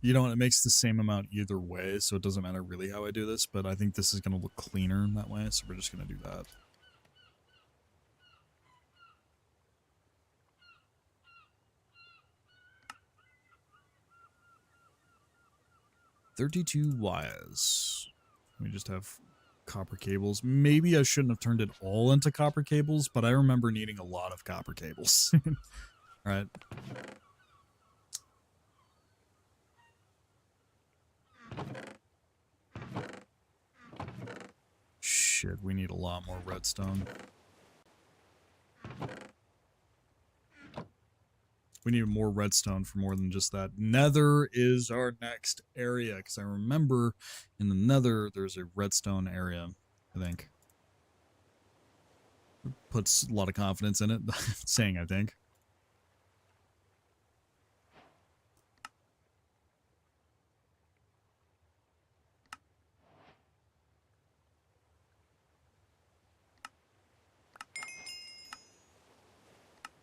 You know, it makes the same amount either way, so it doesn't matter really how I do this, but I think this is going to look cleaner that way, so we're just going to do that. $32 wires. We just have copper cables. Maybe I shouldn't have turned it all into copper cables, but I remember needing a lot of copper cables. Right? Shit, we need a lot more redstone. We need more redstone for more than just that. Nether is our next area, because I remember in the Nether there's a redstone area, I think. Puts a lot of confidence in it, saying I think.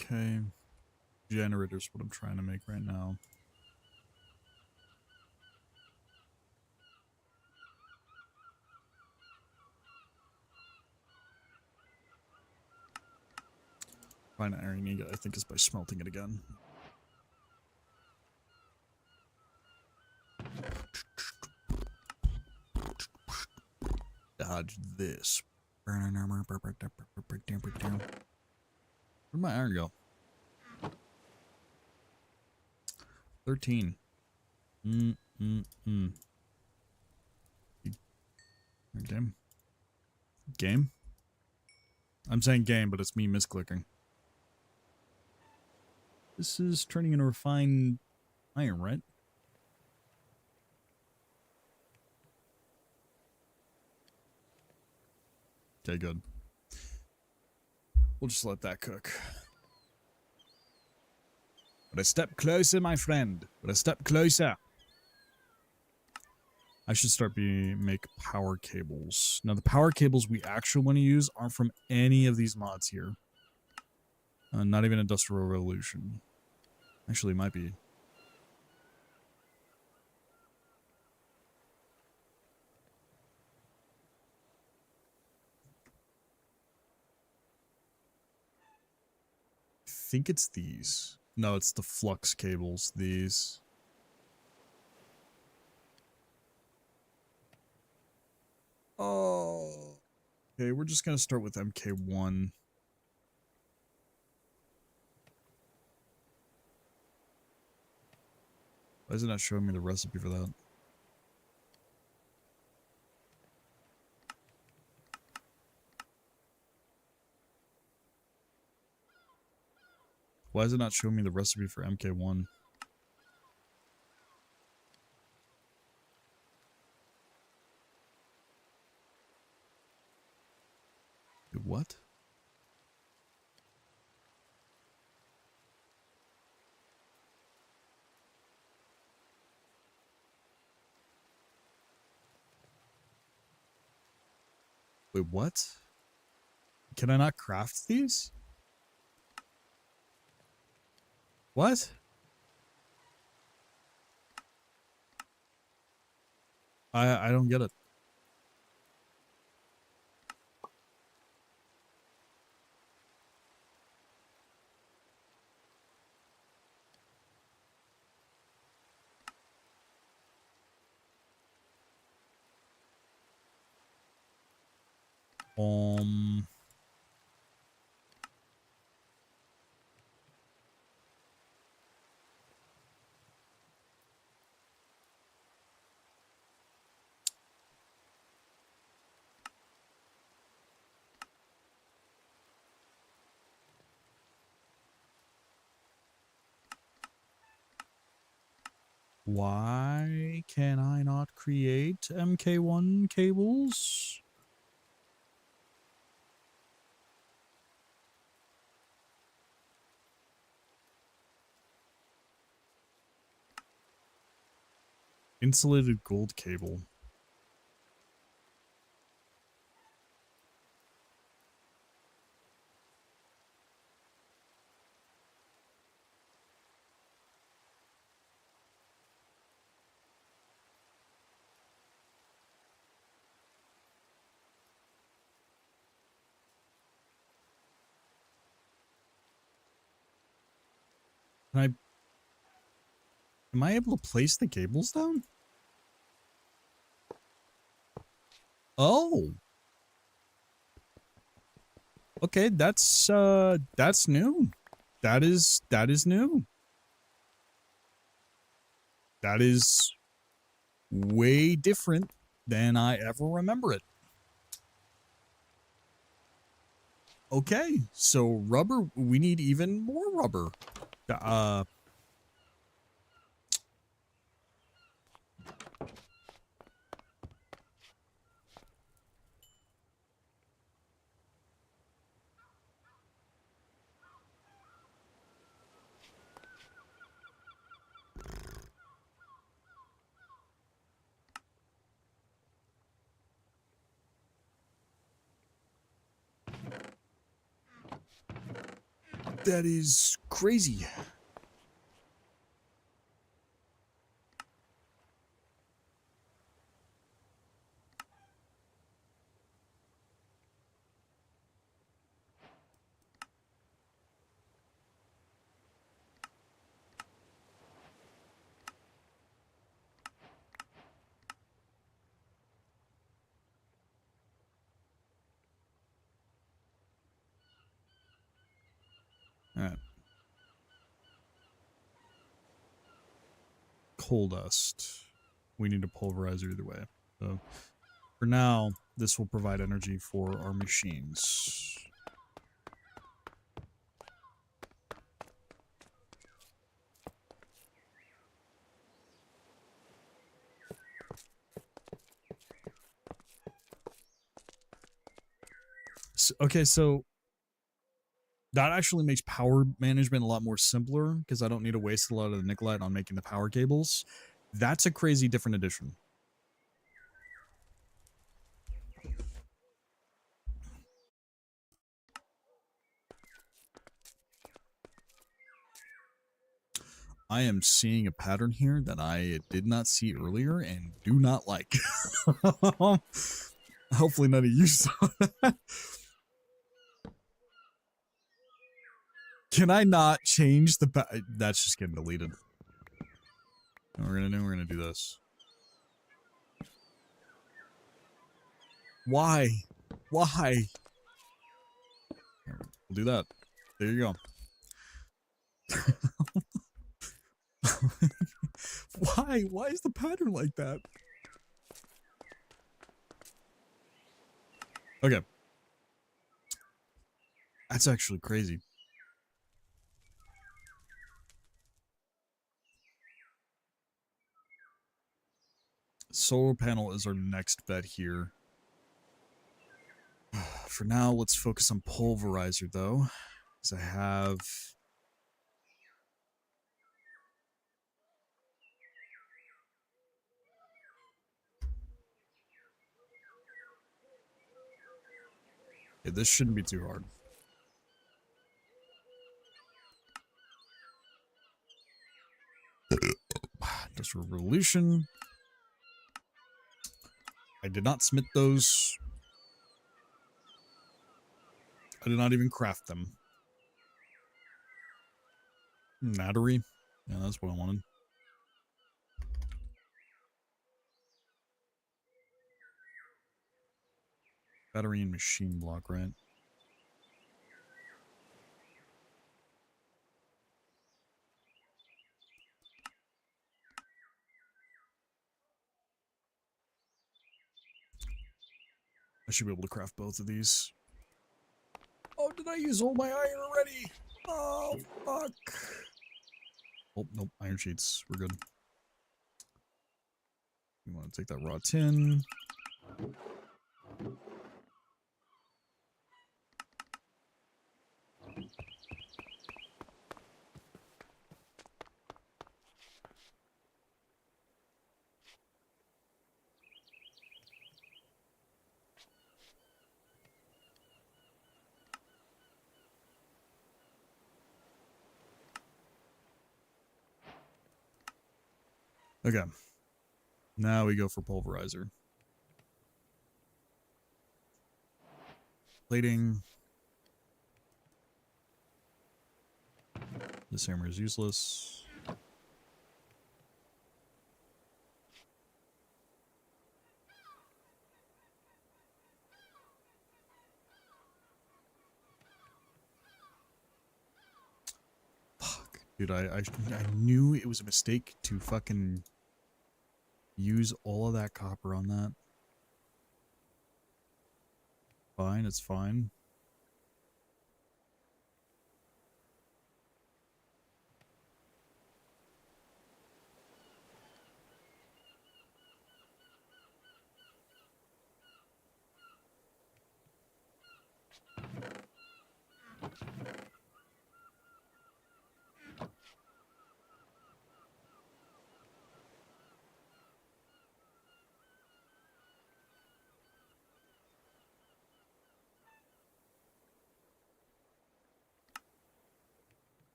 Okay. Generator's what I'm trying to make right now. Find an iron ingot, I think, is by smelting it again. Dodge this. Where'd my iron go? 13. Game. Game? I'm saying game, but it's me misclicking. This is turning into refined iron, right? Okay, good. We'll just let that cook. But a step closer, my friend. But a step closer. I should start make power cables. Now, the power cables we actually want to use aren't from any of these mods here. Not even Industrial Revolution. Actually, it might be. I think it's these. No, it's the flux cables. These. Oh. Okay, we're just going to start with MK1. Why is it not showing me the recipe for that? Why is it not showing me the recipe for MK1? What? Wait, what? Can I not craft these? What? I don't get it. Why can I not create MK1 cables? Insulated gold cable. Am I able to place the cables down? Oh. Okay, that's new. That is new. That is way different than I ever remember it. Okay, so rubber, we need even more rubber. That is crazy. All right. Coal dust. We need a pulverizer either way. So for now, this will provide energy for our machines. Okay, so that actually makes power management a lot more simpler because I don't need to waste a lot of the Nikolite on making the power cables. That's a crazy different addition. I am seeing a pattern here that I did not see earlier and do not like. Hopefully none of you saw that. Can I not change the that's just getting deleted. What we're gonna do this. Why? Why? We'll do that. There you go. Why? Why is the pattern like that? Okay. That's actually crazy. Solar panel is our next bet here. For now, let's focus on pulverizer, though. Because I have... Yeah, this shouldn't be too hard. Industrial Revolution. I did not smith those. I did not even craft them. Nattery. Yeah, that's what I wanted. Battery and machine block, right? I should be able to craft both of these. Oh, did I use all my iron already? Oh, fuck. Oh, nope. Iron sheets. We're good. You want to take that raw tin. Okay. Now we go for pulverizer. Plating. This hammer is useless. Fuck. Dude, I knew it was a mistake to fucking use all of that copper on that. Fine, it's fine.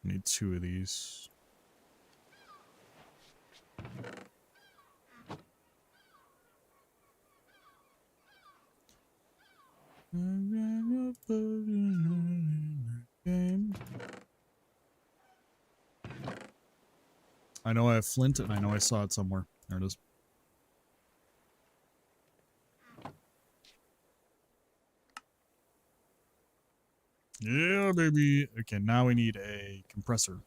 Need 2 of these. I know I have flint, and I know I saw it somewhere. There it is. Yeah, baby. Okay, now we need a compressor.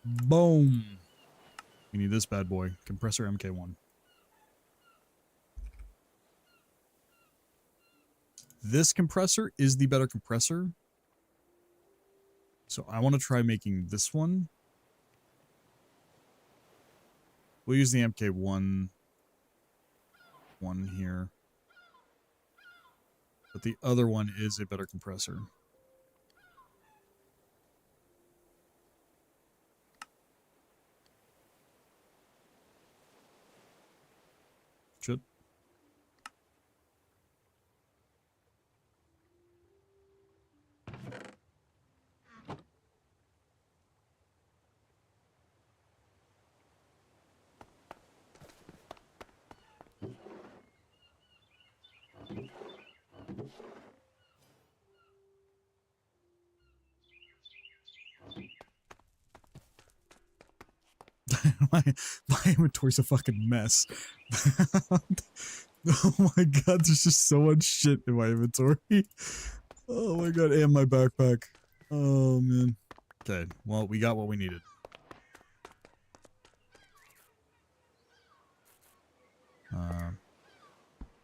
Boom. We need this bad boy. Compressor MK1. This compressor is the better compressor. So I want to try making this one. We'll use the MK1 one here. But the other one is a better compressor. Should. my inventory's a fucking mess. Oh my god, there's just so much shit in my inventory. Oh my god, and my backpack. Oh, man. Okay, well, we got what we needed.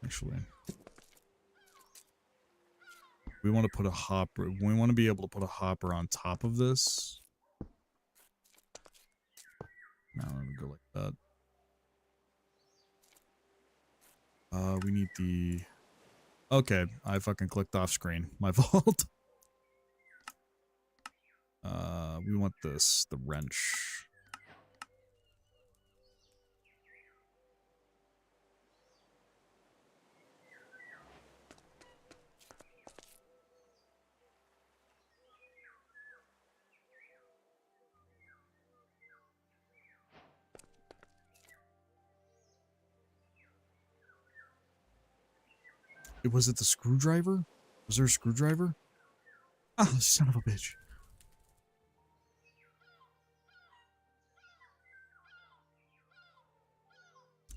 Actually, we want to put a hopper. We want to be able to put a hopper on top of this. Now let me go like that. We need the... Okay, I fucking clicked off screen. My fault. We want this, the wrench. Was it the screwdriver? Was there a screwdriver? Oh, son of a bitch.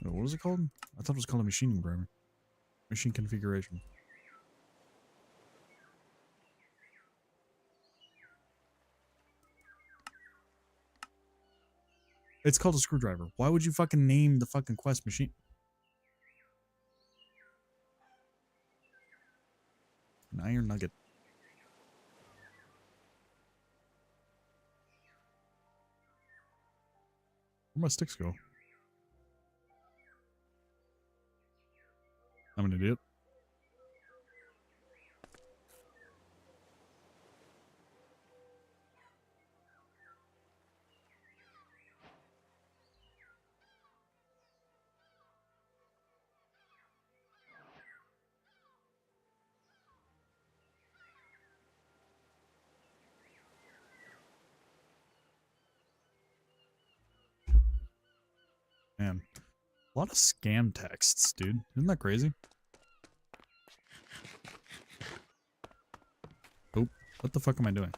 Oh, what was it called? I thought it was called a machining driver. Machine configuration. It's called a screwdriver. Why would you fucking name the fucking quest machine? An iron nugget. Where'd my sticks go? I'm an idiot. Man, a lot of scam texts, dude. Isn't that crazy? Oh, what the fuck am I doing?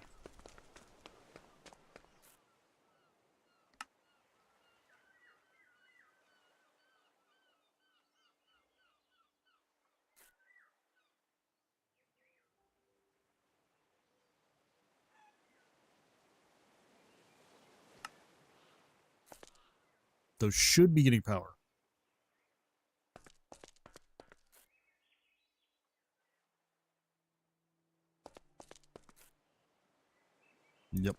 Those should be getting power. Yep.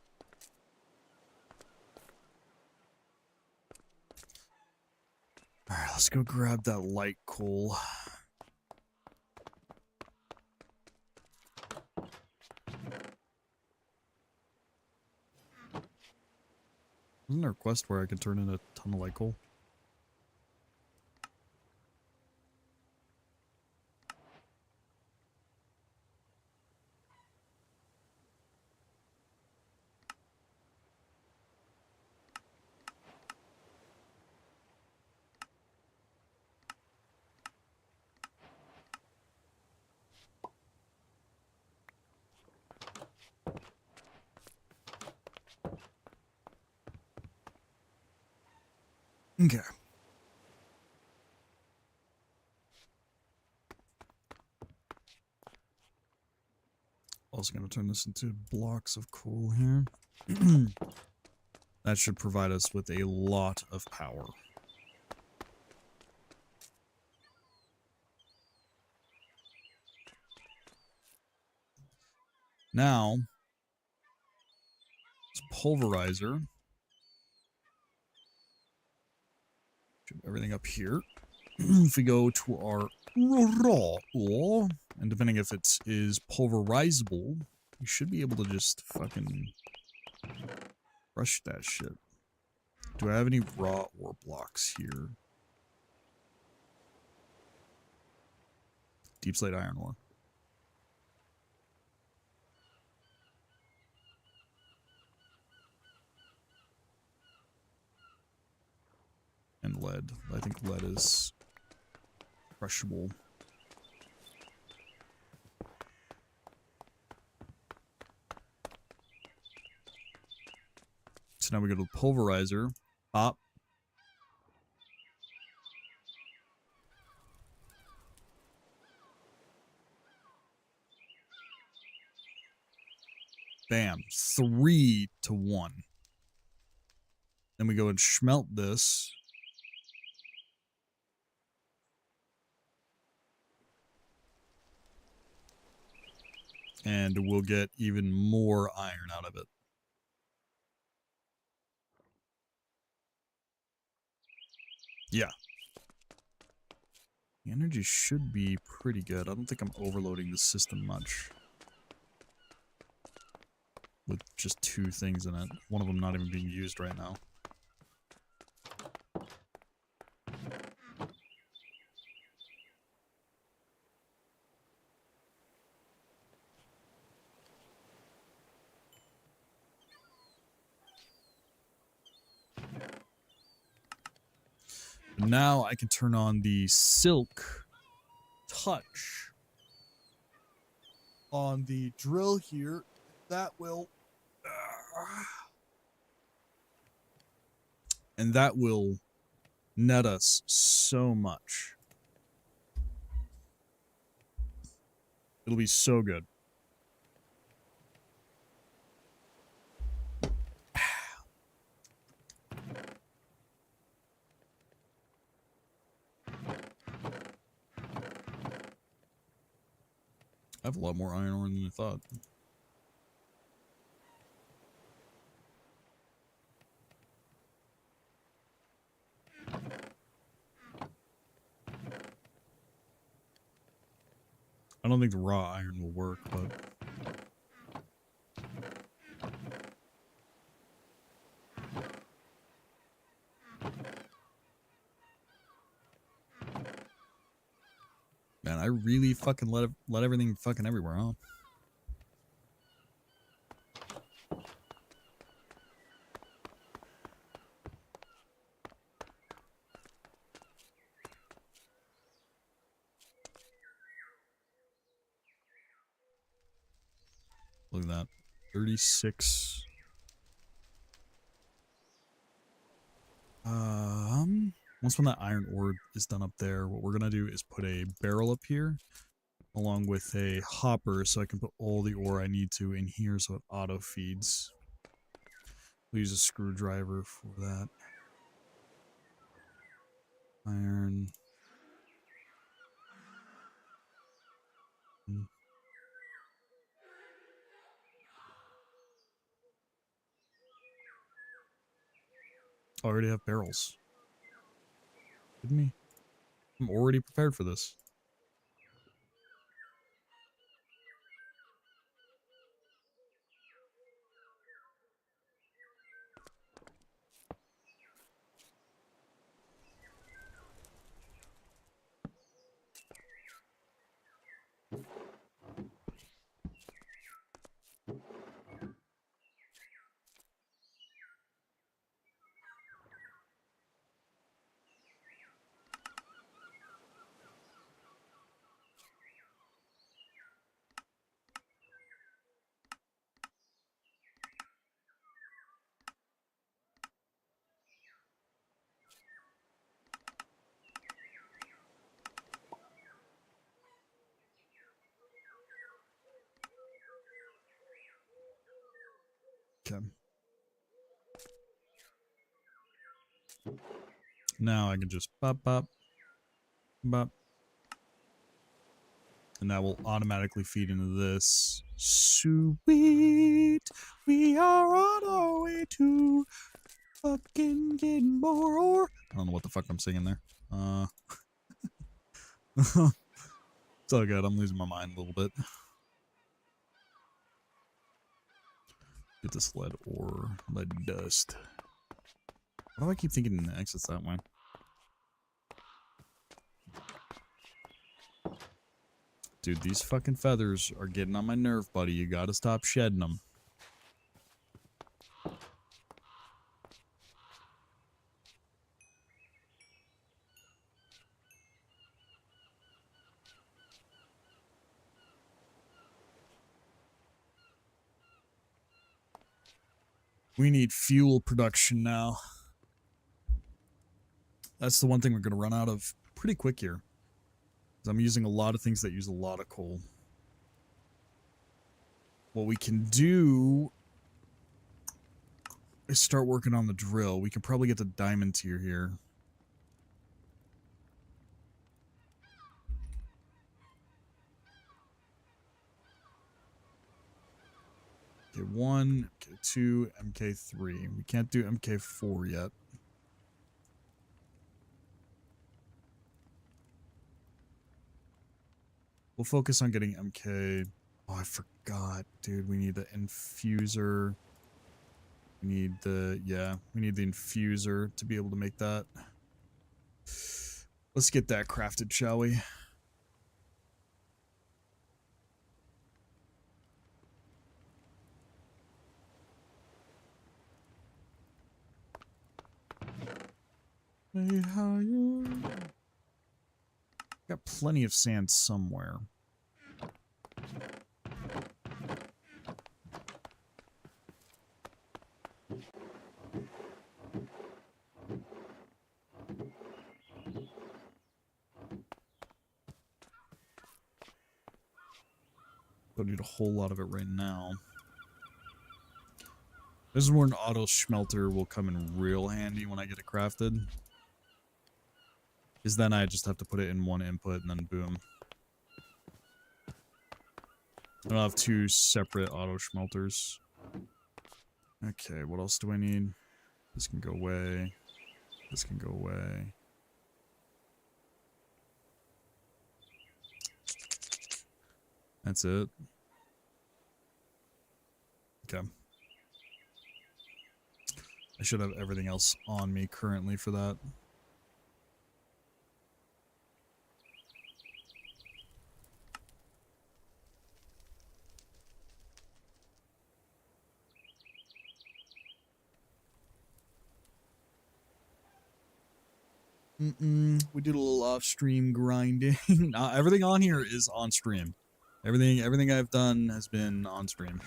Alright, let's go grab that light coal. Isn't there a quest where I can turn in a ton of light coal? Okay. Also going to turn this into blocks of coal here. That should provide us with a lot of power. Now, this pulverizer. Everything up here. If we go to our raw ore, and depending if it is pulverizable, we should be able to just fucking crush that shit. Do I have any raw ore blocks here? Deep slate iron ore. And lead. I think lead is crushable. So now we go to the pulverizer. Pop. Bam. 3-1. Then we go and smelt this. And we'll get even more iron out of it. Yeah. The energy should be pretty good. I don't think I'm overloading the system much. With just 2 things in it. One of them not even being used right now. Now I can turn on the silk touch on the drill here. That will and that will net us so much. It'll be so good. I have a lot more iron ore than I thought. I don't think the raw iron will work, but... Man, I really fucking let everything fucking everywhere, huh? Look at that. 36. Once when that iron ore is done up there, what we're gonna do is put a barrel up here, along with a hopper, so I can put all the ore I need to in here, so it auto feeds. We'll use a screwdriver for that. Iron. I already have barrels. Kidding me? I'm already prepared for this. Okay. Now I can just bop, bop, bop. And that will automatically feed into this. Sweet, we are on our way to fucking get more ore. I don't know what the fuck I'm singing there. It's all good. I'm losing my mind a little bit. Get this lead ore, lead dust. Why do I keep thinking the exit's that way? Dude, these fucking feathers are getting on my nerve, buddy. You gotta stop shedding them. We need fuel production now. That's the one thing we're going to run out of pretty quick here. I'm using a lot of things that use a lot of coal. what we can do is start working on the drill. We can probably get the diamond tier here. MK1, MK2, MK3. We can't do MK4 yet. We'll focus on getting MK. Oh, I forgot, dude. We need the infuser. We need the, yeah, we need the infuser to be able to make that. Let's get that crafted, shall we? Got plenty of sand somewhere. Don't need a whole lot of it right now. This is where an auto smelter will come in real handy when I get it crafted. Because then I just have to put it in one input and then boom. I don't have two separate auto smelters. Okay, what else do I need? This can go away. This can go away. That's it. Okay. I should have everything else on me currently for that. We did a little off-stream grinding. Everything on here is on stream. Everything I've done has been on stream.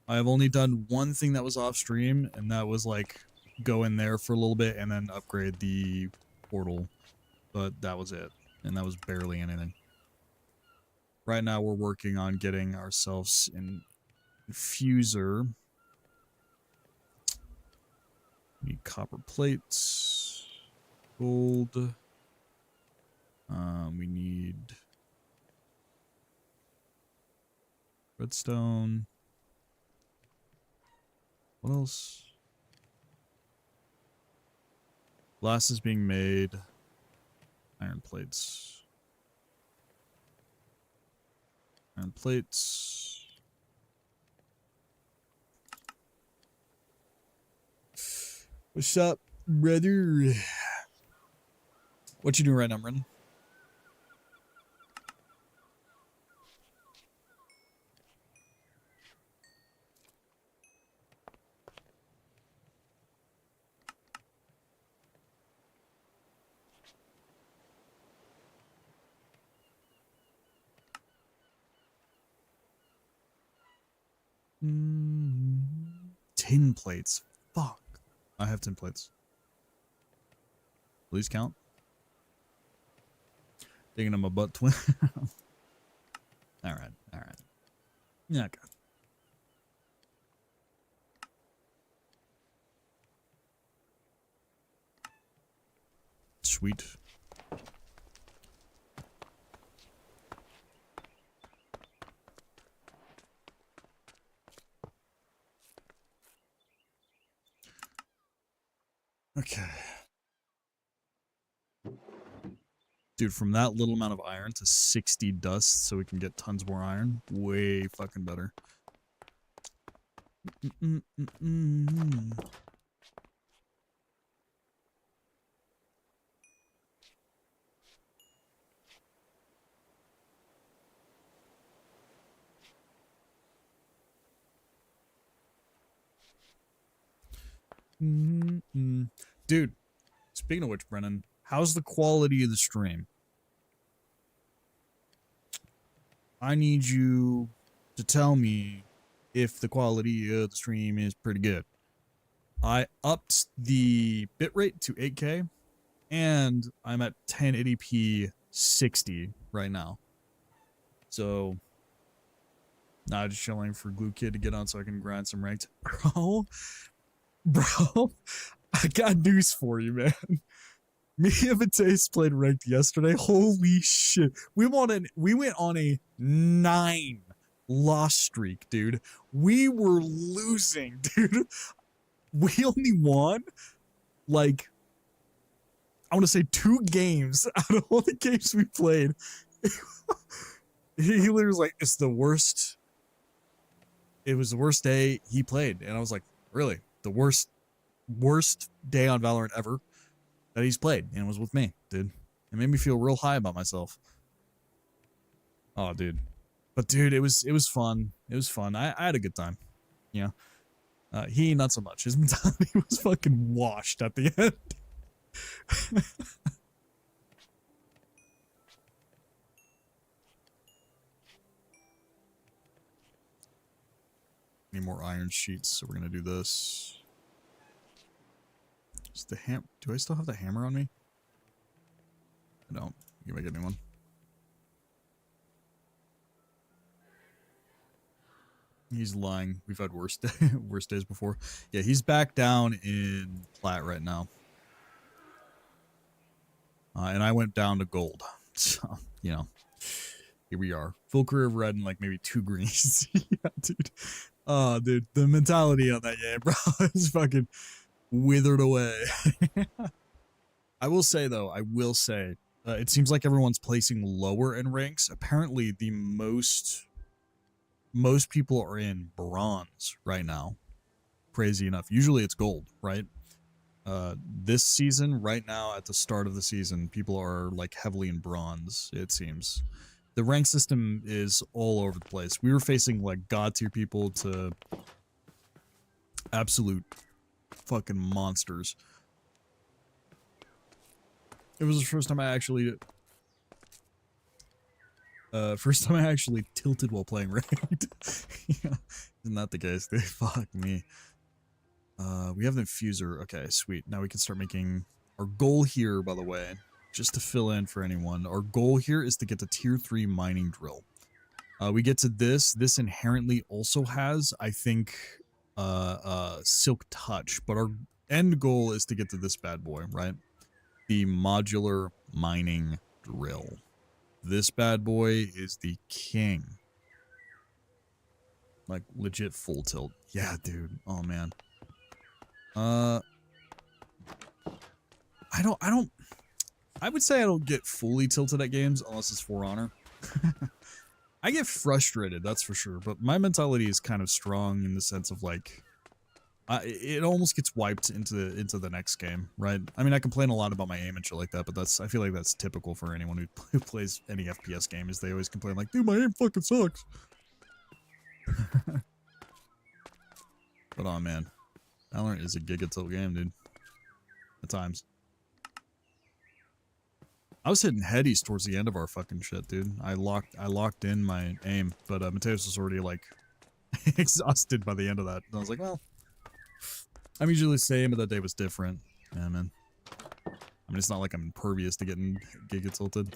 I have only done one thing that was off stream, and that was like go in there for a little bit and then upgrade the portal. But that was it, and that was barely anything. Right now we're working on getting ourselves an infuser. We need copper plates, gold. We need redstone. What else? Glass is being made. Iron plates. Iron plates. What's up, brother? What you doing right now, Brendan? Tin plates. Fuck. I have tin plates. Please count. Digging in my butt twin. Alright, alright. Yeah, okay. Sweet. Okay. Dude, from that little amount of iron to 60 dust so we can get tons more iron, way fucking better. Dude, speaking of which, Brennan, how's the quality of the stream? I need you to tell me if the quality of the stream is pretty good. I upped the bitrate to 8K, and I'm at 1080p 60 right now. So, nah, just chilling for Glue Kid to get on so I can grind some ranked. Bro, I got news for you, man. Me and Mateus played ranked yesterday. Holy shit. We went on a 9 loss streak, dude. We were losing, dude. We only won, like, I want to say 2 games out of all the games we played. He literally was like, it's the worst. It was the worst day he played. And I was like, really? The worst day on Valorant ever that he's played. And it was with me, dude. It made me feel real high about myself. Oh, dude. But dude, it was fun. It was fun. I had a good time. You know? He not so much. His mentality was fucking washed at the end. Need more iron sheets, so we're gonna do this. Is the do I still have the hammer on me? I don't. You can make a new one. He's lying. We've had worse days before. Yeah, he's back down in plat right now. And I went down to gold. So, you know, here we are. Full career of red and like maybe 2 greens. Yeah, dude. Oh, dude. The mentality on that game, bro, is fucking withered away. I will say, though, it seems like everyone's placing lower in ranks. Apparently, the most people are in bronze right now. Crazy enough. Usually it's gold, right? This season, right now, at the start of the season, people are like heavily in bronze, it seems. The rank system is all over the place. We were facing like god tier people to absolute fucking monsters. It was the first time I actually tilted while playing ranked. Yeah. Isn't that the case, dude? Fuck me. We have the infuser. Okay, sweet. Now we can start making our goal here, by the way, just to fill in for anyone. Our goal here is to get the tier 3 mining drill. We get to this. This inherently also has, I think, silk touch, but our end goal is to get to this bad boy, right? The modular mining drill. This bad boy is the king. Like legit full tilt. Yeah, dude. Oh man. I would say I don't get fully tilted at games unless it's For Honor. I get frustrated, that's for sure, but my mentality is kind of strong in the sense of like, it almost gets wiped into the next game, right? I mean, I complain a lot about my aim and shit like that, but I feel like that's typical for anyone who plays any FPS game, is they always complain like, dude, my aim fucking sucks. But oh man, Valorant is a giga tilt game, dude. At times. I was hitting headies towards the end of our fucking shit, dude. I locked in my aim, but Mateus was already like exhausted by the end of that. And I was like, well, I'm usually the same, but that day was different. Yeah, man. I mean, it's not like I'm impervious to getting giga tilted.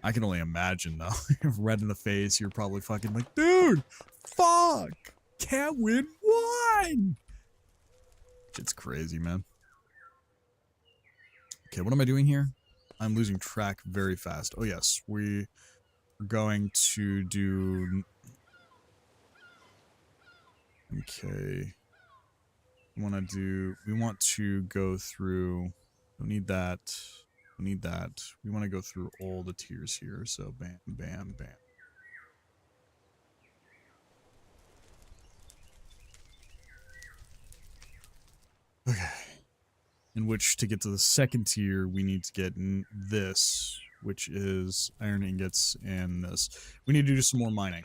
I can only imagine though. Red in the face, you're probably fucking like, dude, fuck, can't win one. It's crazy, man. Okay, what am I doing here? I'm losing track very fast. Oh yes, we're going to do... Okay. We want to go through... Don't need that. Don't need that. We want to go through all the tiers here. So bam, bam, bam. Okay. In which, to get to the second tier, we need to get this, which is iron ingots and this. We need to do some more mining.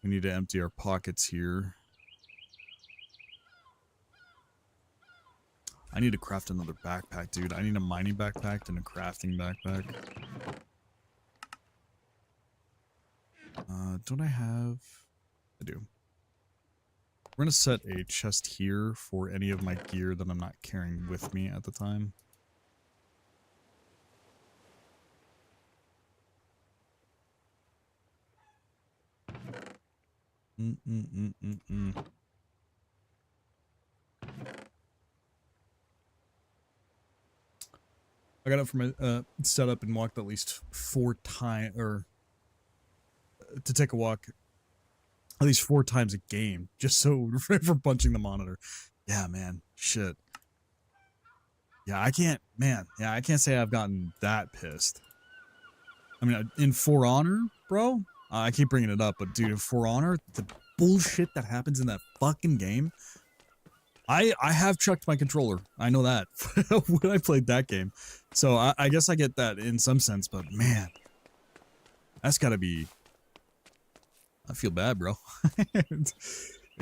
We need to empty our pockets here. I need to craft another backpack, dude. I need a mining backpack and a crafting backpack. Don't I have... I do. We're gonna set a chest here for any of my gear that I'm not carrying with me at the time. I got up from my setup and walked at least 4 times, or to take a walk at least 4 times a game, just so for punching the monitor. Yeah, man, shit. Yeah, I can't, man. Yeah, I can't say I've gotten that pissed. I mean, in For Honor, bro, I keep bringing it up, but dude, in For Honor, the bullshit that happens in that fucking game. I have chucked my controller. I know that when I played that game. So I guess I get that in some sense, but man, that's gotta be. I feel bad, bro.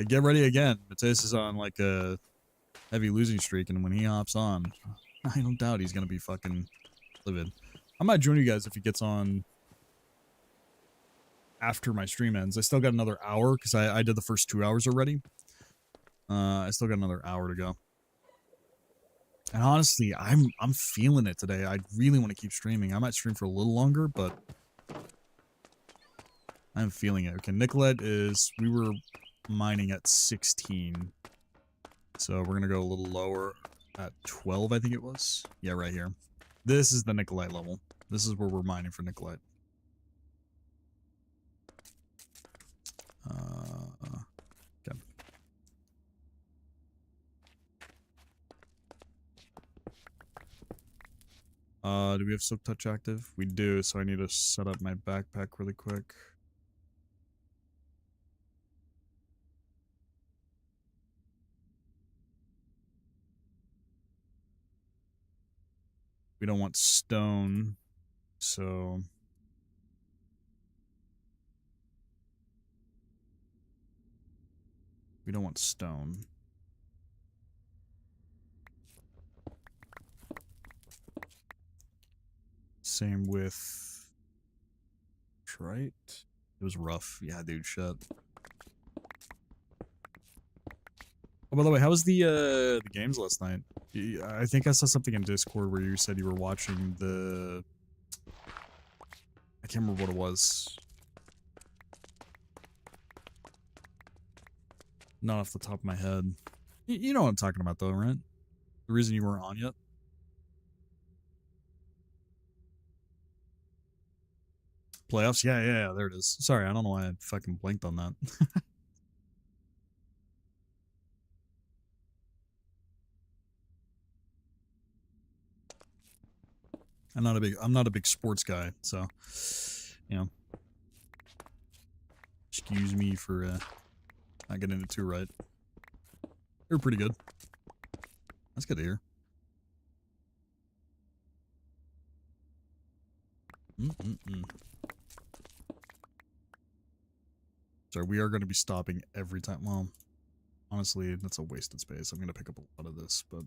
Get ready again. Mateus is on like a heavy losing streak, and when he hops on, I don't doubt he's gonna be fucking livid. I might join you guys if he gets on after my stream ends. I still got another hour because I did the first 2 hours already. I still got another hour to go. And honestly, I'm feeling it today. I really want to keep streaming. I might stream for a little longer, but I'm feeling it. Okay, Nicolette is, we were mining at 16. So we're going to go a little lower at 12, I think it was. Yeah, right here. This is the Nicolite level. This is where we're mining for Nicolite. Okay. Do we have Silk Touch active? We do, so I need to set up my backpack really quick. We don't want stone, so... We don't want stone. Same with trite. It was rough. Yeah, dude, shit. Oh, by the way, how was the games last night? I think I saw something in Discord where you said you were watching the... I can't remember what it was. Not off the top of my head. You know what I'm talking about though, right? The reason you weren't on yet? Playoffs? Yeah, there it is. Sorry, I don't know why I fucking blinked on that. I'm not a big sports guy, so you know. Excuse me for not getting it too right. They're pretty good. That's good to hear. Sorry, we are going to be stopping every time. Well, honestly, that's a wasted space. I'm going to pick up a lot of this, but...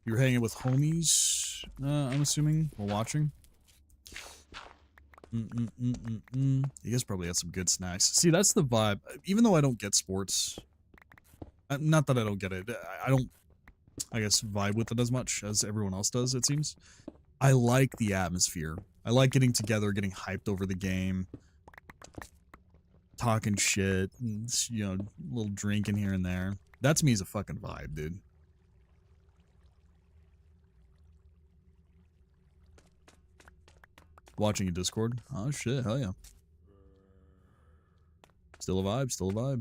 You're hanging with homies, I'm assuming, while watching? You guys probably had some good snacks. See, that's the vibe. Even though I don't get sports... not that I don't get it. I don't, I guess, vibe with it as much as everyone else does, it seems. I like the atmosphere. I like getting together, getting hyped over the game, talking shit, and, you know, a little drinking here and there. That to me is a fucking vibe, dude. Watching a Discord? Oh shit, hell yeah. Still a vibe, still a vibe.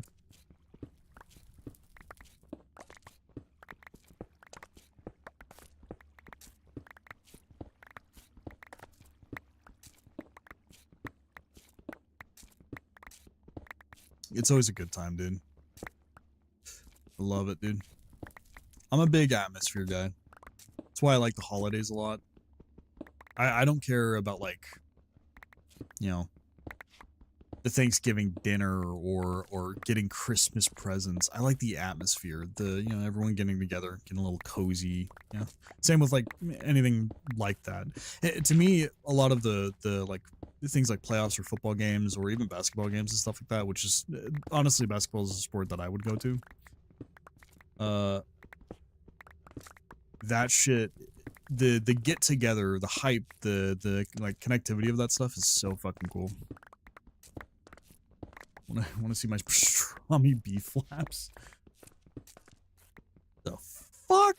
It's always a good time, dude. I love it, dude. I'm a big atmosphere guy. That's why I like the holidays a lot. I don't care about, like, you know, the Thanksgiving dinner or getting Christmas presents. I like the atmosphere. The, you know, everyone getting together, getting a little cozy. Yeah. Same with, like, anything like that. To me, a lot of the like, things like playoffs or football games or even basketball games and stuff like that, which is honestly basketball is a sport that I would go to. That shit, the get together, the hype, the like connectivity of that stuff is so fucking cool. Want to see my pastrami beef flaps? The fuck?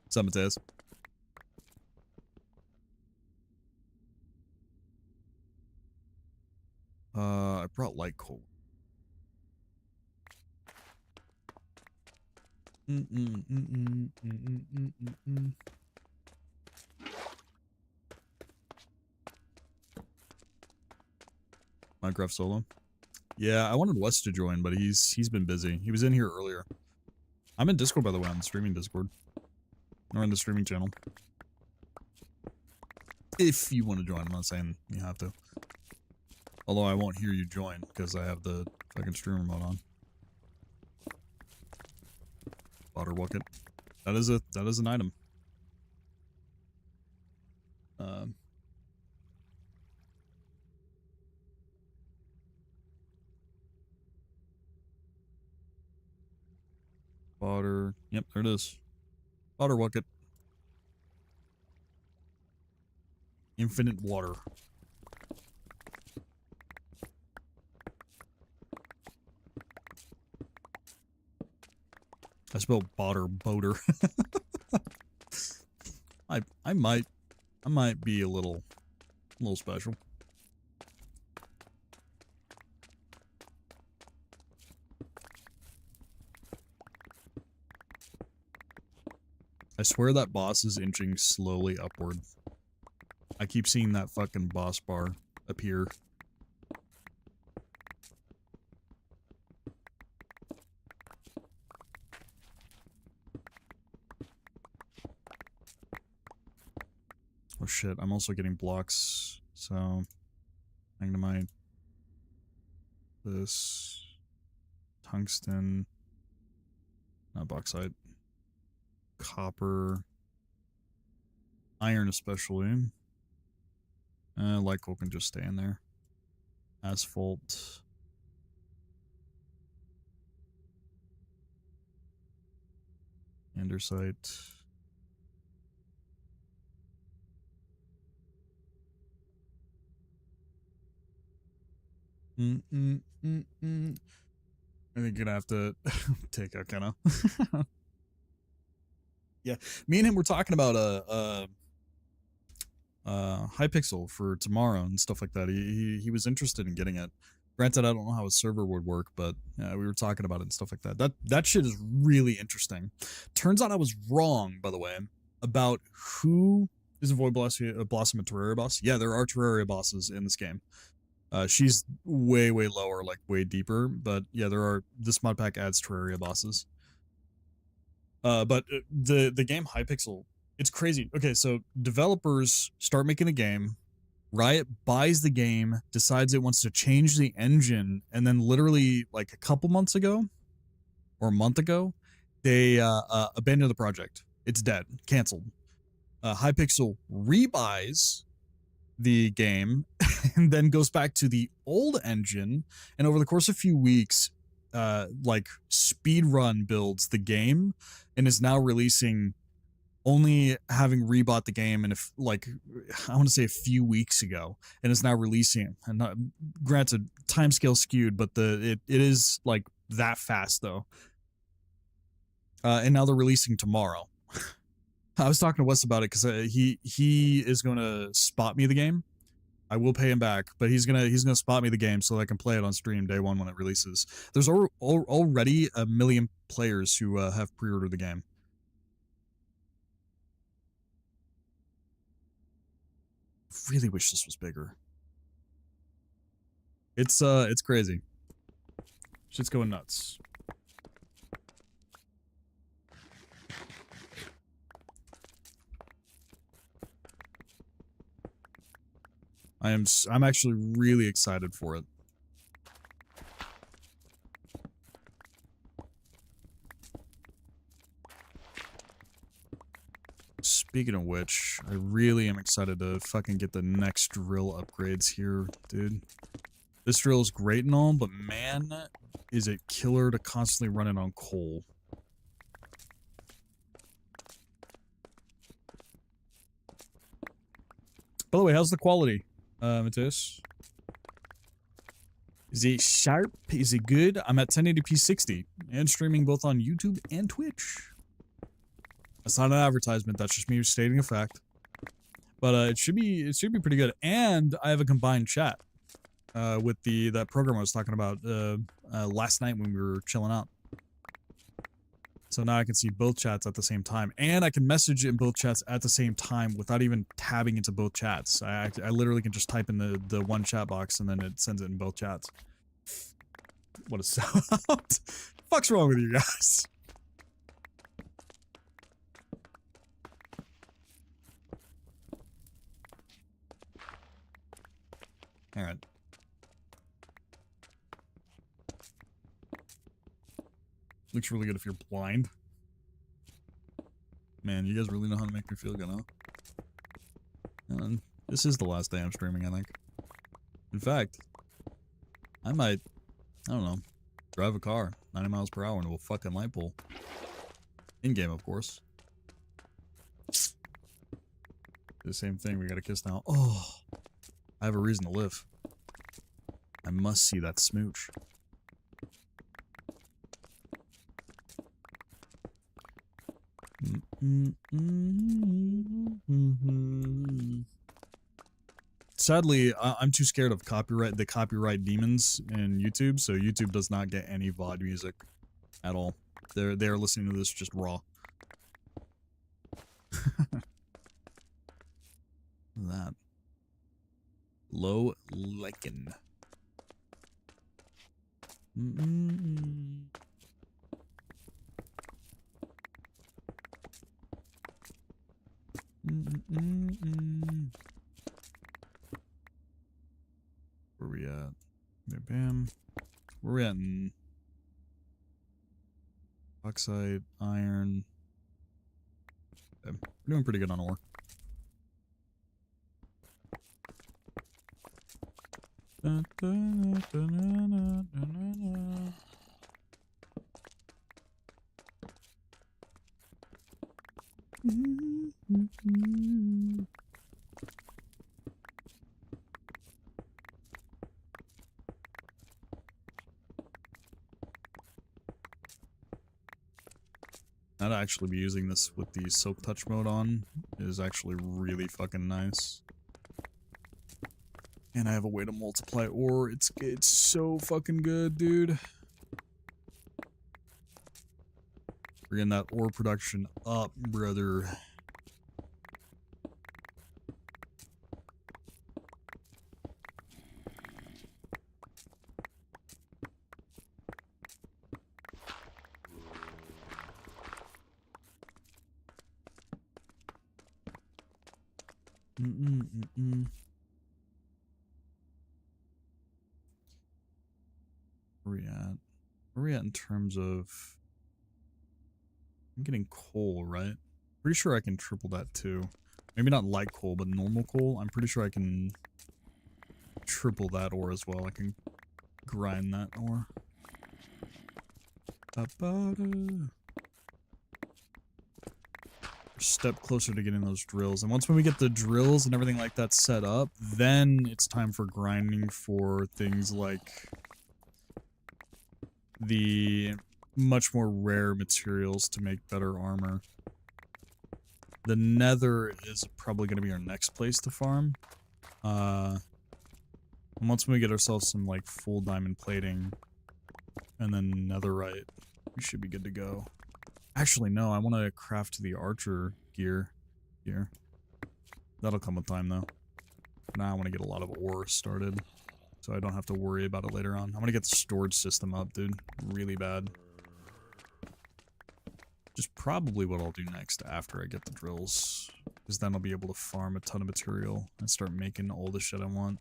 What's up, Mateus? I brought light coal. Minecraft solo. Yeah, I wanted Wes to join, but he's been busy. He was in here earlier. I'm in Discord, by the way, on the streaming Discord. Or in the streaming channel. If you want to join, I'm not saying you have to. Although I won't hear you join, because I have the fucking streamer mode on. Water bucket. That is an item. Water. Yep, there it is. Water bucket. Infinite water. I spelled botter boater. I might be a little special. I swear that boss is inching slowly upward. I keep seeing that fucking boss bar appear. Oh shit, I'm also getting blocks, so magnemite, this, tungsten, not bauxite, copper, iron especially. Light coal can just stay in there. Asphalt. Andesite. I think you're gonna have to take out Kenna. Yeah, me and him were talking about Hypixel for tomorrow and stuff like that. He was interested in getting it. Granted, I don't know how a server would work, but we were talking about it and stuff like that. That shit is really interesting. Turns out I was wrong, by the way, about who is a Void Blossom a Terraria boss. Yeah, there are Terraria bosses in this game. She's way lower, like way deeper, but yeah, there are. This mod pack adds Terraria bosses. But the game Hypixel, it's crazy. Okay, so developers start making a game, Riot buys the game, decides it wants to change the engine, and then literally like a couple months ago or a month ago, they abandoned the project. It's dead, canceled. Hypixel rebuys the game and then goes back to the old engine, and over the course of a few weeks like speedrun builds the game and is now releasing, only having rebought the game and if like I want to say a few weeks ago, and is now releasing. And not, granted, timescale skewed, but it is like that fast though. And now they're releasing tomorrow. I was talking to Wes about it because he is going to spot me the game. I will pay him back, but he's gonna spot me the game so that I can play it on stream day one when it releases. There's already 1 million players who have pre-ordered the game. Really wish this was bigger. It's crazy. Shit's going nuts. I'm actually really excited for it. Speaking of which, I really am excited to fucking get the next drill upgrades here, dude. This drill is great and all, but man, is it killer to constantly run it on coal. By the way, how's the quality, Mateus? Is it sharp? Is it good? I'm at 1080p 60 and streaming both on YouTube and Twitch. That's not an advertisement. That's just me stating a fact. But it should be pretty good. And I have a combined chat with that program I was talking about last night when we were chilling out. So now I can see both chats at the same time, and I can message in both chats at the same time without even tabbing into both chats. I literally can just type in the one chat box and then it sends it in both chats. What a sound! Fuck's wrong with you guys? All right. Looks really good if you're blind. Man, you guys really know how to make me feel good, huh? And this is the last day I'm streaming, I think. In fact, I might, I don't know, drive a car 90 miles per hour into a fucking light pole. In-game, of course. The same thing, we got a kiss now. Oh, I have a reason to live. I must see that smooch. Sadly, I'm too scared of the copyright demons in YouTube, so YouTube does not get any VOD music at all. They're listening to this just raw. That. Low Lycan. Where we at? Bam. Where we at in oxide, iron? Okay. We're doing pretty good on ore. I'd actually be using this with the Silk Touch mode on is actually really fucking nice. And I have a way to multiply ore. It's so fucking good, dude. We're getting that ore production up, brother. Where we at? Where we at in terms of... I'm getting coal, right? Pretty sure I can triple that too. Maybe not light coal, but normal coal. I'm pretty sure I can triple that ore as well. I can grind that ore. Step closer to getting those drills. And once we get the drills and everything like that set up, then it's time for grinding for things like the much more rare materials to make better armor. The nether is probably going to be our next place to farm. And once we get ourselves some like full diamond plating and then netherite, we should be good to go. Actually, no, I want to craft the archer gear here. That'll come with time, though. Now I want to get a lot of ore started, so I don't have to worry about it later on. I'm going to get the storage system up, dude. Really bad. Which is probably what I'll do next after I get the drills. Because then I'll be able to farm a ton of material and start making all the shit I want.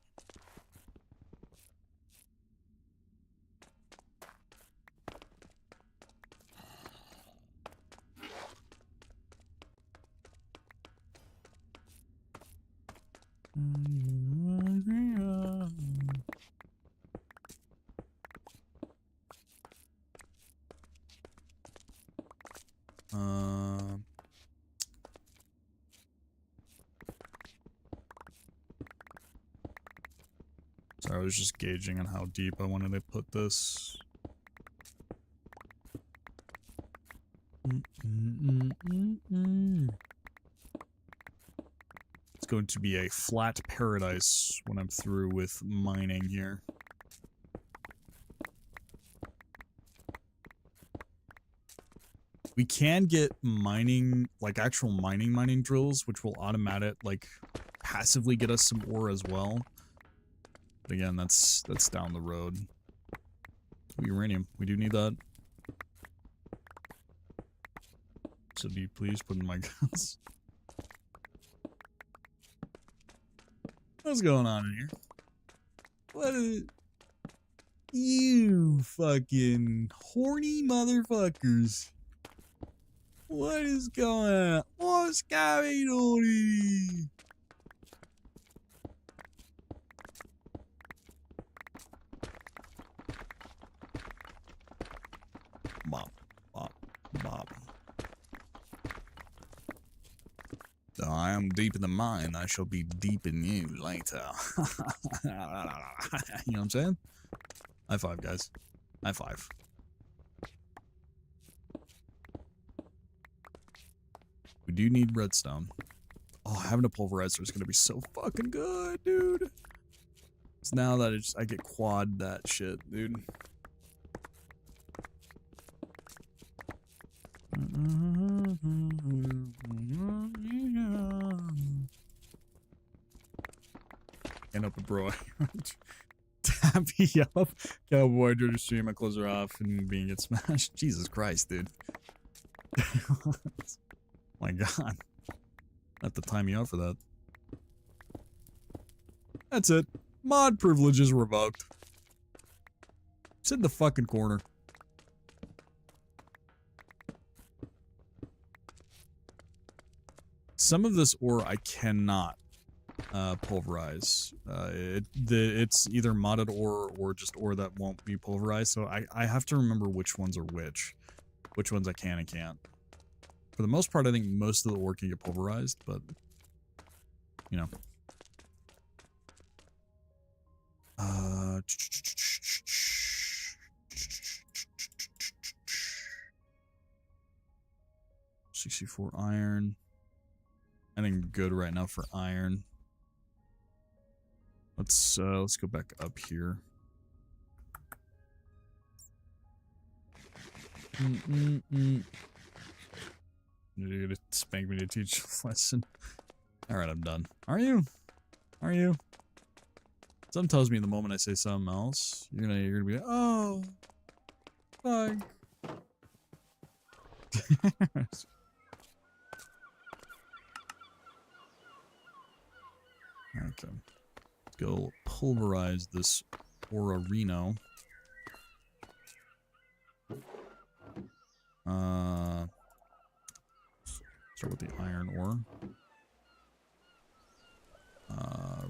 So I was just gauging on how deep I wanted to put this. It's going to be a flat paradise when I'm through with mining here. We can get mining, like actual mining drills, which will automatic, like, passively get us some ore as well. But again, that's down the road. Ooh, uranium. We do need that. So do you please put in my guns? What's going on in here? What is... You fucking horny motherfuckers. What is going on? What's going on here? Bop, bop, bop. Though I am deep in the mine, I shall be deep in you later. You know what I'm saying? High five, guys. High five. We do need redstone. Oh, having a pulverizer is going to be so fucking good, dude. It's now that I get quad that shit, dude. End up a bro. Tap me up. Cowboy during the stream, I close her off and being get smashed. Jesus Christ, dude. My god. I have to time me out for that. That's it. Mod privileges revoked. Sit in the fucking corner. Some of this ore I cannot pulverize. It's either modded ore or just ore that won't be pulverized, so I have to remember which ones are which ones I can and can't. For the most part, I think most of the ore can get pulverized, but, you know. 64 iron. I think good right now for iron. Let's go back up here. You're gonna spank me to teach a lesson. Alright, I'm done. Are you? Are you? Something tells me the moment I say something else, you're gonna be like, oh, fuck. Okay. Let's go pulverize this Orarino. Start with the iron ore.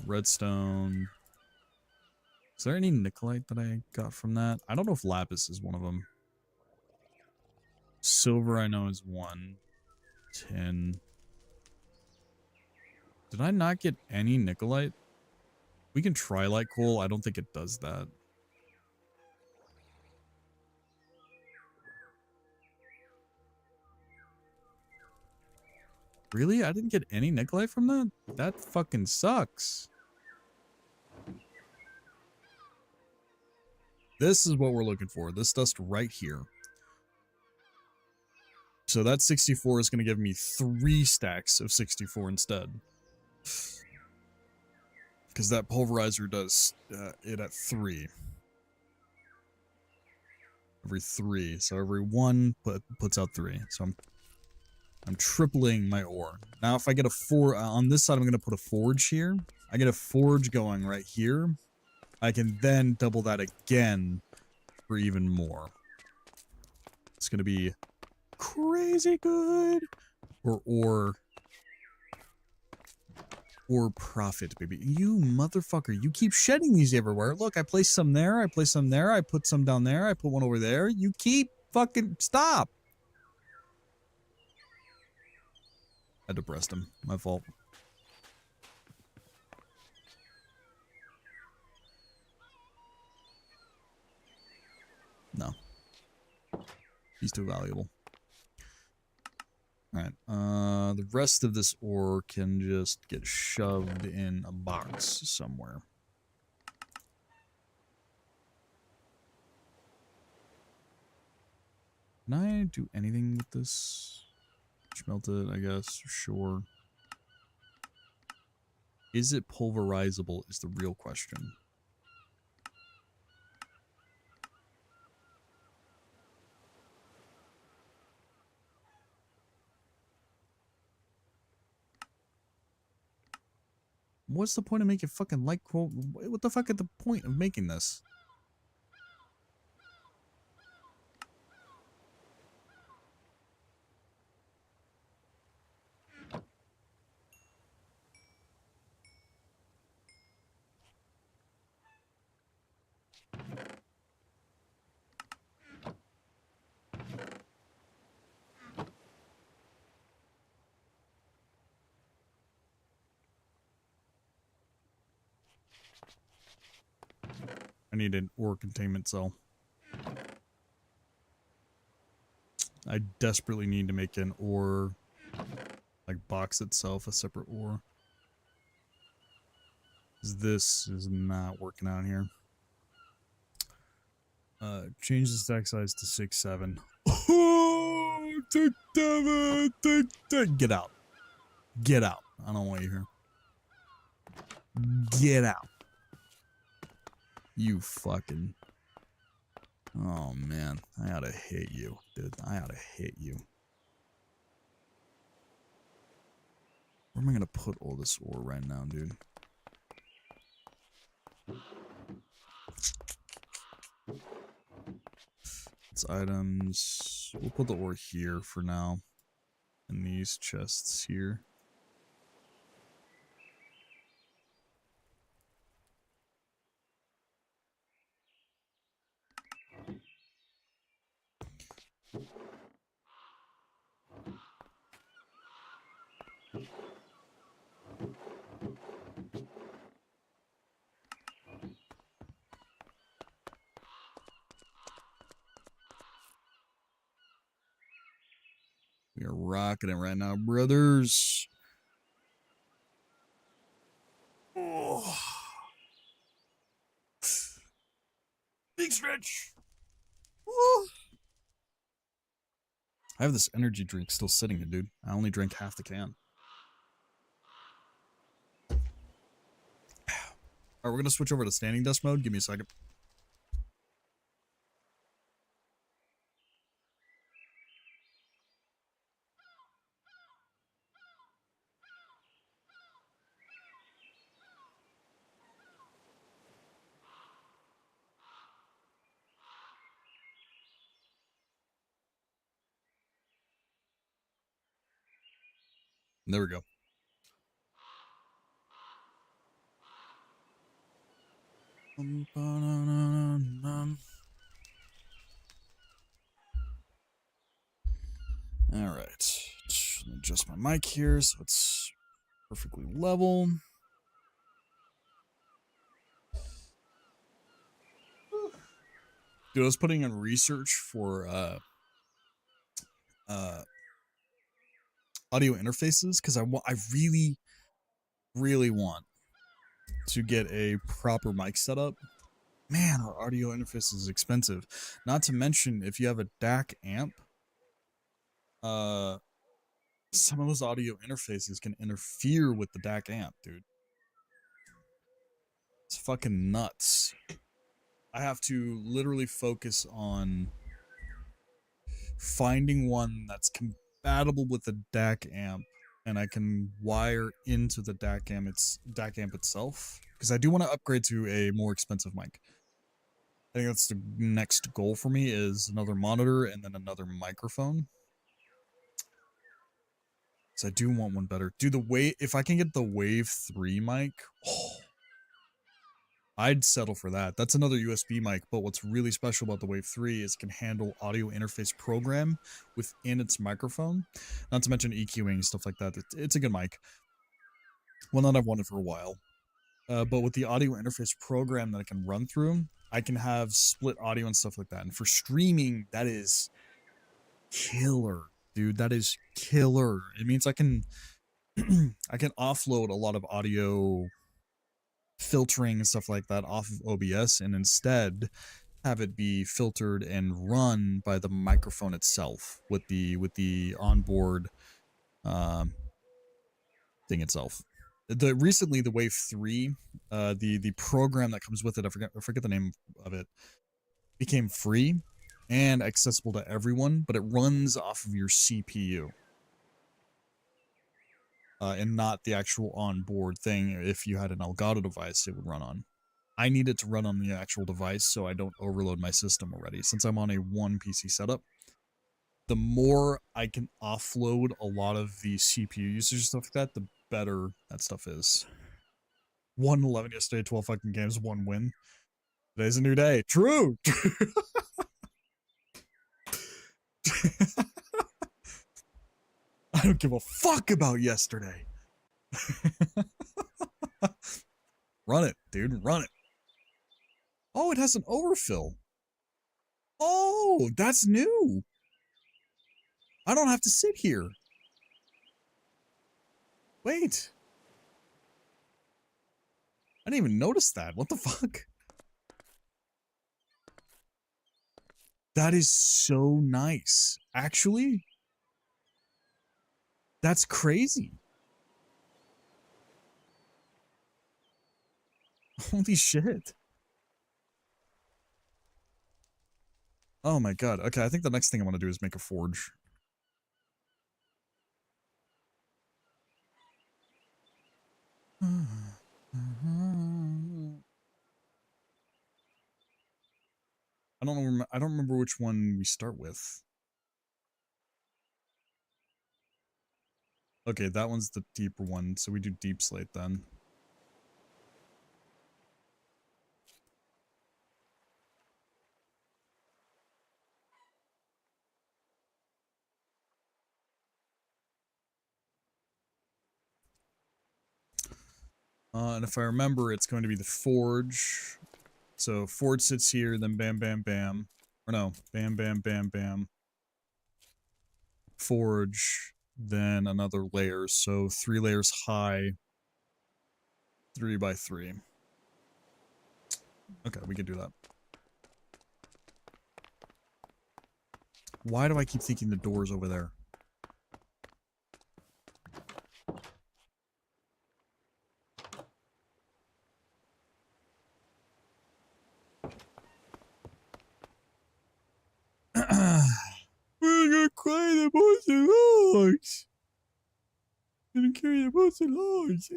Redstone. Is there any Nikolite that I got from that? I don't know if Lapis is one of them. Silver I know is 1. Tin. Did I not get any Nikolite? We can try light coal. I don't think it does that. Really? I didn't get any Nikolite from that? That fucking sucks. This is what we're looking for. This dust right here. So that 64 is going to give me 3 stacks of 64 instead. Because that pulverizer does it at 3. Every 3. So every 1 puts out 3. So I'm tripling my ore. Now if I get a on this side I'm going to put a forge here. I get a forge going right here. I can then double that again for even more. It's going to be crazy good. Or profit, baby. You motherfucker. You keep shedding these everywhere. Look, I placed some there. I placed some there. I put some down there. I put one over there. You keep fucking... Stop. I depressed him. My fault. He's too valuable. Alright, the rest of this ore can just get shoved in a box somewhere. Can I do anything with this? Smelt it, I guess, sure. Is it pulverizable is the real question. What's the point of making fucking light quote? What the fuck is the point of making this? I need an ore containment cell. I desperately need to make an ore, like, box itself a separate ore. This is not working out here. Change the stack size to 6-7. Oh, get out. Get out. I don't want you here. Get out. You fucking... Oh, man. I ought to hit you, dude. I ought to hit you. Where am I going to put all this ore right now, dude? It's items. We'll put the ore here for now. In these chests here. We are rocking it right now, brothers. Oh. Big stretch. Oh. I have this energy drink still sitting here, dude. I only drank half the can. Alright, we're gonna switch over to standing desk mode. Give me a second. There we go. Alright. Adjust my mic here so it's perfectly level. Dude, I was putting in research for audio interfaces because I really want to get a proper mic setup. Man, our audio interface is expensive. Not to mention, if you have a DAC amp, some of those audio interfaces can interfere with the DAC amp, dude. It's fucking nuts. I have to literally focus on finding one that's compatible with the DAC amp, and I can wire into the DAC amp itself, because I do want to upgrade to a more expensive mic. I think that's the next goal for me, is another monitor and then another microphone. So I do want one better. Dude, if I can get the Wave 3 mic, I'd settle for that. That's another USB mic, but what's really special about the Wave 3 is it can handle audio interface program within its microphone. Not to mention EQing, stuff like that. It's a good mic. One that I've wanted for a while. But with the audio interface program that I can run through, I can have split audio and stuff like that. And for streaming, that is killer, dude. That is killer. It means I can I can offload a lot of audio filtering and stuff like that off of OBS and instead have it be filtered and run by the microphone itself with the onboard thing itself. Recently the Wave 3, the program that comes with it, I forget the name of it, became free and accessible to everyone, but it runs off of your CPU. And not the actual onboard thing. If you had an Elgato device, it would run on. I need it to run on the actual device so I don't overload my system already. Since I'm on a one PC setup, the more I can offload a lot of the CPU usage stuff like that, the better that stuff is. 1-11 yesterday, 12 fucking games, 1 win. Today's a new day. True. I don't give a fuck about yesterday. Run it, dude. Run it. Oh, it has an overfill. Oh, that's new. I don't have to sit here. Wait. I didn't even notice that. What the fuck? That is so nice. Actually, that's crazy. Holy shit. Oh my god. Okay, I think the next thing I want to do is make a forge. I don't remember which one we start with. Okay, that one's the deeper one, so we do deep slate then. And if I remember, it's going to be the forge. So forge sits here, then bam, bam, bam. Or no, bam, bam, bam, bam. Forge, then another layer. So 3 layers high, 3 by 3. Okay, we can do that. Why do I keep thinking the door's over there? We're gonna cry the most of logs. Gonna carry the most of logs.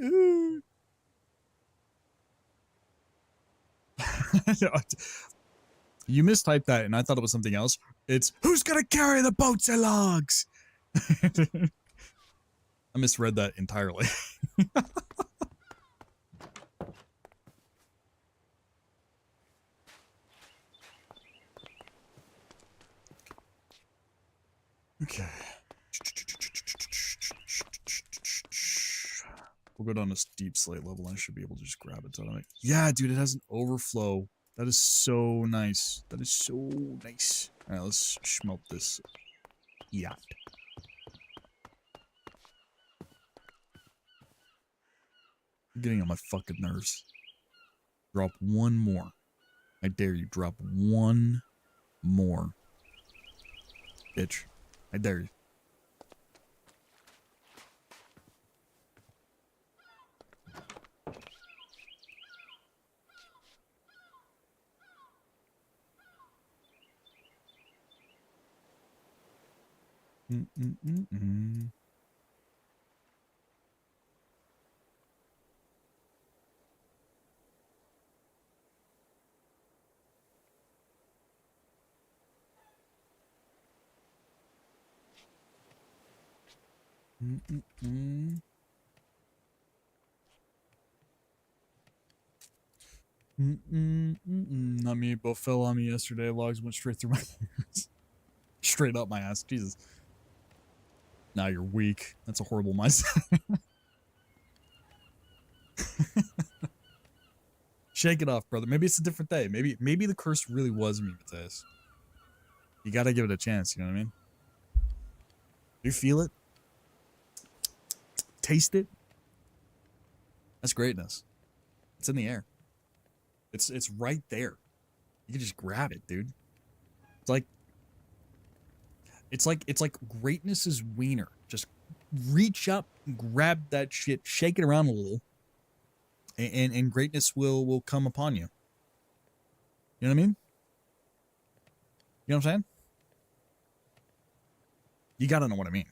You mistyped that and I thought it was something else. It's who's gonna carry the boats and logs? I misread that entirely. Okay. We'll go down this deep slate level and I should be able to just grab it. Yeah, dude, it has an overflow. That is so nice. That is so nice. Alright, let's schmelt this yacht. You're getting on my fucking nerves. Drop one more. I dare you, drop one more. Bitch. I dare you. Not me, both fell on me yesterday. Logs went straight through my ass. Straight up my ass. Jesus. Now you're weak. That's a horrible mindset. Shake it off, brother. Maybe it's a different day. Maybe the curse really was me, Matthias. You gotta give it a chance, you know what I mean? You feel it? Taste it? That's greatness. It's in the air. It's right there. You can just grab it, dude. It's like greatness is wiener. Just reach up, grab that shit, shake it around a little, and greatness will come upon you. You know what I mean? You know what I'm saying? You gotta know what I mean.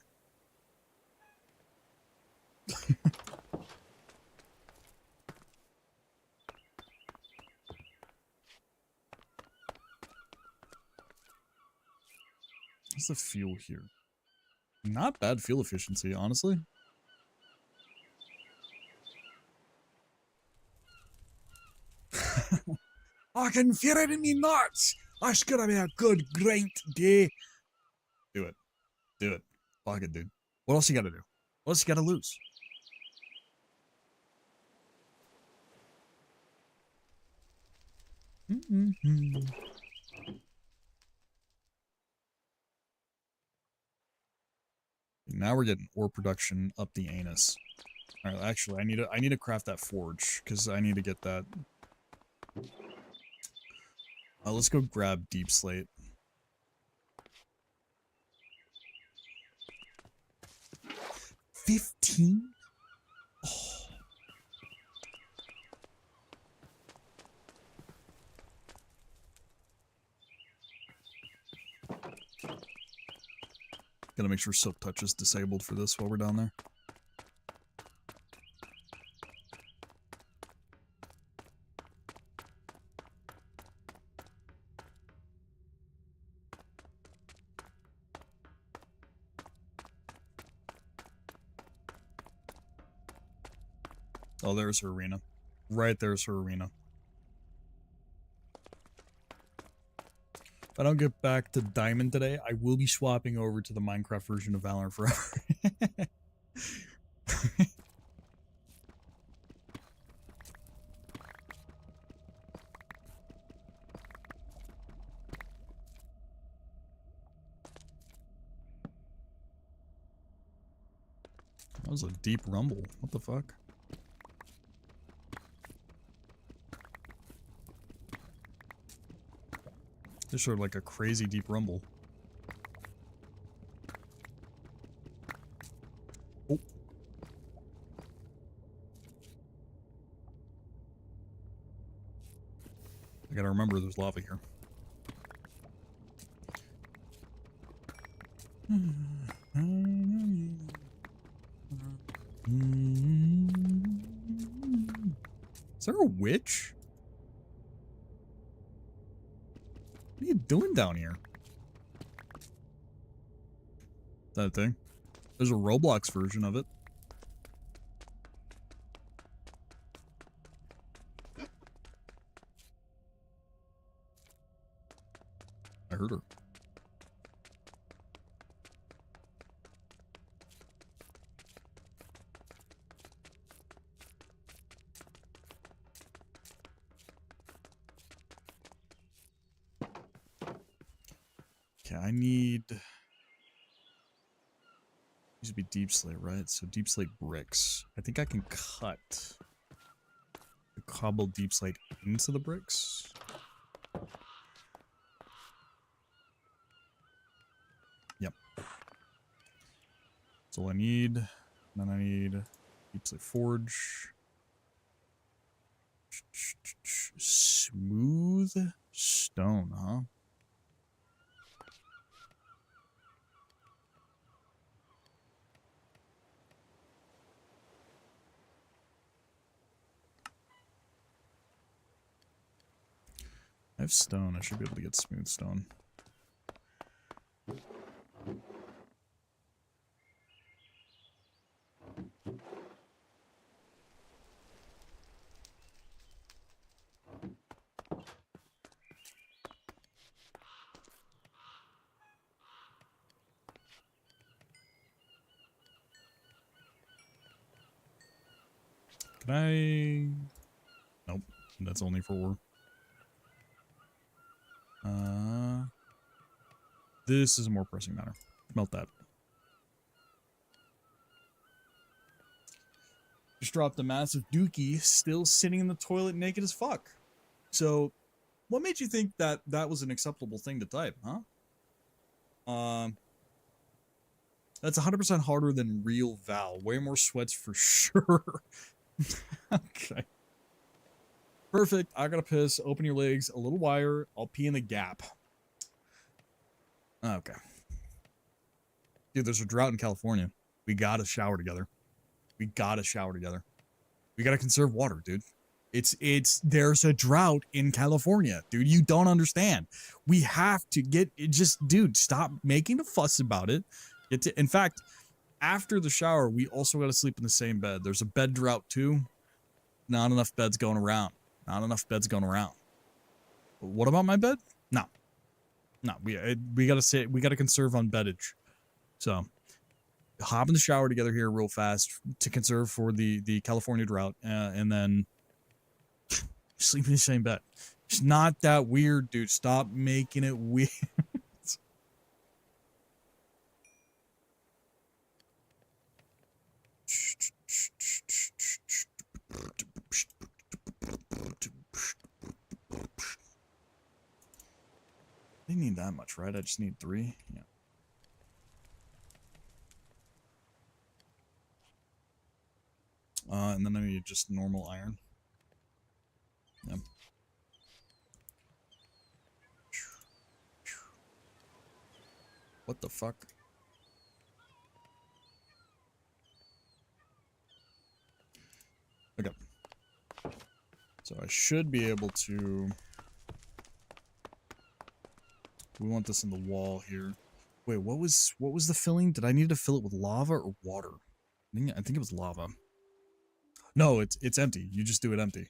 What's the fuel here? Not bad fuel efficiency, honestly. I can feel it in me nuts. That's gonna be a good, great day. Do it. Do it. Fuck it, dude. What else you gotta do? What else you gotta lose? Now we're getting ore production up the anus. All right, actually, I need to craft that forge because I need to get that. Let's go grab deep slate. $15? Oh. Gotta make sure Silk Touch is disabled for this while we're down there. Oh, there's her arena. Right there's her arena. If I don't get back to Diamond today, I will be swapping over to the Minecraft version of Valorant forever. That was a deep rumble. What the fuck? Just sort of like a crazy deep rumble. Oh. I gotta remember there's lava here. Is there a witch? What are you doing down here? That thing? There's a Roblox version of it. I heard her. Okay, I need... Needs to be deep slate, right? So deep slate bricks. I think I can cut the cobbled deep slate into the bricks. Yep. That's all I need. And then I need deep slate forge. Smooth stone, huh? I have stone. I should be able to get smooth stone. Can I... Nope. That's only for ore. This is a more pressing matter. Melt that. Just dropped a massive dookie, still sitting in the toilet naked as fuck. So, what made you think that that was an acceptable thing to type, huh? That's 100% harder than real Val. Way more sweats for sure. Okay. Perfect. I gotta piss. Open your legs. A little wire. I'll pee in the gap. Okay. Dude, there's a drought in California. We gotta shower together. We gotta shower together. We gotta conserve water, dude. There's a drought in California, dude. You don't understand. We have to get it. Just, dude, stop making a fuss about it. In fact, after the shower, we also gotta sleep in the same bed. There's a bed drought too. Not enough beds going around. Not enough beds going around. What about my bed? No. No, we gotta conserve on beddage. So, hop in the shower together here real fast to conserve for the California drought, and then sleep in the same bed. It's not that weird, dude. Stop making it weird. They need that much, right? I just need 3. Yeah. And then I need just normal iron. Yep. What the fuck? Okay. So I should be able to... We want this in the wall here. Wait, what was the filling? Did I need to fill it with lava or water? I think it was lava. No, it's empty. You just do it empty.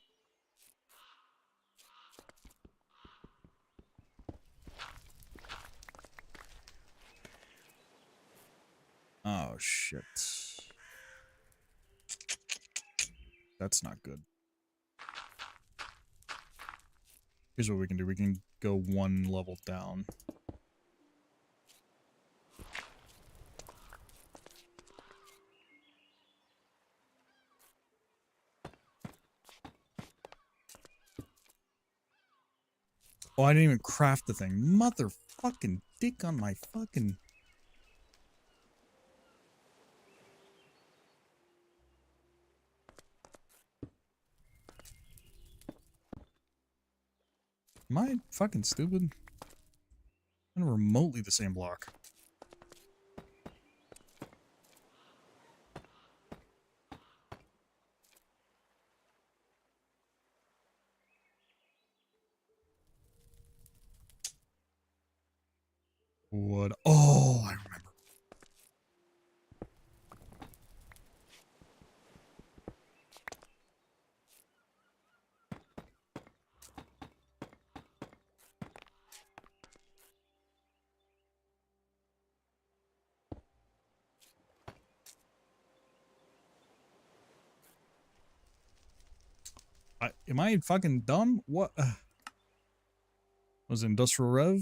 Oh shit. That's not good. Here's what we can do. We can go 1 level down. Oh, I didn't even craft the thing. Motherfucking dick on my fucking... Am I fucking stupid? I'm remotely the same block. What? Oh, I remember. Am I fucking dumb? What? Was it Industrial Rev?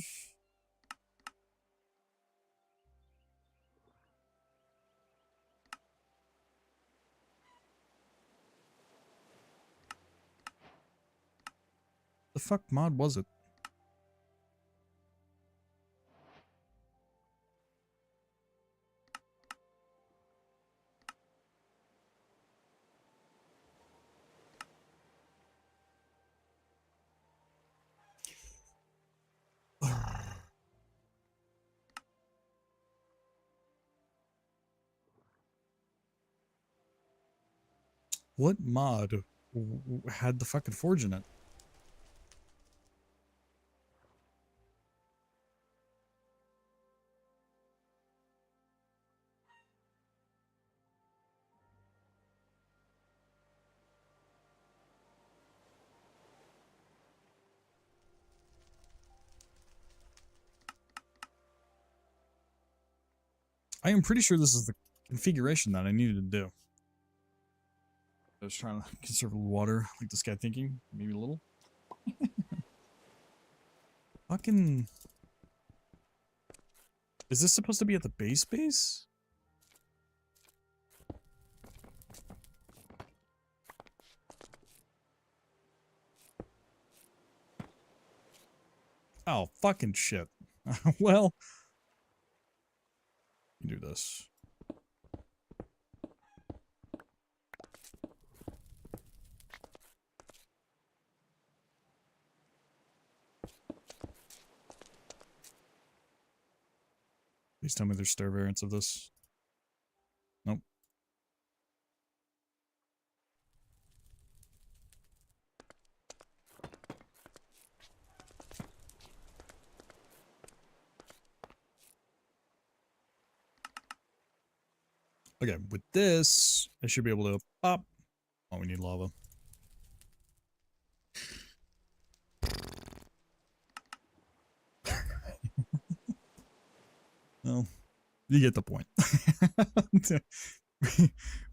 The fuck mod was it? What mod had the fucking forge in it? I am pretty sure this is the configuration that I needed to do. I was trying to conserve water, like this guy thinking, maybe a little. Fucking... Is this supposed to be at the base? Oh, fucking shit. Well, you do this. Please tell me there's stair variants of this. Nope. Okay, with this, I should be able to pop. Oh, we need lava. Well, you get the point.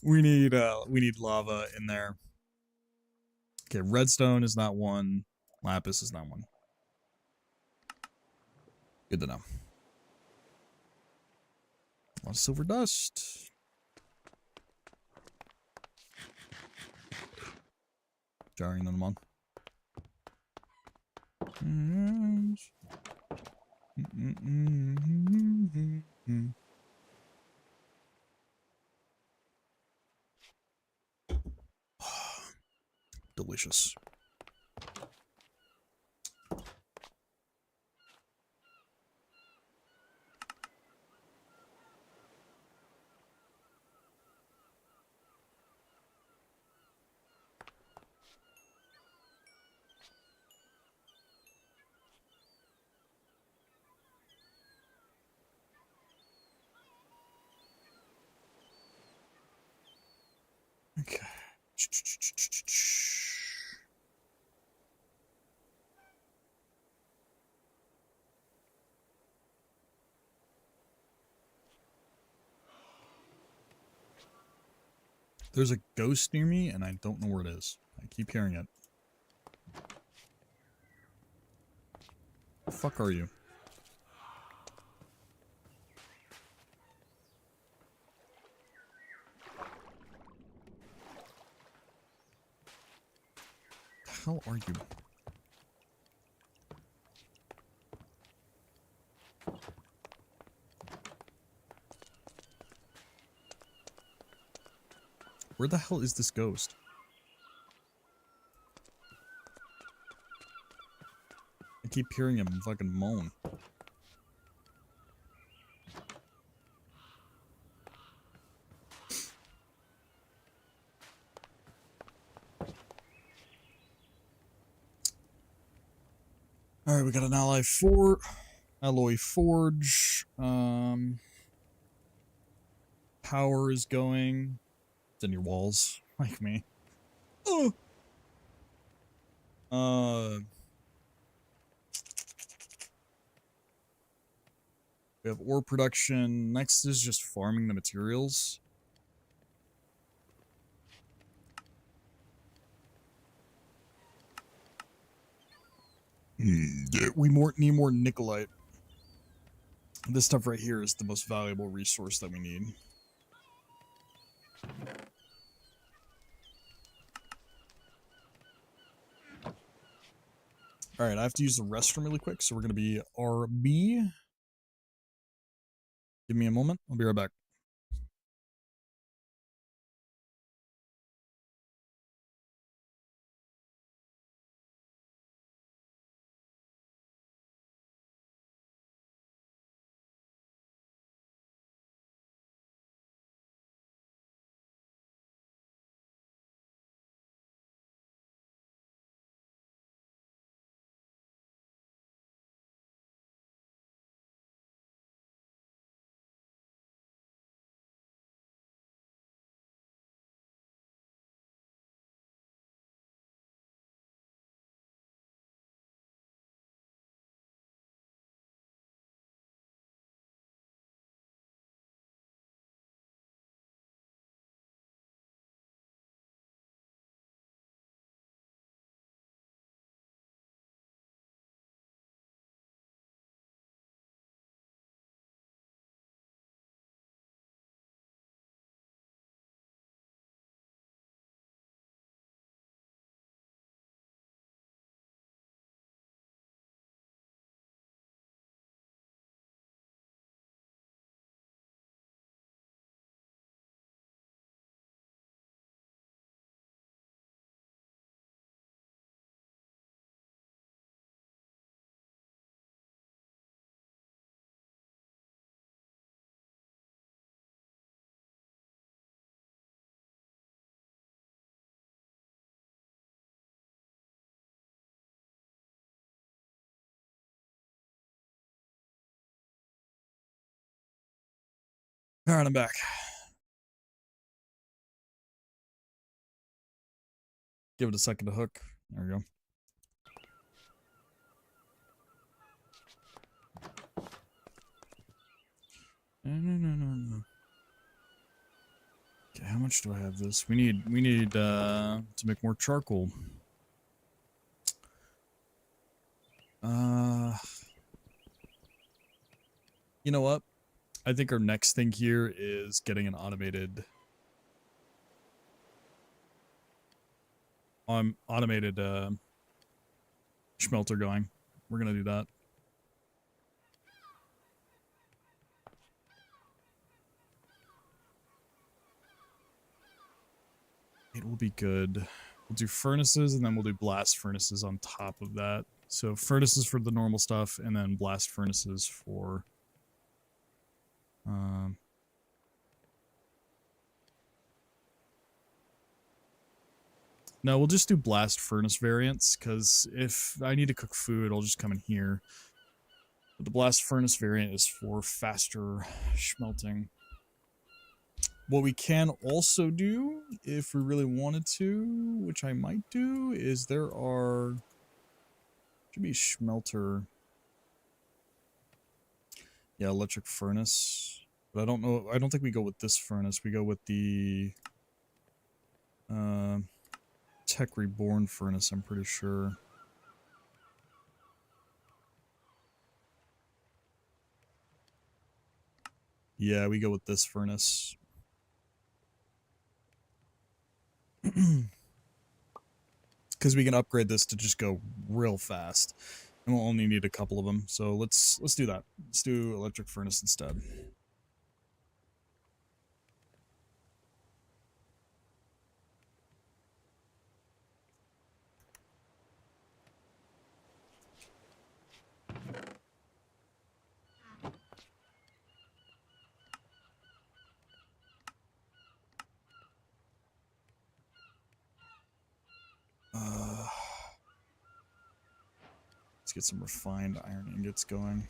we need lava in there. Okay, redstone is not one. Lapis is not one. Good to know. A lot of silver dust. Jarring them on. Delicious. Okay. There's a ghost near me, and I don't know where it is. I keep hearing it. The fuck are you? The hell are you? Where the hell is this ghost? I keep hearing him fucking moan. Alright, we got an alloy forge. Power is going. It's in your walls, like me. Oh. We have ore production. Next is just farming the materials. We need more nickelite. This stuff right here is the most valuable resource that we need. Alright, I have to use the restroom really quick, so we're going to be RB. Give me a moment. I'll be right back. All right, I'm back. Give it a second to hook. There we go. No. Okay, how much do I have this? We need to make more charcoal. You know what? I think our next thing here is getting an automated smelter going. We're gonna do that. It will be good. We'll do furnaces and then we'll do blast furnaces on top of that. So furnaces for the normal stuff and then blast furnaces for no, we'll just do blast furnace variants, because if I need to cook food, I'll just come in here. But the blast furnace variant is for faster smelting. What we can also do, if we really wanted to, which I might do, is there should be smelter. Yeah, electric furnace. But I don't know, I don't think we go with this furnace. We go with the Tech Reborn furnace, I'm pretty sure. Yeah, we go with this furnace. Because we can upgrade this to just go real fast. And we'll only need a couple of them. So let's do that. Let's do electric furnace instead. Let's get some refined iron ingots going.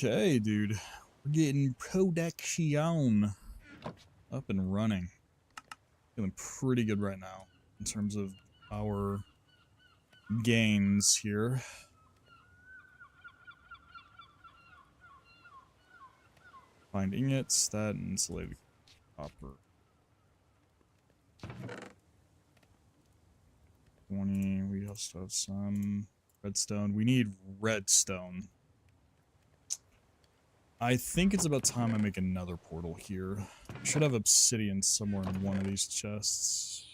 Okay, dude. We're getting production up and running. Feeling pretty good right now in terms of our gains here. Find ingots, that insulated copper. 20, we also have some redstone. We need redstone. I think it's about time I make another portal here. I should have obsidian somewhere in one of these chests.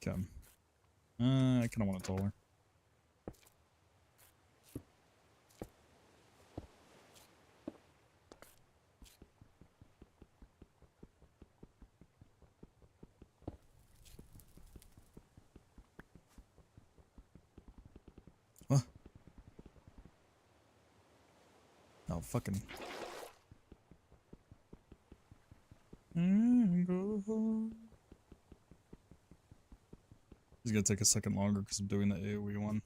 Okay. I kind of want it taller. Huh? Oh, fucking. It's gonna take a second longer because I'm doing the AoE one.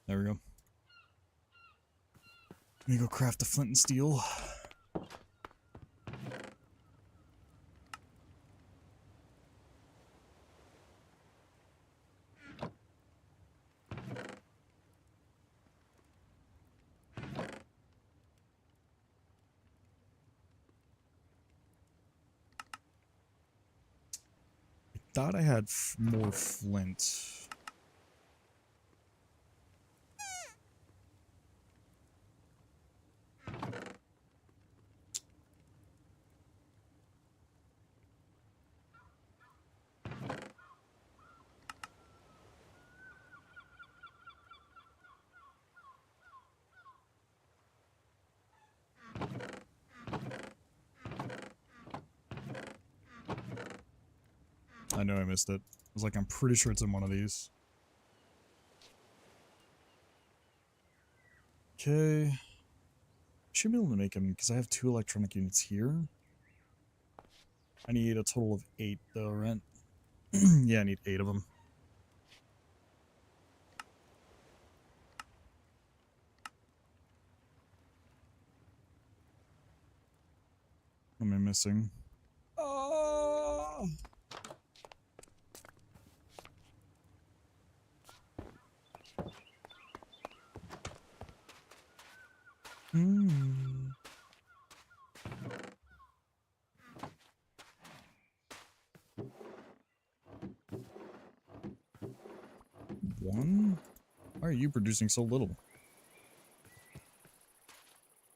There we go. Let me go craft the flint and steel. I thought I had more flint. I know I missed it. I was like, I'm pretty sure it's in one of these. Okay. Should be able to make them because I have 2 electronic units here. I need a total of 8 though, right? Yeah, I need 8 of them. What am I missing? Oh! Hmm. One? Why are you producing so little?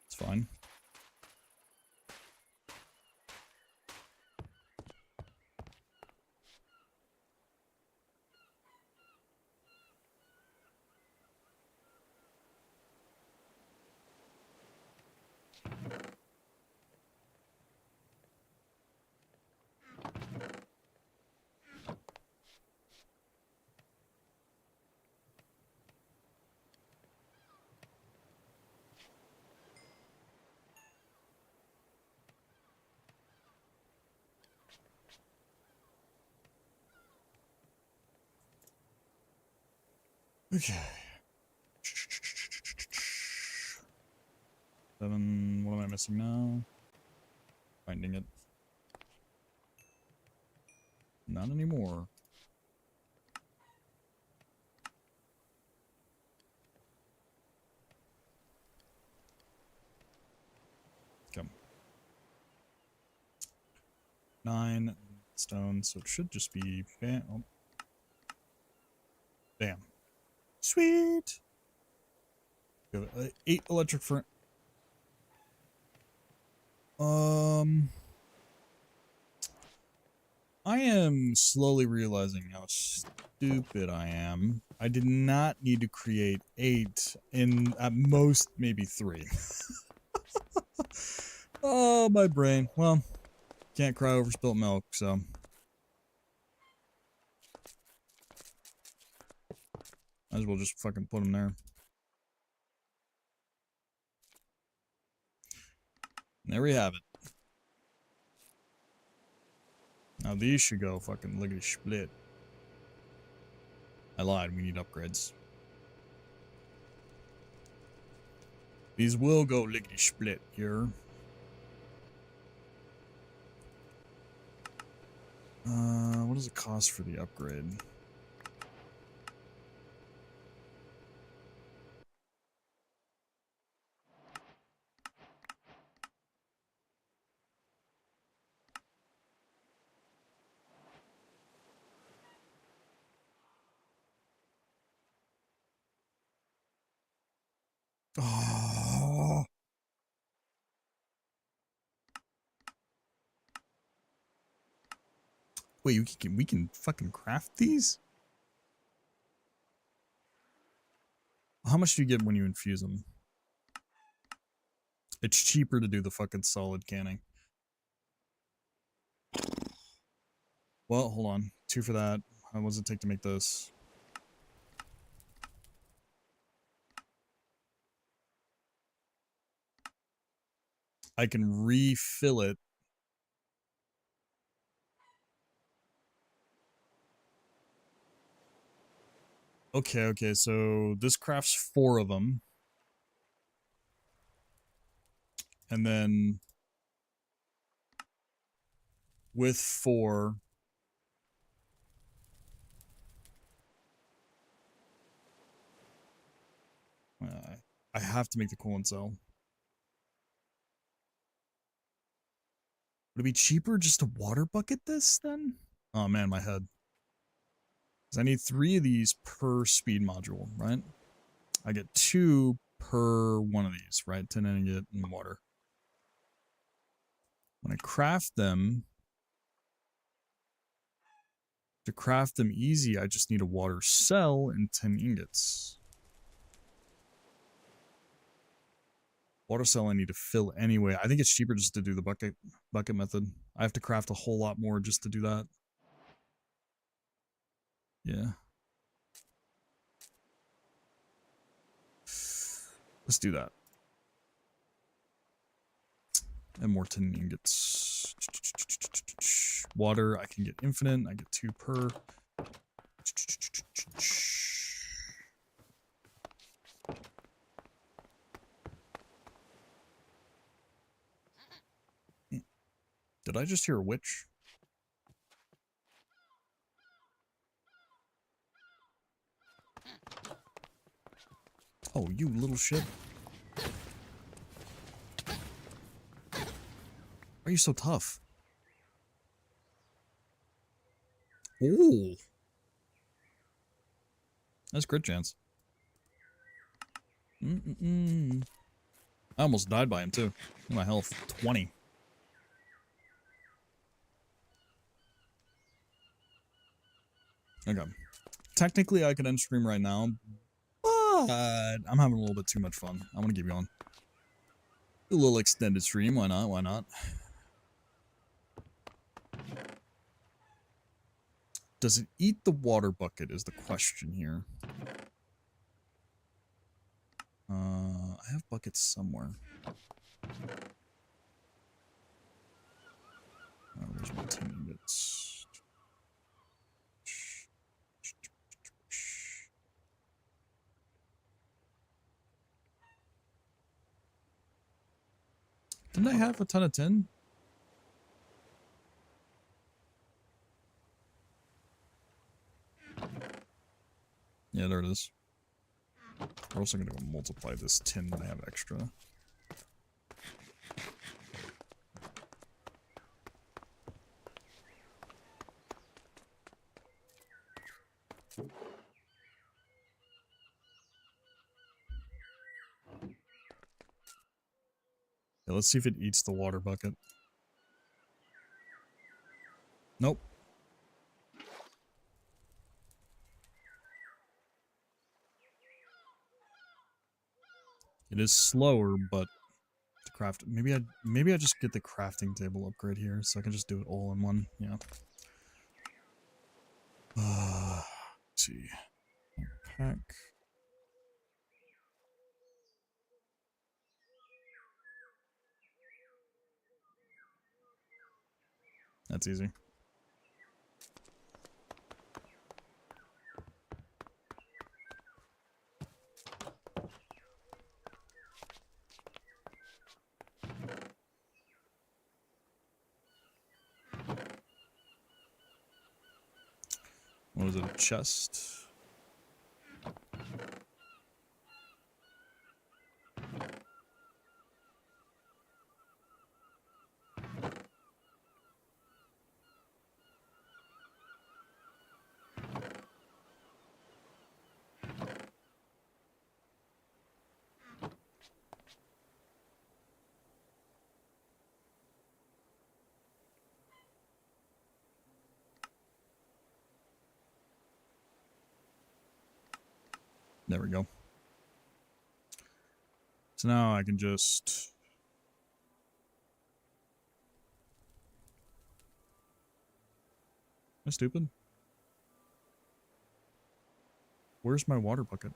It's fine. Okay. 7. What am I missing now? Finding it. Not anymore. Come. 9 stone, so it should just be bam. Oh. Bam. Sweet. 8 electric furnace. I am slowly realizing how stupid I am. I did not need to create 8 in at most maybe 3. Oh, my brain. Well, can't cry over spilt milk, so. Might as well just fucking put them there. And there we have it. Now these should go fucking lickety split. I lied, we need upgrades. These will go lickety split here. What does it cost for the upgrade? Oh. Wait, we can fucking craft these? How much do you get when you infuse them? It's cheaper to do the fucking solid canning. Well, hold on. 2 for that. How long does it take to make this? I can refill it. Okay, so this crafts 4 of them. And then with 4, I have to make the coolant cell. Would it be cheaper just to water bucket this then? Oh man, my head. Because I need 3 of these per speed module, right? I get 2 per one of these, right? 10 ingot and water. When I craft them, to craft them easy, I just need a water cell and 10 ingots. Water cell I need to fill anyway. I think it's cheaper just to do the bucket method. I have to craft a whole lot more just to do that. Yeah. Let's do that. And more 10 ingots. Water, I can get infinite. I get 2 per. Did I just hear a witch? Oh, you little shit. Why are you so tough? Ooh. That's crit chance. I almost died by him, too. My health, 20. Okay. Technically, I could end stream right now, but I'm having a little bit too much fun. I want to keep going. Do a little extended stream. Why not? Why not? Does it eat the water bucket is the question here. I have buckets somewhere. Oh, there's my 10 ingots. Didn't I have a ton of 10? Yeah, there it is. We're also going to multiply this tin that I have extra. Yeah, let's see if it eats the water bucket. Nope. It is slower, but to craft, maybe I just get the crafting table upgrade here, so I can just do it all in one. Yeah. Let's see. Pack. That's easy. What was it? A chest? There we go. So now I can just... Am I stupid? Where's my water bucket?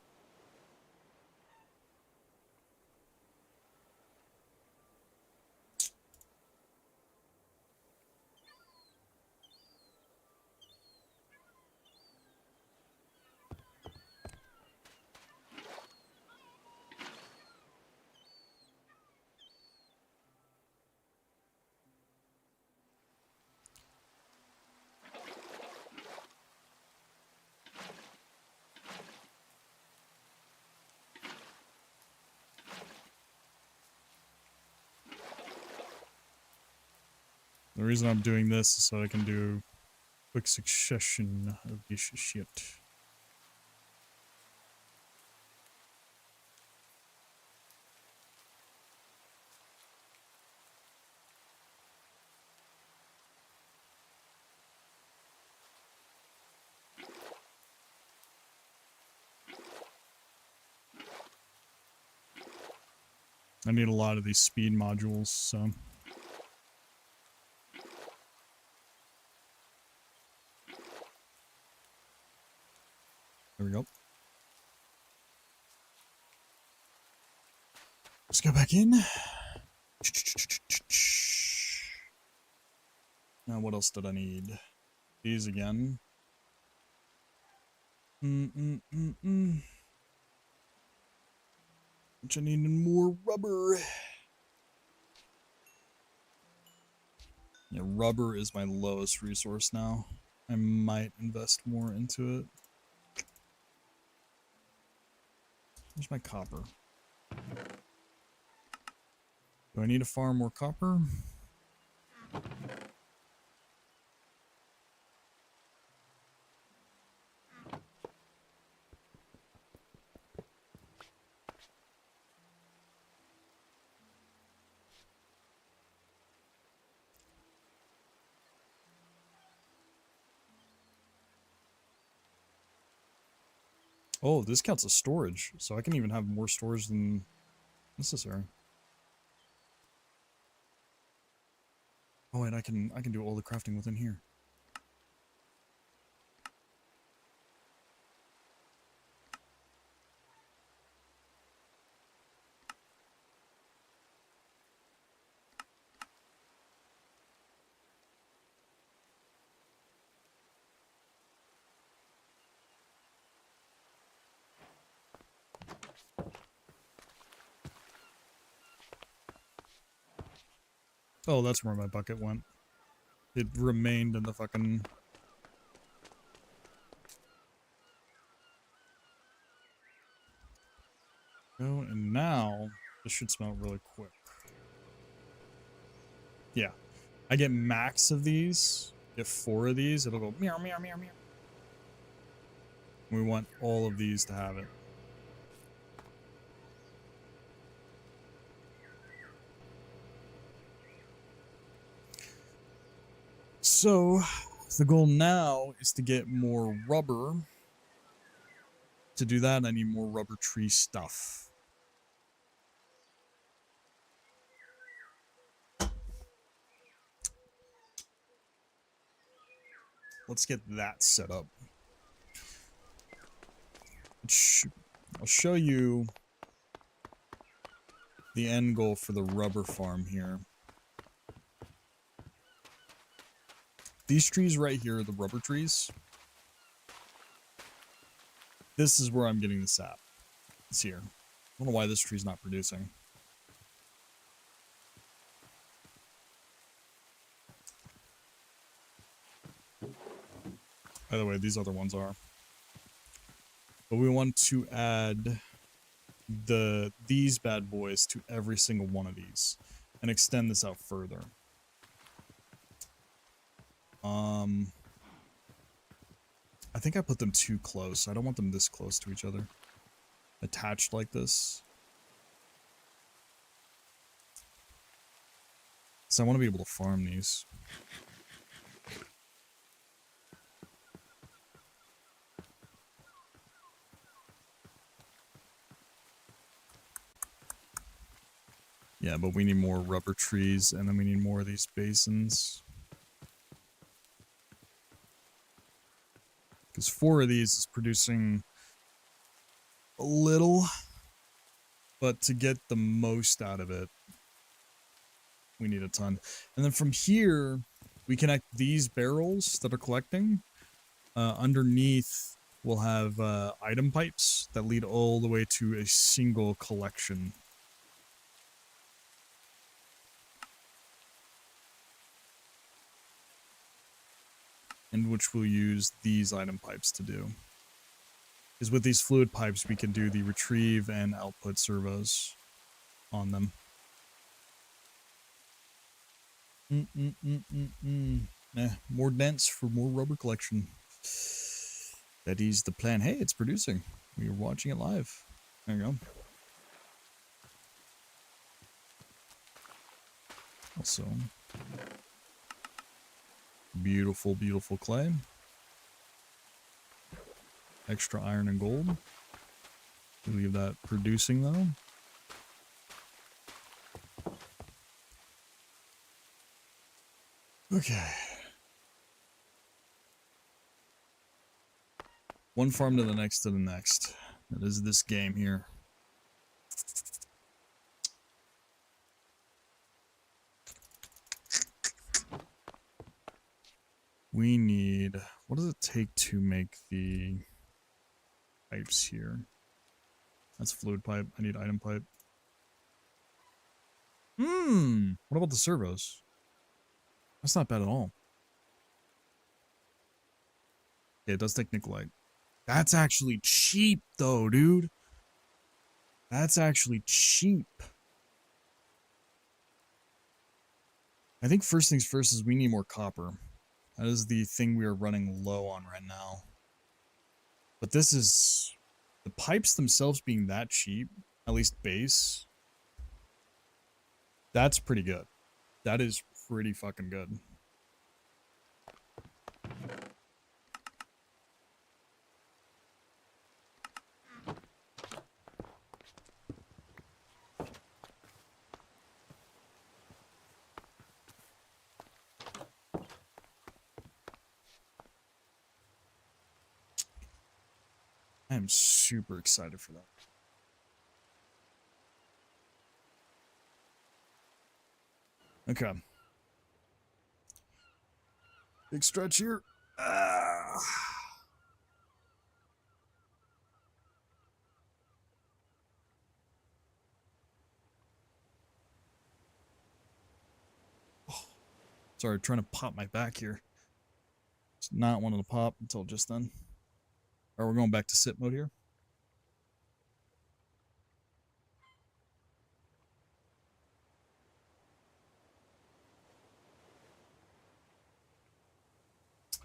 The reason I'm doing this is so I can do quick succession of this shit. I need a lot of these speed modules, so. There we go. Let's go back in. Now, what else did I need? These again. Which I needed more rubber. Yeah, rubber is my lowest resource now. I might invest more into it. Where's my copper? Do I need to farm more copper? Oh, this counts as storage, so I can even have more storage than necessary. Oh, and I can do all the crafting within here. Oh, that's where my bucket went. It remained in the fucking... Oh, and now this should smell really quick. Yeah. I get max of these. Get 4 of these, it'll go meow, meow, meow, meow. We want all of these to have it. So, the goal now is to get more rubber. To do that, I need more rubber tree stuff. Let's get that set up. I'll show you the end goal for the rubber farm here. These trees right here are the rubber trees. This is where I'm getting the sap. It's here. I don't know why this tree's not producing. By the way, these other ones are. But we want to add these bad boys to every single one of these and extend this out further. I think I put them too close. I don't want them this close to each other. Attached like this. So I want to be able to farm these. Yeah, but we need more rubber trees, and then we need more of these basins. Because 4 of these is producing a little, but to get the most out of it, we need a ton. And then from here, we connect these barrels that are collecting. Underneath, we'll have item pipes that lead all the way to a single collection. And which we'll use these item pipes to do. Because with these fluid pipes, we can do the retrieve and output servos on them. More dents for more rubber collection. That is the plan. Hey, it's producing. We are watching it live. There you go. Also, beautiful, beautiful clay. Extra iron and gold. Leave that producing though. Okay. One farm to the next to the next. That is this game here. We need... What does it take to make the pipes here? That's fluid pipe. I need item pipe. What about the servos? That's not bad at all. Yeah, it does take Nikolite. That's actually cheap, though, dude. That's actually cheap. I think first things first is we need more copper. That is the thing we are running low on right now. But this is... The pipes themselves being that cheap, at least base, that's pretty good. That is pretty fucking good. I am super excited for that. Okay. Big stretch here. Sorry, trying to pop my back here. It's not wanting to pop until just then. Alright, we're going back to sit mode here.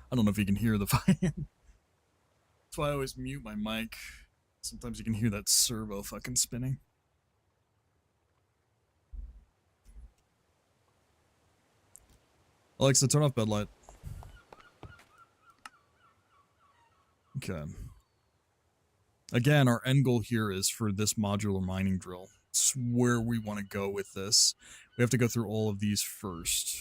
I don't know if you can hear the fan. That's why I always mute my mic. Sometimes you can hear that servo fucking spinning. Alexa, turn off bed light. Okay. Again, our end goal here is for this modular mining drill. It's where we want to go with this. We have to go through all of these first.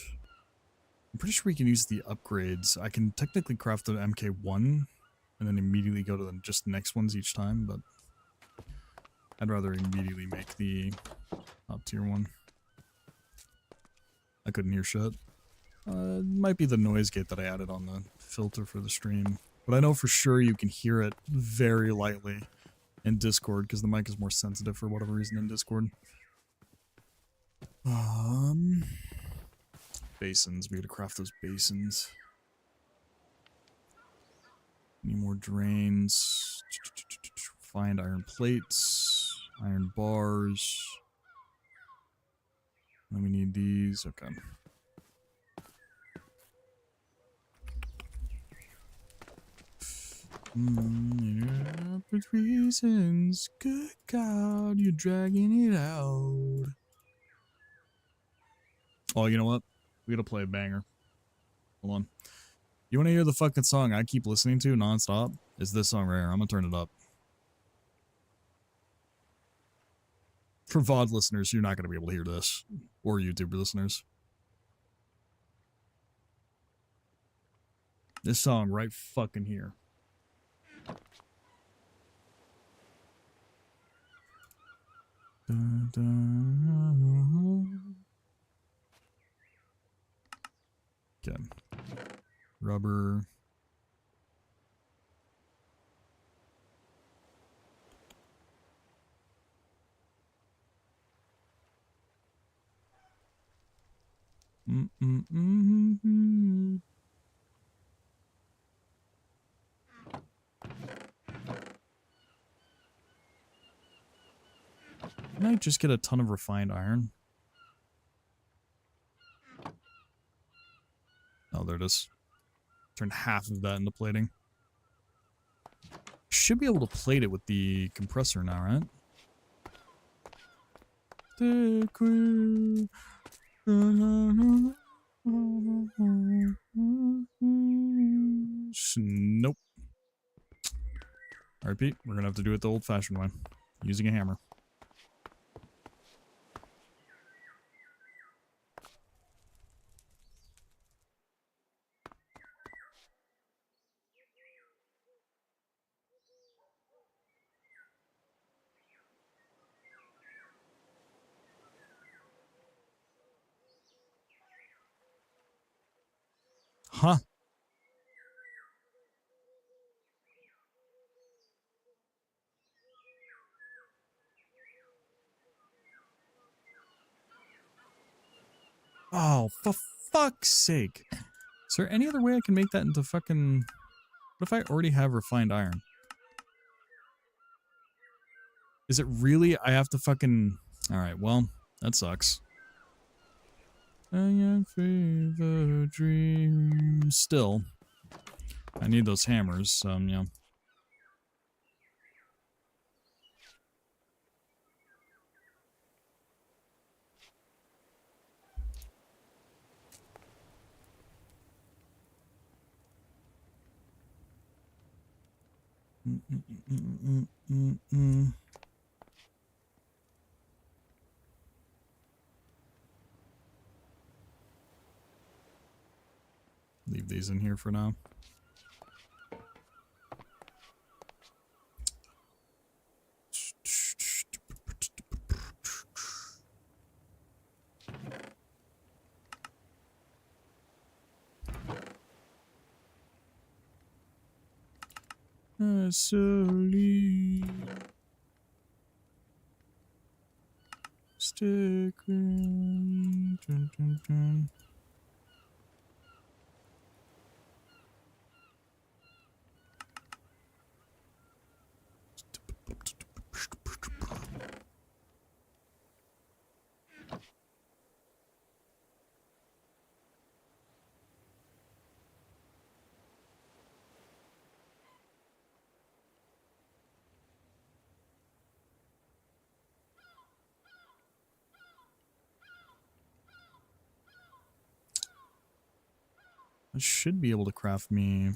I'm pretty sure we can use the upgrades. I can technically craft the MK1 and then immediately go to the just next ones each time, but I'd rather immediately make the top tier one. I couldn't hear shit. It might be the noise gate that I added on the filter for the stream. But I know for sure you can hear it very lightly in Discord because the mic is more sensitive for whatever reason in Discord. Basins. We gotta craft those basins. Need more drains. Find iron plates. Iron bars. Then we need these. Okay. For reasons, good God, you're dragging it out. Oh, you know what? We gotta play a banger. Hold on. You wanna hear the fucking song I keep listening to nonstop? It's this song right here. I'm gonna turn it up. For VOD listeners, you're not gonna be able to hear this. Or YouTube listeners. This song right fucking here. Okay. Rubber. Can I just get a ton of refined iron? it is. Turn half of that into plating. Should be able to plate it with the compressor now, right? Nope. Alright, Pete, we're gonna have to do it the old-fashioned way, using a hammer. Huh. Oh, for fuck's sake. Is there any other way I can make that into fucking... What if I already have refined iron? Is it really? I have to fucking... Alright, well, that sucks. I fever dreams. Still, I need those hammers, so, yeah. Leave these in here for now. Slowly stick around. Dun, dun, dun. I should be able to craft me...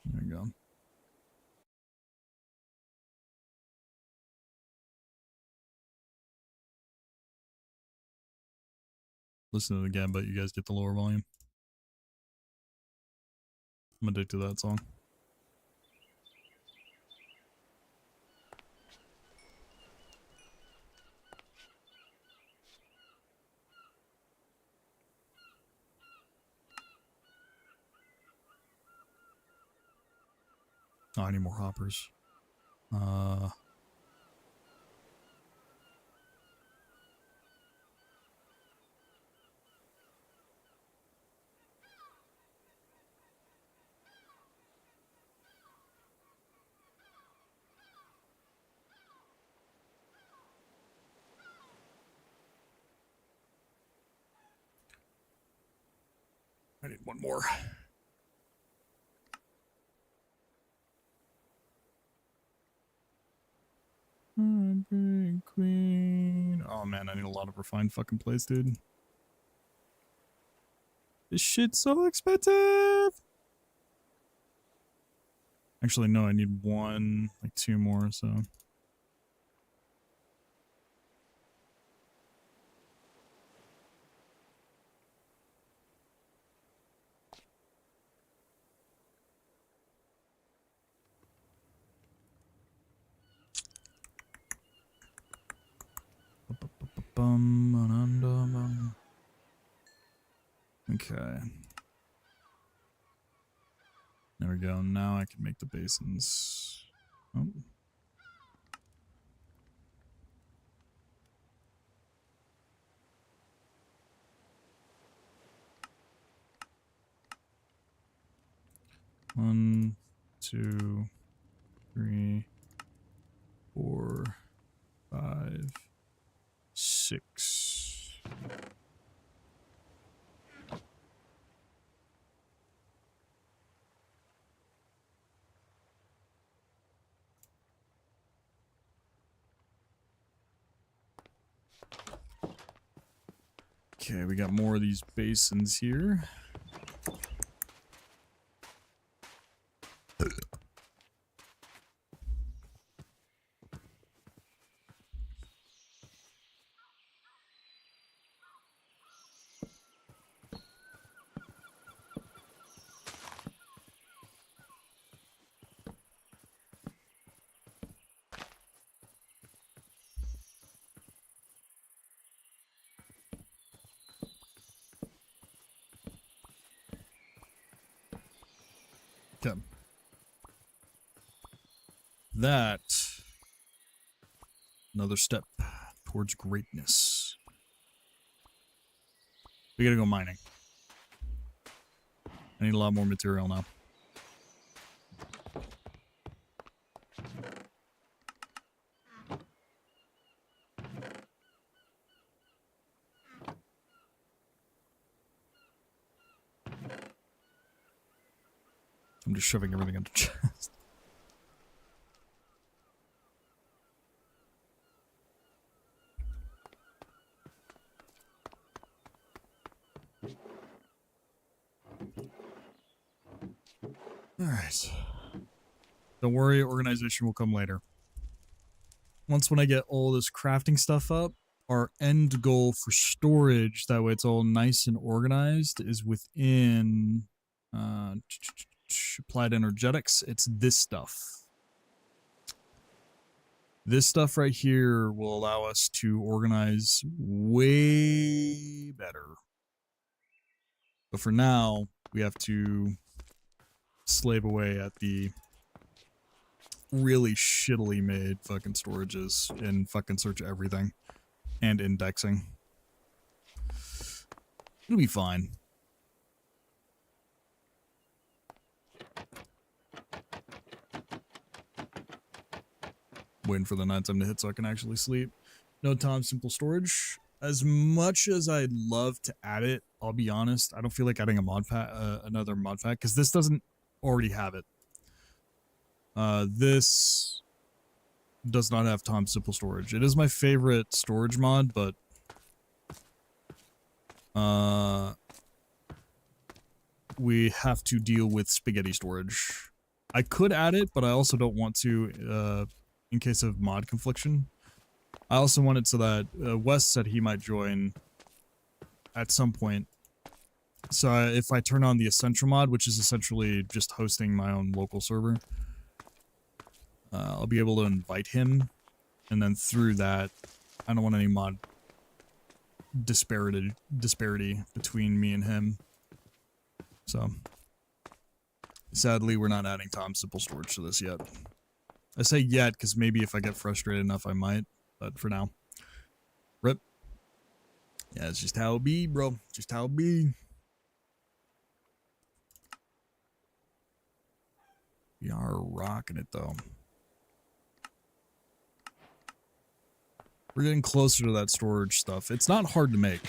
There we go. Listen to it again, but you guys get the lower volume. I'm addicted to that song. Oh, I need more hoppers. I need one more. Big queen. Oh man, I need a lot of refined fucking plates, dude. This shit's so expensive. Actually, no, I need one, like 2 more, so. Okay. There we go. Now I can make the basins. Oh. One, 2, 3, 4, 5, 6. Okay, we got more of these basins here. Okay. That, another step towards greatness. We gotta go mining. I need a lot more material now. I'm just shoving everything into chest. Alright. Don't worry, organization will come later. Once when I get all this crafting stuff up, our end goal for storage, that way it's all nice and organized, is within applied energetics. It's this stuff. This stuff right here will allow us to organize way better. But for now, we have to slave away at the really shittily made fucking storages and fucking search everything and indexing. It'll be fine. Waiting for the nighttime to hit so I can actually sleep. No time, simple storage. As much as I'd love to add it, I'll be honest, I don't feel like adding a mod pack, another mod pack, because this doesn't already have it. This does not have time simple storage. It is my favorite storage mod, but we have to deal with spaghetti storage. I could add it, but I also don't want to in case of mod confliction. I also want it so that Wes said he might join at some point. So if I turn on the Essential mod, which is essentially just hosting my own local server, I'll be able to invite him, and then through that, I don't want any mod disparity between me and him. So, sadly, we're not adding Tom Simple Storage to this yet. I say yet because maybe if I get frustrated enough, I might, but for now, rip. Yeah, it's just how it be, bro. Just how it be. We are rocking it, though. We're getting closer to that storage stuff. It's not hard to make.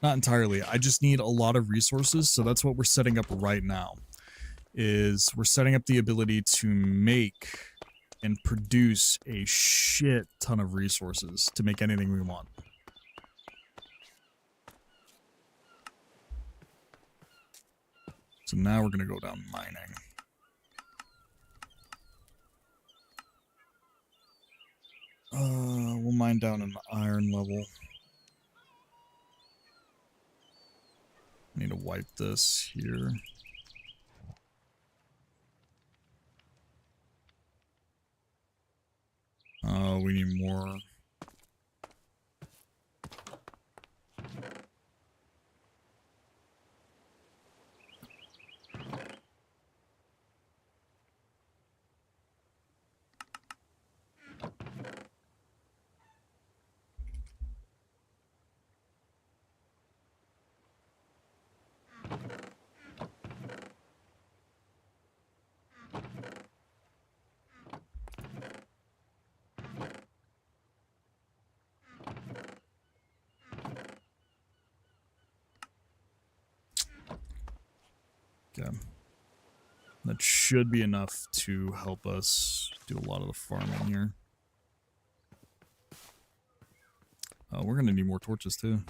Not entirely. I just need a lot of resources, so that's what we're setting up right now. Is we're setting up the ability to make and produce a shit ton of resources to make anything we want. So now we're going to go down mining. We'll mine down an iron level. I need to wipe this here. We need more. Okay. That should be enough to help us do a lot of the farming here. We're gonna need more torches too.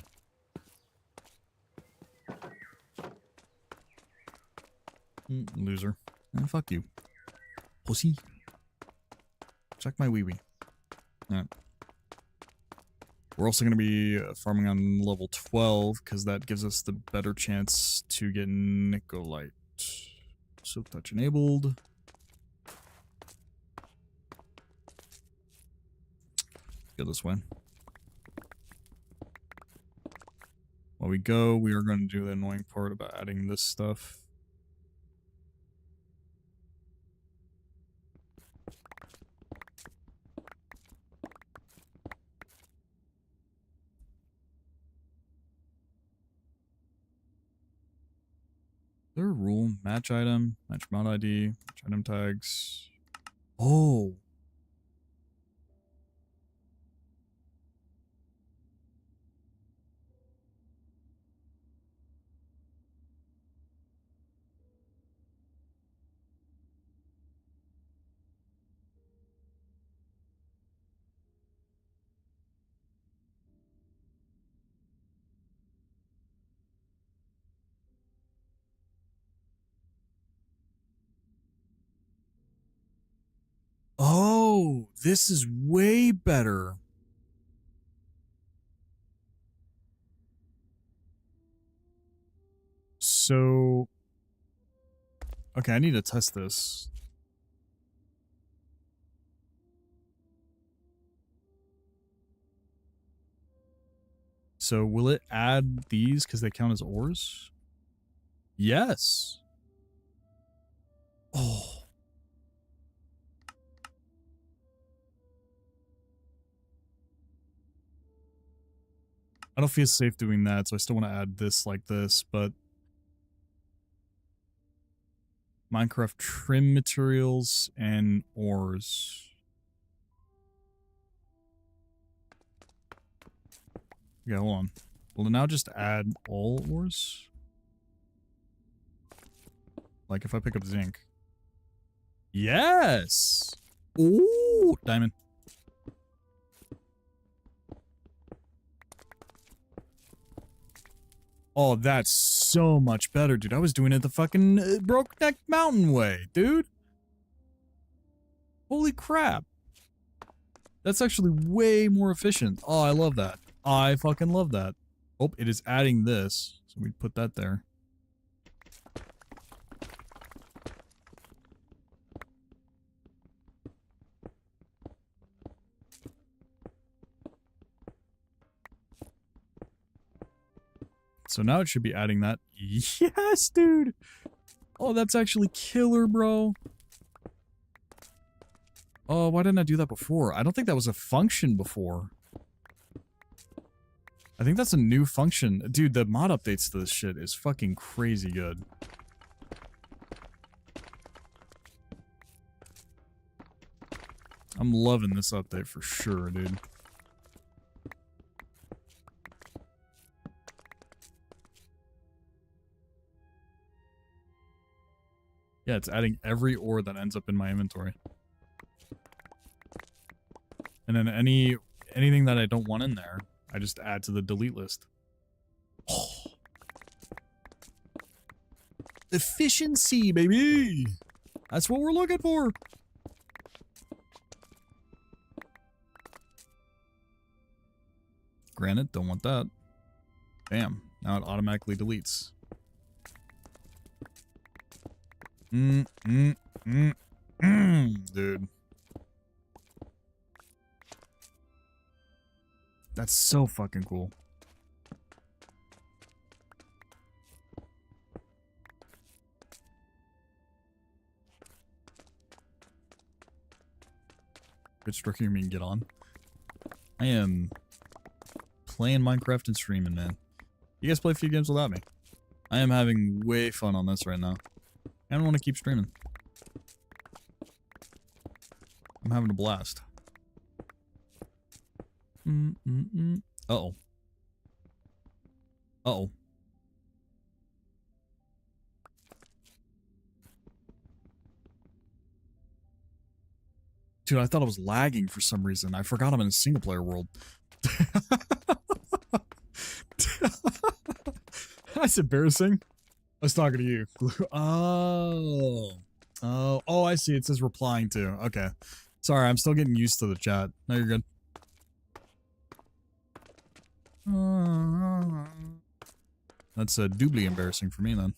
Loser. Fuck you. Pussy. Check my wee-wee. Alright. We're also going to be farming on level 12, because that gives us the better chance to get Nikolite. Silk touch enabled. Go this way. While we go, we are going to do the annoying part about adding this stuff. Is there a rule? Match item, match mod ID, match item tags. Oh. Oh, this is way better. So, okay, I need to test this. So, will it add these because they count as ores? Yes. Oh. I don't feel safe doing that, so I still want to add this like this, but Minecraft trim materials and ores. Okay, hold on. Will it now just add all ores? Like if I pick up zinc. Yes! Ooh, diamond. Oh, that's so much better, dude. I was doing it the fucking Brokeneck Mountain way, dude. Holy crap. That's actually way more efficient. Oh, I love that. I fucking love that. Oh, it is adding this. So we put that there. So now it should be adding that. Yes, dude! Oh, that's actually killer, bro. Oh, why didn't I do that before? I don't think that was a function before. I think that's a new function. Dude, the mod updates to this shit is fucking crazy good. I'm loving this update for sure, dude. Yeah, it's adding every ore that ends up in my inventory. And then anything that I don't want in there, I just add to the delete list. Oh. Efficiency, baby! That's what we're looking for! Granted, don't want that. Bam. Now it automatically deletes. Dude. That's so fucking cool. Good striker, you mean get on? I am playing Minecraft and streaming, man. You guys play a few games without me. I am having way fun on this right now. I don't want to keep streaming. I'm having a blast. Uh-oh. Uh-oh. Dude, I thought I was lagging for some reason. I forgot I'm in a single player world. That's embarrassing. I was talking to you. Oh. Oh, I see. It says replying to. Okay. Sorry, I'm still getting used to the chat. No, you're good. That's doubly embarrassing for me then.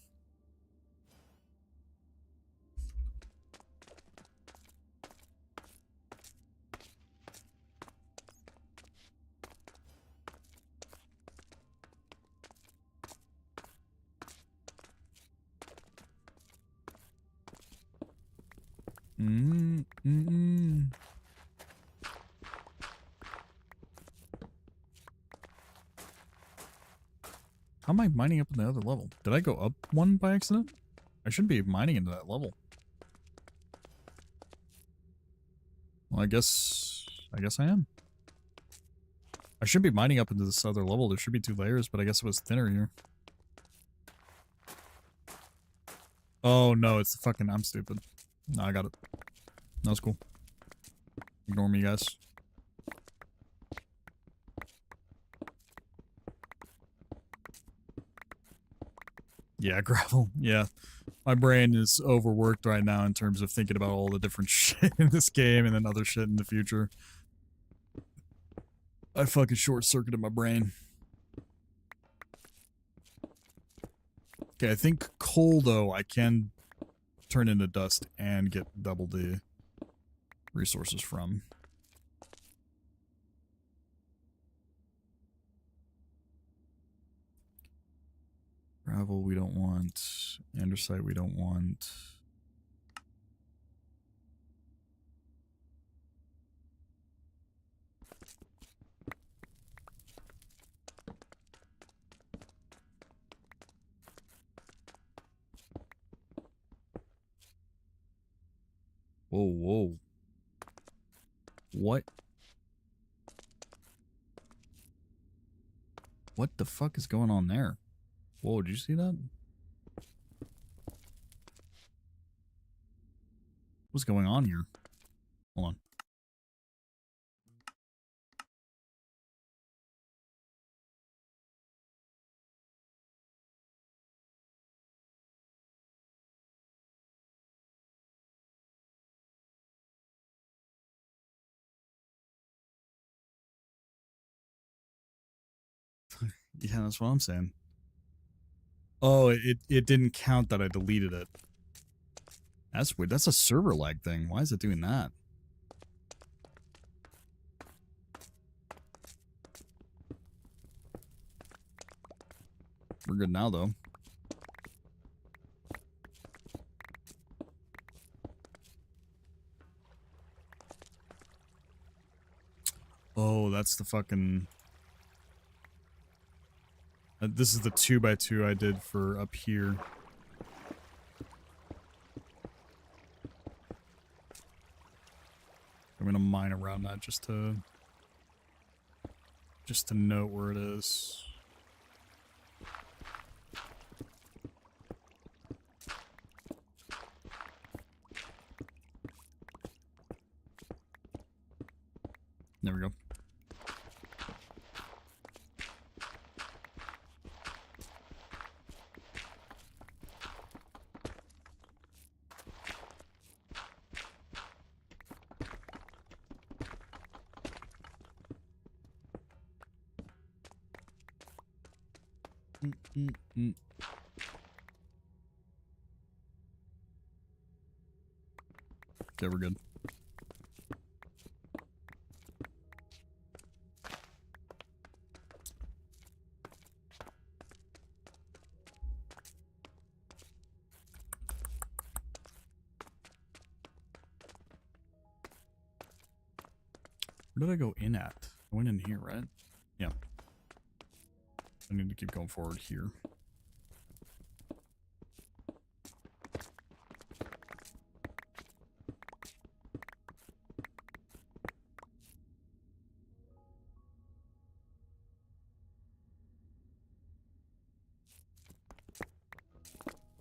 How am I mining up in the other level? Did I go up one by accident? I shouldn't be mining into that level. Well, I guess I am. I should be mining up into this other level. There should be 2 layers, but I guess it was thinner here. Oh no, it's the fucking, I'm stupid. No, I got it. That was cool. Ignore me, guys. Yeah, gravel. Yeah. My brain is overworked right now in terms of thinking about all the different shit in this game and then other shit in the future. I fucking short-circuited my brain. Okay, I think coal, though, I can turn into dust and get double the resources from. Gravel we don't want. Andesite we don't want. Whoa, whoa. What? What the fuck is going on there? Whoa, did you see that? What's going on here? Hold on. Yeah, that's what I'm saying. Oh, it didn't count that I deleted it. That's weird. That's a server lag thing. Why is it doing that? We're good now, though. Oh, that's the fucking... this is the 2x2 I did for up here. I'm gonna mine around that just to note where it is. There we go. Okay, we're good. Where did I go in at? I went in here, right? Yeah. I need to keep going forward here.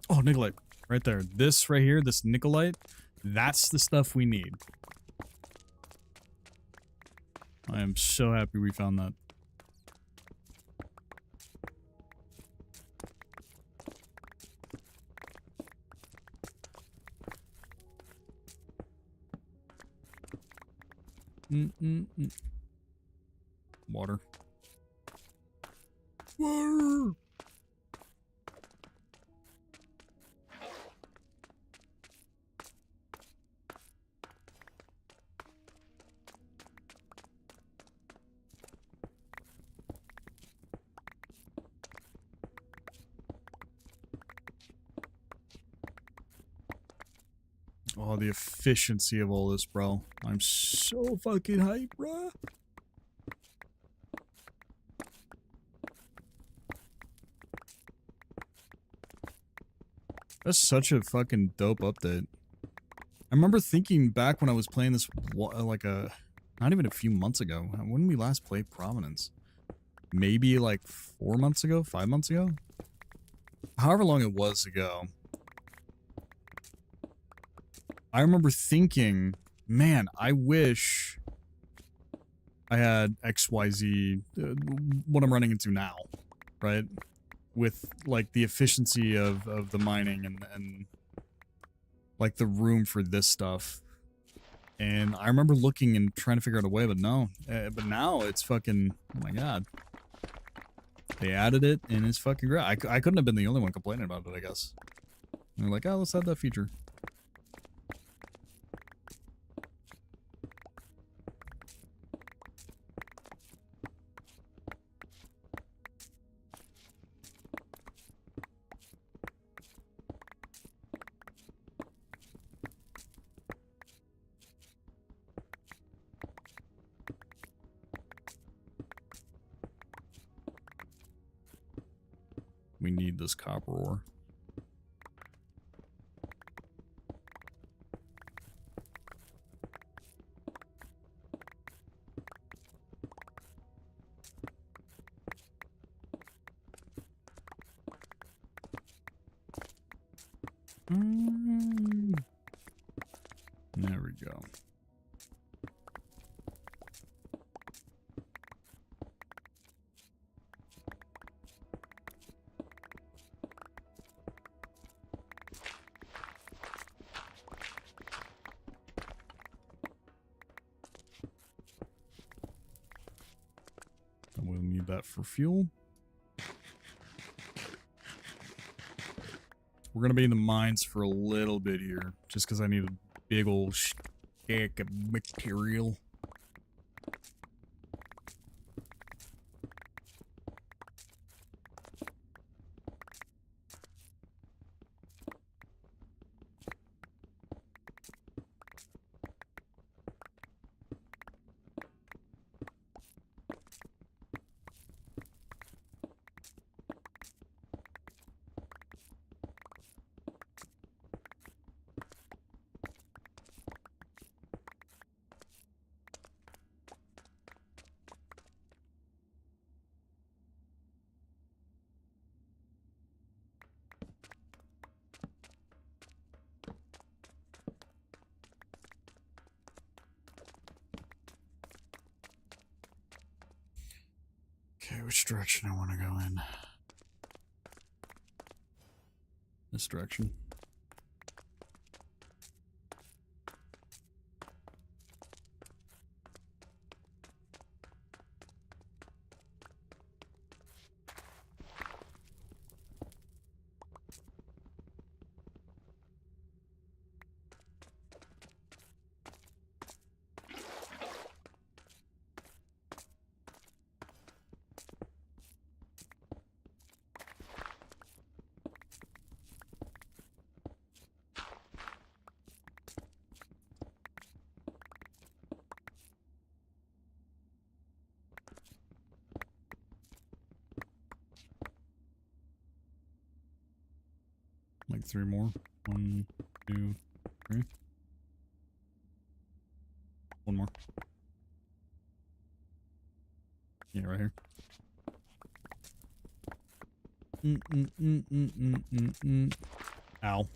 Oh, Nikolite. Right there. This right here, this Nikolite, that's the stuff we need. I am so happy we found that. Water. Water. Oh, the efficiency of all this, bro. I'm so fucking hyped, bro. That's such a fucking dope update. I remember thinking back when I was playing this, like not even a few months ago. When did we last play Provenance? Maybe like 4 months ago, 5 months ago? However long it was ago. I remember thinking, man, I wish I had XYZ, what I'm running into now, right? With, like, the efficiency of the mining and, like, the room for this stuff. And I remember looking and trying to figure out a way, but no. But now it's fucking, oh my god. They added it, and it's fucking great. I couldn't have been the only one complaining about it, I guess. And they're like, oh, let's add that feature. We need this copper ore. There we go. And we'll need that for fuel. We're going to be in the mines for a little bit here, just because I need a big old stack of material. Okay, which direction I want to go in? This direction. Like 3 more. 1, 2, 3. 1 more. Yeah, right here. Ow.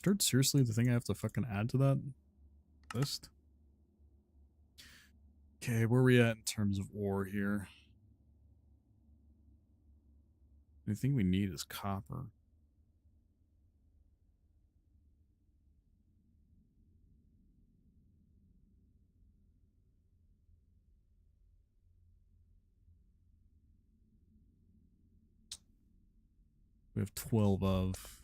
dirt seriously the thing I have to fucking add to that list? Okay, where are we at in terms of ore here? The thing we need is copper. We have 12 of.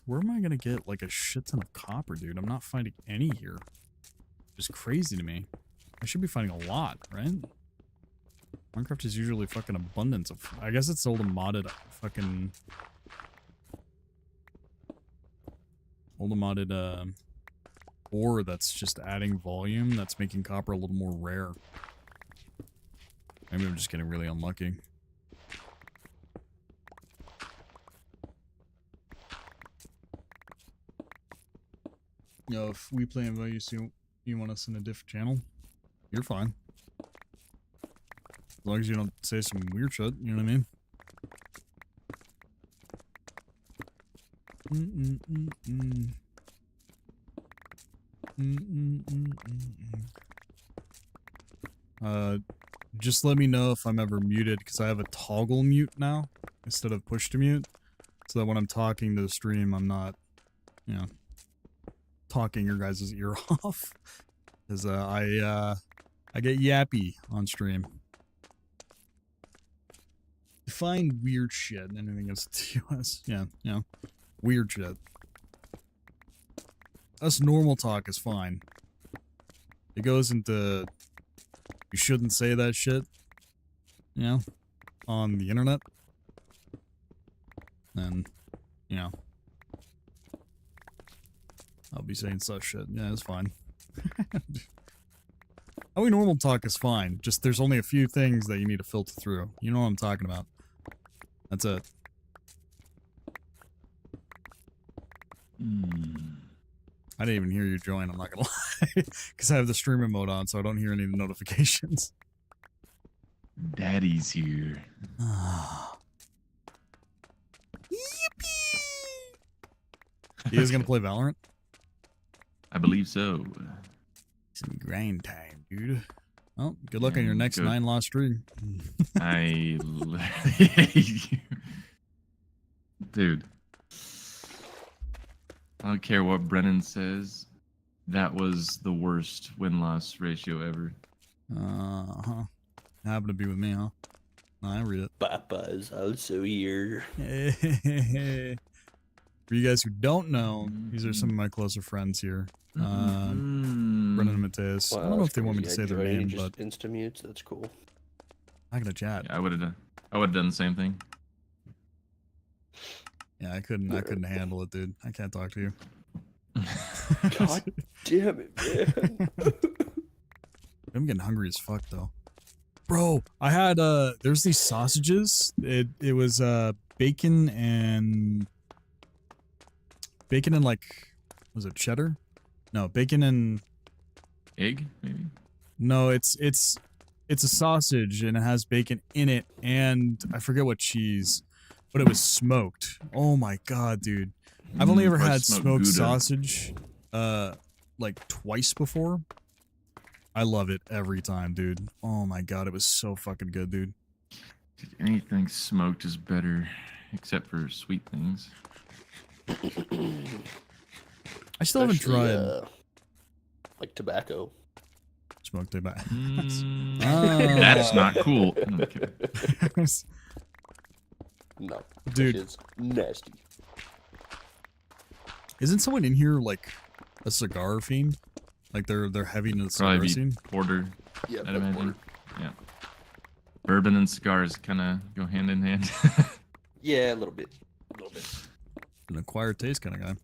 Where am I gonna get like a shit ton of copper, dude? I'm not finding any here. It's crazy to me. I should be finding a lot, right? Minecraft is usually fucking abundance of. I guess it's all the modded fucking. All the modded ore that's just adding volume that's making copper a little more rare. Maybe I'm just getting really unlucky. Yo, if we play Value, so you want us in a different channel, you're fine. As long as you don't say some weird shit, you know what I mean? Just let me know if I'm ever muted, because I have a toggle mute now, instead of push to mute, so that when I'm talking to the stream, I'm not, you know, talking your guys' ear off, because I get yappy on stream. Define weird shit. Anything else to us? Yeah, yeah, weird shit. Us normal talk is fine. It goes into you shouldn't say that shit, you know, on the internet, and you know. I'll be saying such shit. Yeah, it's fine. Oh, normal talk is fine. Just there's only a few things that you need to filter through. You know what I'm talking about. That's it. I didn't even hear you join, I'm not gonna lie. Because I have the streamer mode on, so I don't hear any of the notifications. Daddy's here. Yippee! You guys gonna play Valorant? I believe so. Some grind time, dude. Well, good luck on your next 9-loss streak. Dude. I don't care what Brennan says. That was the worst win-loss ratio ever. Uh-huh. Happened to be with me, huh? No, I read it. Papa is also here. For you guys who don't know, these are some of my closer friends here. Brennan and Mateus. Wow, I don't know if they want me to crazy. say their Joining name, just but insta mutes. That's cool. I'm not gonna chat. Yeah, I would have done the same thing. Yeah, I couldn't handle it, dude. I can't talk to you. God damn it, man. I'm getting hungry as fuck though. Bro, I had there's these sausages. It was bacon and like, was it cheddar? No, bacon and Egg, maybe? no, it's a sausage and it has bacon in it and I forget what cheese, but it was smoked. Oh my god, dude. I've only ever had smoked sausage like twice before. I love it every time, dude. Oh my god, it was so fucking good, dude. Dude, anything smoked is better, except for sweet things. I still haven't tried like tobacco. smoked tobacco. That's not cool. No, I'm kidding. No, Dude. it's nasty. Isn't someone in here like a cigar fiend? Like they're heavy into the cigar Probably be scene? porter, Yeah, I'd imagine. Yeah. Bourbon and cigars kind of go hand in hand. Yeah, a little bit. An acquired taste kind of guy.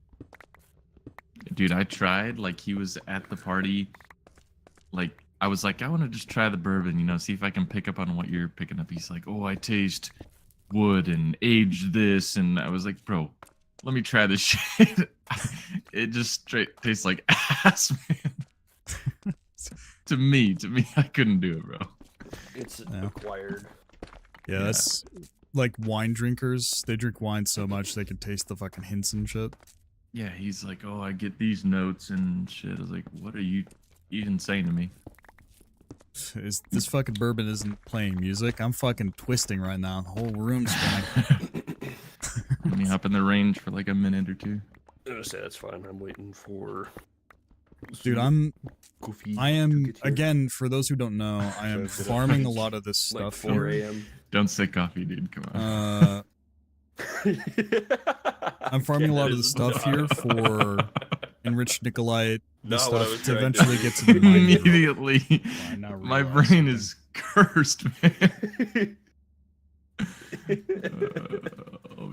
Dude, I tried, like, he was at the party. Like, I was like, I want to just try the bourbon, you know, see if I can pick up on what you're picking up. He's like, oh, I taste wood and aged this. And I was like, bro, let me try this shit. It just straight tastes like ass, man. To me, I couldn't do it, bro. It's Yeah. acquired. Yeah, that's like wine drinkers. They drink wine so much they can taste the fucking hints and shit. Yeah, he's like, oh, I get these notes and shit. I was like, what are you even saying to me? This fucking bourbon isn't playing music. I'm fucking twisting right now. The whole room's spinning. Let me hop in the range for like a minute or two. I'm gonna say that's fine. I'm waiting for. Dude, Goofy I to am get here. again for those who don't know, I am So, farming a lot of this like stuff 4 here. a.m. Don't say coffee, dude. Come on. I'm farming a lot of the stuff here for enriched Nicolite, the Not what I stuff was to trying to eventually do. get to the mining drill. Immediately, I now my realize brain something. is cursed, man.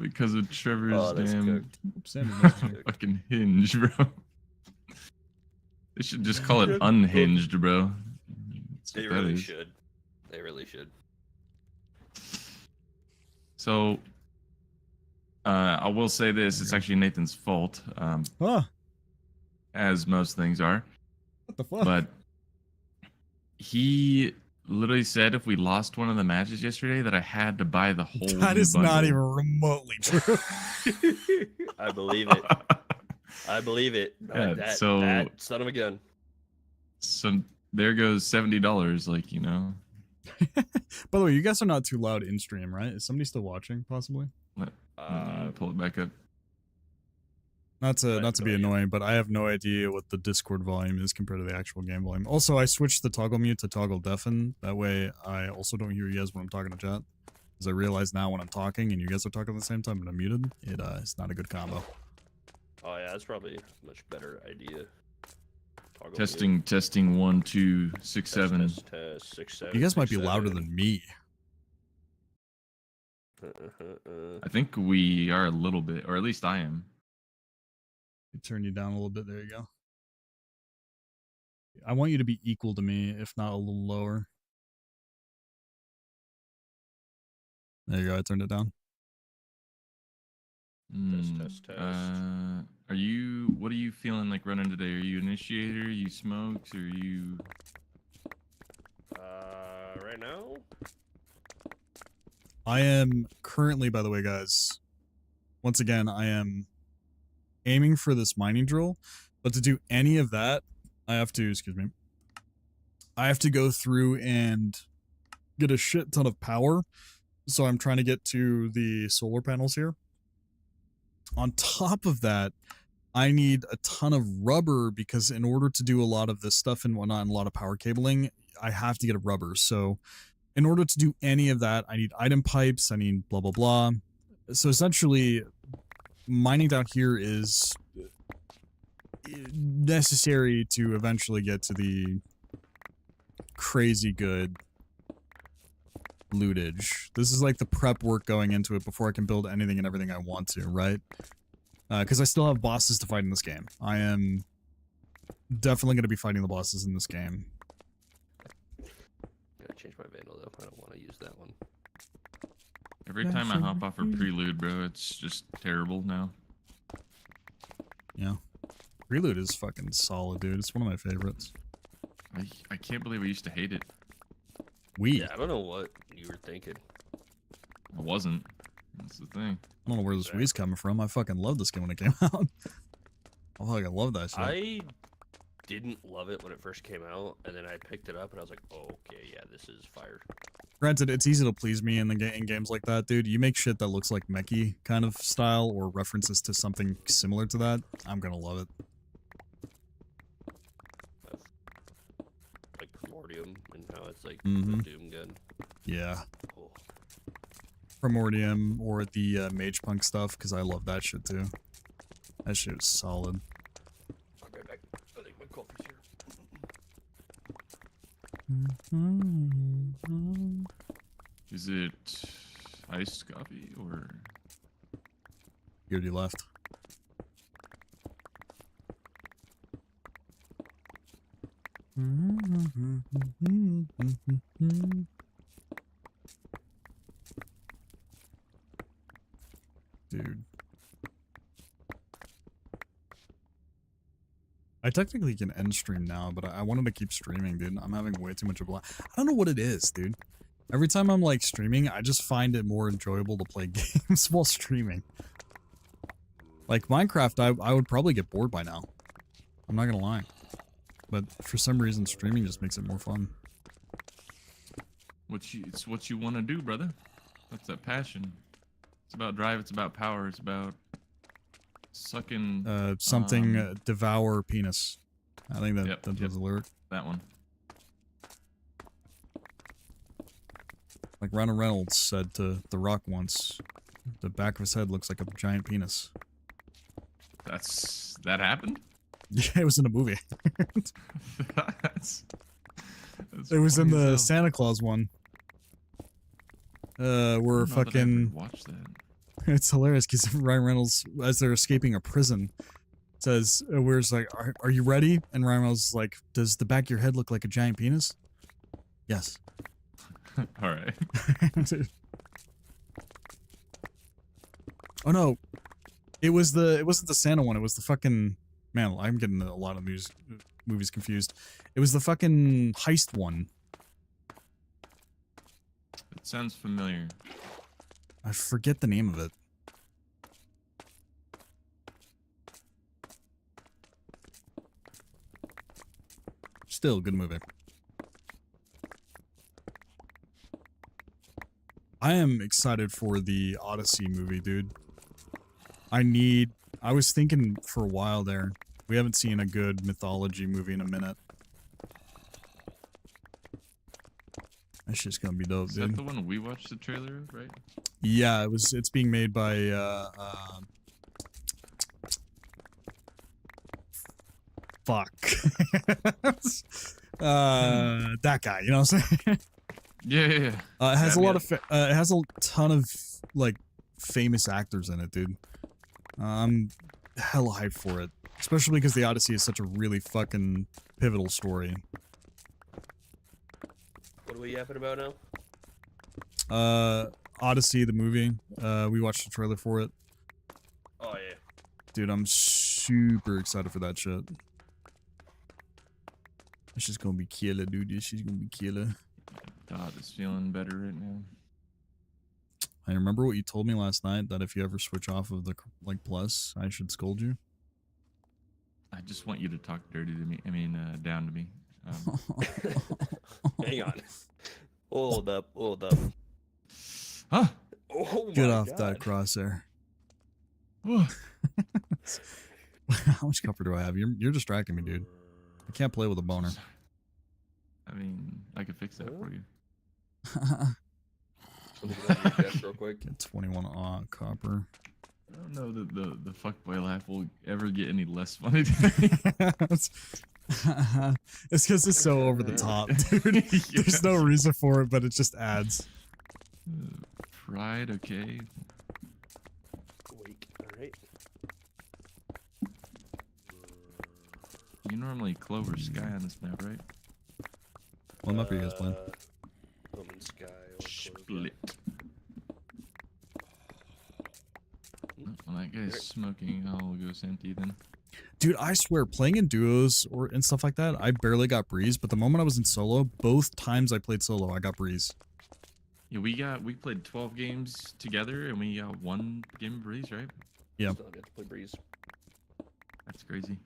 Because of Trevor's Oh, that's damn cooked. Sammy messaging. fucking hinge, bro. They should just call it unhinged, bro. That's They what that really is. should. They really should. So, I will say this: it's actually Nathan's fault, Huh? as most things are. What the fuck? But he literally said if we lost one of the matches yesterday, that I had to buy the whole. That new is not bundle. even remotely true. I believe it. I believe it. Yeah, that son of a gun. So there goes $70. Like, you know. By the way, you guys are not too loud in stream, right? Is somebody still watching, possibly? Let me pull it back up. Not to I have be no idea. annoying, but I have no idea what the Discord volume is compared to the actual game volume. Also, I switched the toggle mute to toggle deafen. That way, I also don't hear you guys when I'm talking to chat. Because I realize now when I'm talking and you guys are talking at the same time and I'm muted, it's not a good combo. Oh yeah, that's probably a much better idea. Toggle Testing 1 2 6 mute. 7. Test, 6, 7. You guys might be 6, louder 7. than me. I think we are a little bit, or at least I am. Turn you down a little bit. There you go. I want you to be equal to me, if not a little lower. There you go. I turned it down. Test. What are you feeling like running today? Are you initiator? You smokes? Or you? Right now. I am currently, by the way, guys, once again, I am aiming for this mining drill, but to do any of that, I have to go through and get a shit ton of power. So I'm trying to get to the solar panels here. On top of that, I need a ton of rubber because in order to do a lot of this stuff and whatnot and a lot of power cabling, I have to get a rubber. So in order to do any of that, I need item pipes, I need blah, blah, blah. So essentially, mining down here is necessary to eventually get to the crazy good lootage. This is like the prep work going into it before I can build anything and everything I want to, right? Because I still have bosses to fight in this game. I am definitely going to be fighting the bosses in this game. Gotta change my vandal though. I don't want to use that one. Every time I hop off a prelude, bro, it's just terrible now. Yeah. Prelude is fucking solid, dude. It's one of my favorites. I can't believe I used to hate it. We. Yeah, I don't know what you were thinking. I wasn't. That's the thing. I don't know where this we's coming from. I fucking loved this game when it came out. I fucking love that shit. I didn't love it when it first came out, and then I picked it up and I was like, oh, okay, yeah, this is fire. Granted, it's easy to please me in in games like that, dude. You make shit that looks like mechy kind of style or references to something similar to that, I'm gonna love it. Like Primordium and how it's like Mhm. a Doom gun. Yeah. Oh, Primordium or the Mage Punk stuff, because I love that shit too. That shit is solid. I'll be right back. I think my coffee's here. Is it iced coffee or? He already left. Dude. I technically can end stream now, but I wanted to keep streaming, dude. I'm having way too much of a blast. I don't know what it is, dude. Every time I'm like streaming, I just find it more enjoyable to play games while streaming. Like Minecraft, I would probably get bored by now. I'm not gonna lie. But for some reason, streaming just makes it more fun. It's what you want to do, brother. That's that passion. It's about drive. It's about power. It's about sucking. Devour penis. I think that was the lyric. That one. Like Ryan Reynolds said to The Rock once, the back of his head looks like a giant penis. That happened. Yeah, it was in a movie. that's It was in funny as the hell. Santa Claus one. Where I don't know that I ever fucking. watched that. It's hilarious because Ryan Reynolds, as they're escaping a prison, says, "Where's like, are you ready?" And Ryan Reynolds is like, "Does the back of your head look like a giant penis?" Yes. All right. Oh no, it wasn't the Santa one. It was the fucking man. I'm getting a lot of movies confused. It was the fucking heist one. It sounds familiar. I forget the name of it. Still a good movie. I am excited for the Odyssey movie, dude. I was thinking for a while there. We haven't seen a good mythology movie in a minute. That's just gonna be dope, Is dude. that the one we watched the trailer of, right? Yeah, it's being made by fuck. That guy, you know what I'm saying? Yeah. It has a Yeah, lot of it has a ton of like famous actors in it, dude. I'm hella hyped for it, especially because the Odyssey is such a really fucking pivotal story. What are we yapping about now? Odyssey, the movie. We watched the trailer for it. Oh yeah. Dude, I'm super excited for that shit. It's just gonna be killer, dude. This shit's gonna be killer. Todd is feeling better right now. I remember what you told me last night, that if you ever switch off of the like plus, I should scold you. I just want you to talk dirty to me. I mean, down to me. Hang on. Hold up. Huh? Oh Get my off God. that crosshair. Whoa. How much comfort do I have? You're distracting me, dude. I can't play with a boner. I mean, I could fix that for you. Something on your chest real quick. Get 21 copper. I don't know that the fuckboy laugh will ever get any less funny to me. It's because it's so over the top, dude. There's no reason for it, but it just adds. Pride, okay. Wait. All right. You normally Clover Sky on this map, right? What map are you guys playing? Omen Sky. Split. Well, that guy's smoking. I'll go Santi then. Dude, I swear, playing in duos and stuff like that, I barely got breeze. But the moment I was in solo, both times I played solo, I got breeze. Yeah, we played 12 games together and we got 1 game of breeze, right? Yeah. Still get to play Breeze. That's crazy.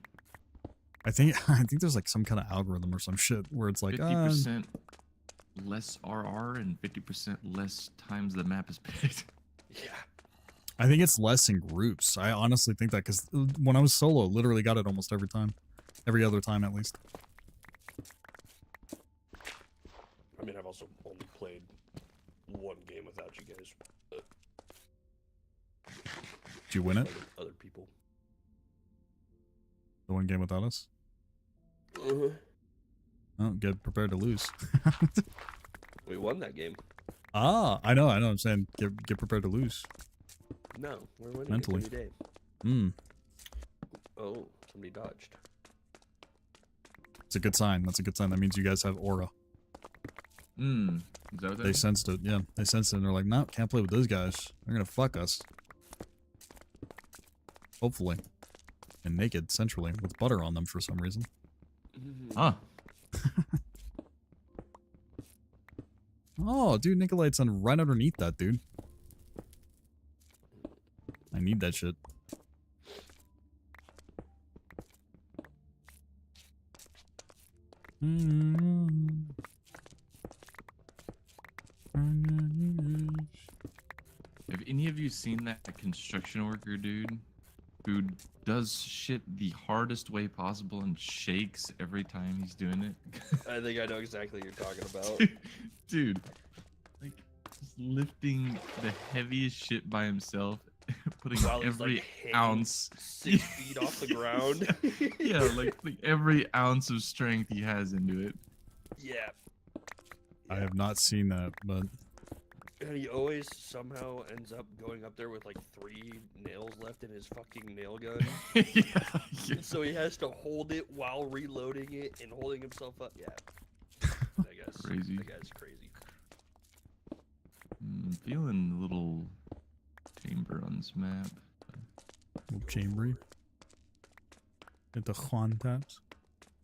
I think there's like some kind of algorithm or some shit where it's like 50% less RR and 50% less times the map is picked. Yeah. I think it's less in groups. I honestly think that because when I was solo, literally got it almost every time, every other time at least. I mean, I've also only played 1 game without you guys. Did you win it? Other people. The one game without us? Uh-huh. Oh, get prepared to lose. We won that game. Ah, I know. I'm saying get prepared to lose. No, we're winning Mentally. it every day. Hmm. Oh, somebody dodged. It's a good sign. That's a good sign. That means you guys have aura. Is that what that They is? sensed it. Yeah, they sensed it and they're like, no, can't play with those guys. They're gonna fuck us. Hopefully. and naked, centrally, with butter on them for some reason. Huh. Oh, dude, Nikolite's on right underneath that, dude. I need that shit. Have any of you seen that construction worker dude who does shit the hardest way possible and shakes every time he's doing it? I think I know exactly what you're talking about. Dude, like just lifting the heaviest shit by himself, putting While he's, every like, hanging ounce 6 feet off the ground. yeah, like every ounce of strength he has into it. Yeah. I have not seen that, but And he always somehow ends up going up there with like 3 nails left in his fucking nail gun. yeah. So he has to hold it while reloading it and holding himself up. Yeah. That guy's Crazy. That guy's crazy. I'm feeling a little chamber on this map. little chambery. Get the Juan taps.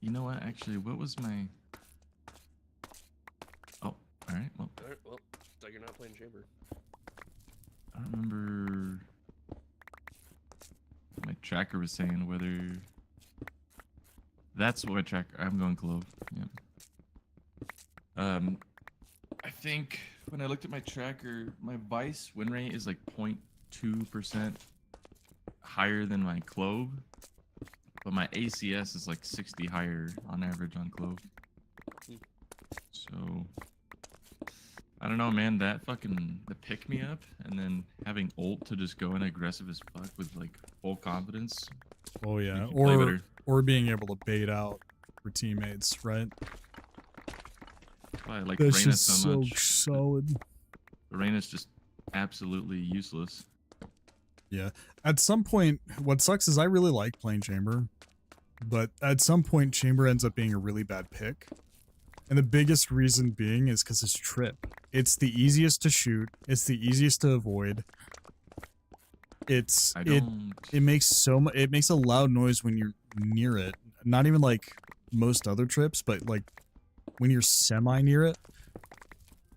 You know what? Actually, what was my? Oh, all right. Well, Alright, well, it's like you're not playing chamber. I don't remember what my tracker was saying. Whether that's what my tracker. I'm going Clove. Yep. I think when I looked at my tracker, my Vice win rate is like 0.2% higher than my Clove, but my ACS is like 60 higher on average on Clove. So I don't know, man. That fucking the pick me up, and then having ult to just go in aggressive as fuck with like full confidence. Oh yeah, Make you play better. or being able to bait out for teammates, right? I like That's Reyna just so so much. solid. Reyna's just absolutely useless. Yeah. At some point, what sucks is I really like playing Chamber, but at some point, Chamber ends up being a really bad pick. And the biggest reason being is because it's trip. It's the easiest to shoot. It's the easiest to avoid. It's I it don't. it makes so much. It makes a loud noise when you're near it. Not even like most other trips, but like when you're semi near it,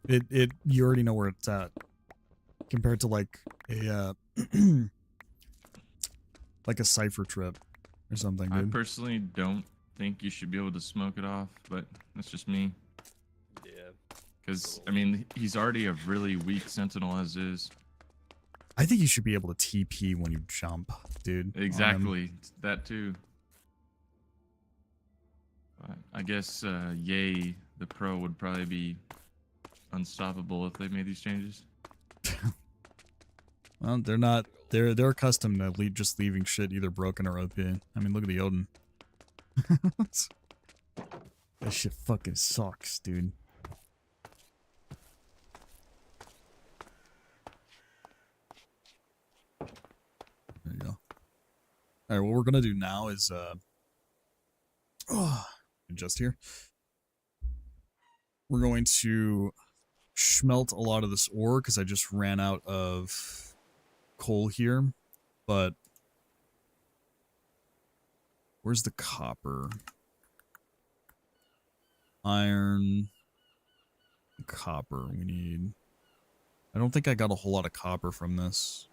it you already know where it's at. Compared to like a like a cipher trip or something, I dude. personally don't think you should be able to smoke it off, but that's just me. Yeah. Because I mean, he's already a really weak sentinel as is. I think you should be able to TP when you jump, dude. on him. Exactly, that too. But I guess Yay, the pro, would probably be unstoppable if they made these changes. Well, they're not. They're accustomed to just leaving shit either broken or OP. I mean, look at the Odin. That shit fucking sucks, dude. There you go. Alright, what we're gonna do now is adjust here. We're going to smelt a lot of this ore because I just ran out of coal here, but where's the copper? Iron, copper we need. I don't think I got a whole lot of copper from this.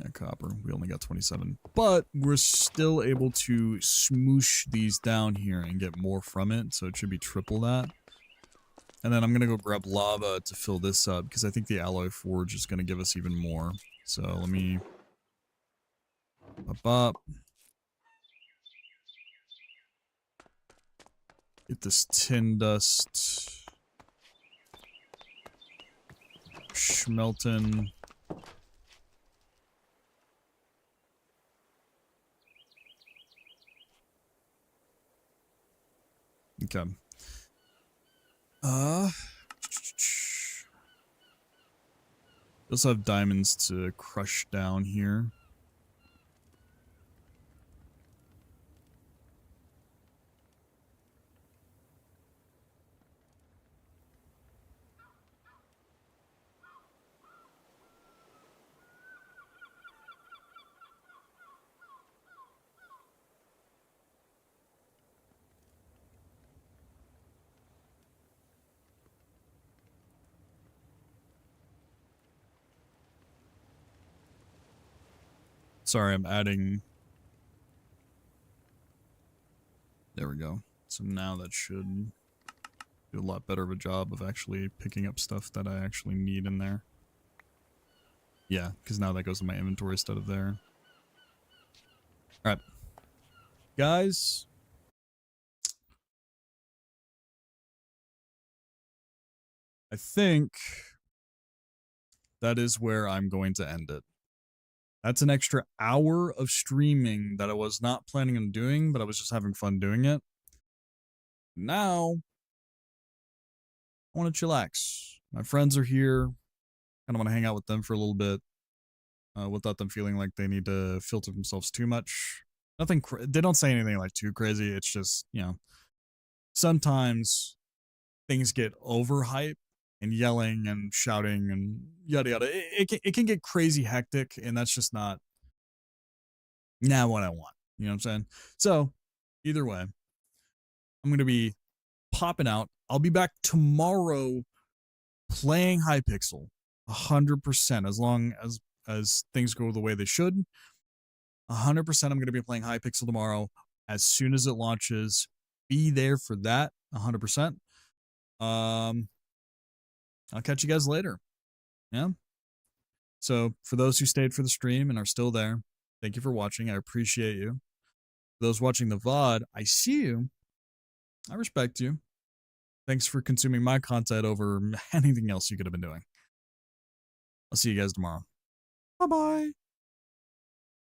Yeah, copper. We only got 27. But we're still able to smoosh these down here and get more from it, so it should be triple that. And then I'm going to go grab lava to fill this up, because I think the alloy forge is going to give us even more. So let me... Up. Get this tin dust. Schmelten. Okay. We also have diamonds to crush down here. Sorry, I'm adding. There we go. So now that should do a lot better of a job of actually picking up stuff that I actually need in there. Yeah, because now that goes in my inventory instead of there. Alright. Guys. I think that is where I'm going to end it. That's an extra hour of streaming that I was not planning on doing, but I was just having fun doing it. Now, I want to chillax. My friends are here. Kind of want to hang out with them for a little bit, without them feeling like they need to filter themselves too much. Nothing. They don't say anything like too crazy. It's just, you know, sometimes things get overhyped and yelling and shouting and yada yada. It can get crazy hectic, and that's just not what I want. You know what I'm saying? So, either way, I'm gonna be popping out. I'll be back tomorrow playing Hypixel 100%, as long as things go the way they should. 100% I'm going to be playing Hypixel tomorrow as soon as it launches. Be there for that 100%. I'll catch you guys later. Yeah. So for those who stayed for the stream and are still there, thank you for watching. I appreciate you. For those watching the VOD, I see you. I respect you. Thanks for consuming my content over anything else you could have been doing. I'll see you guys tomorrow. Bye-bye.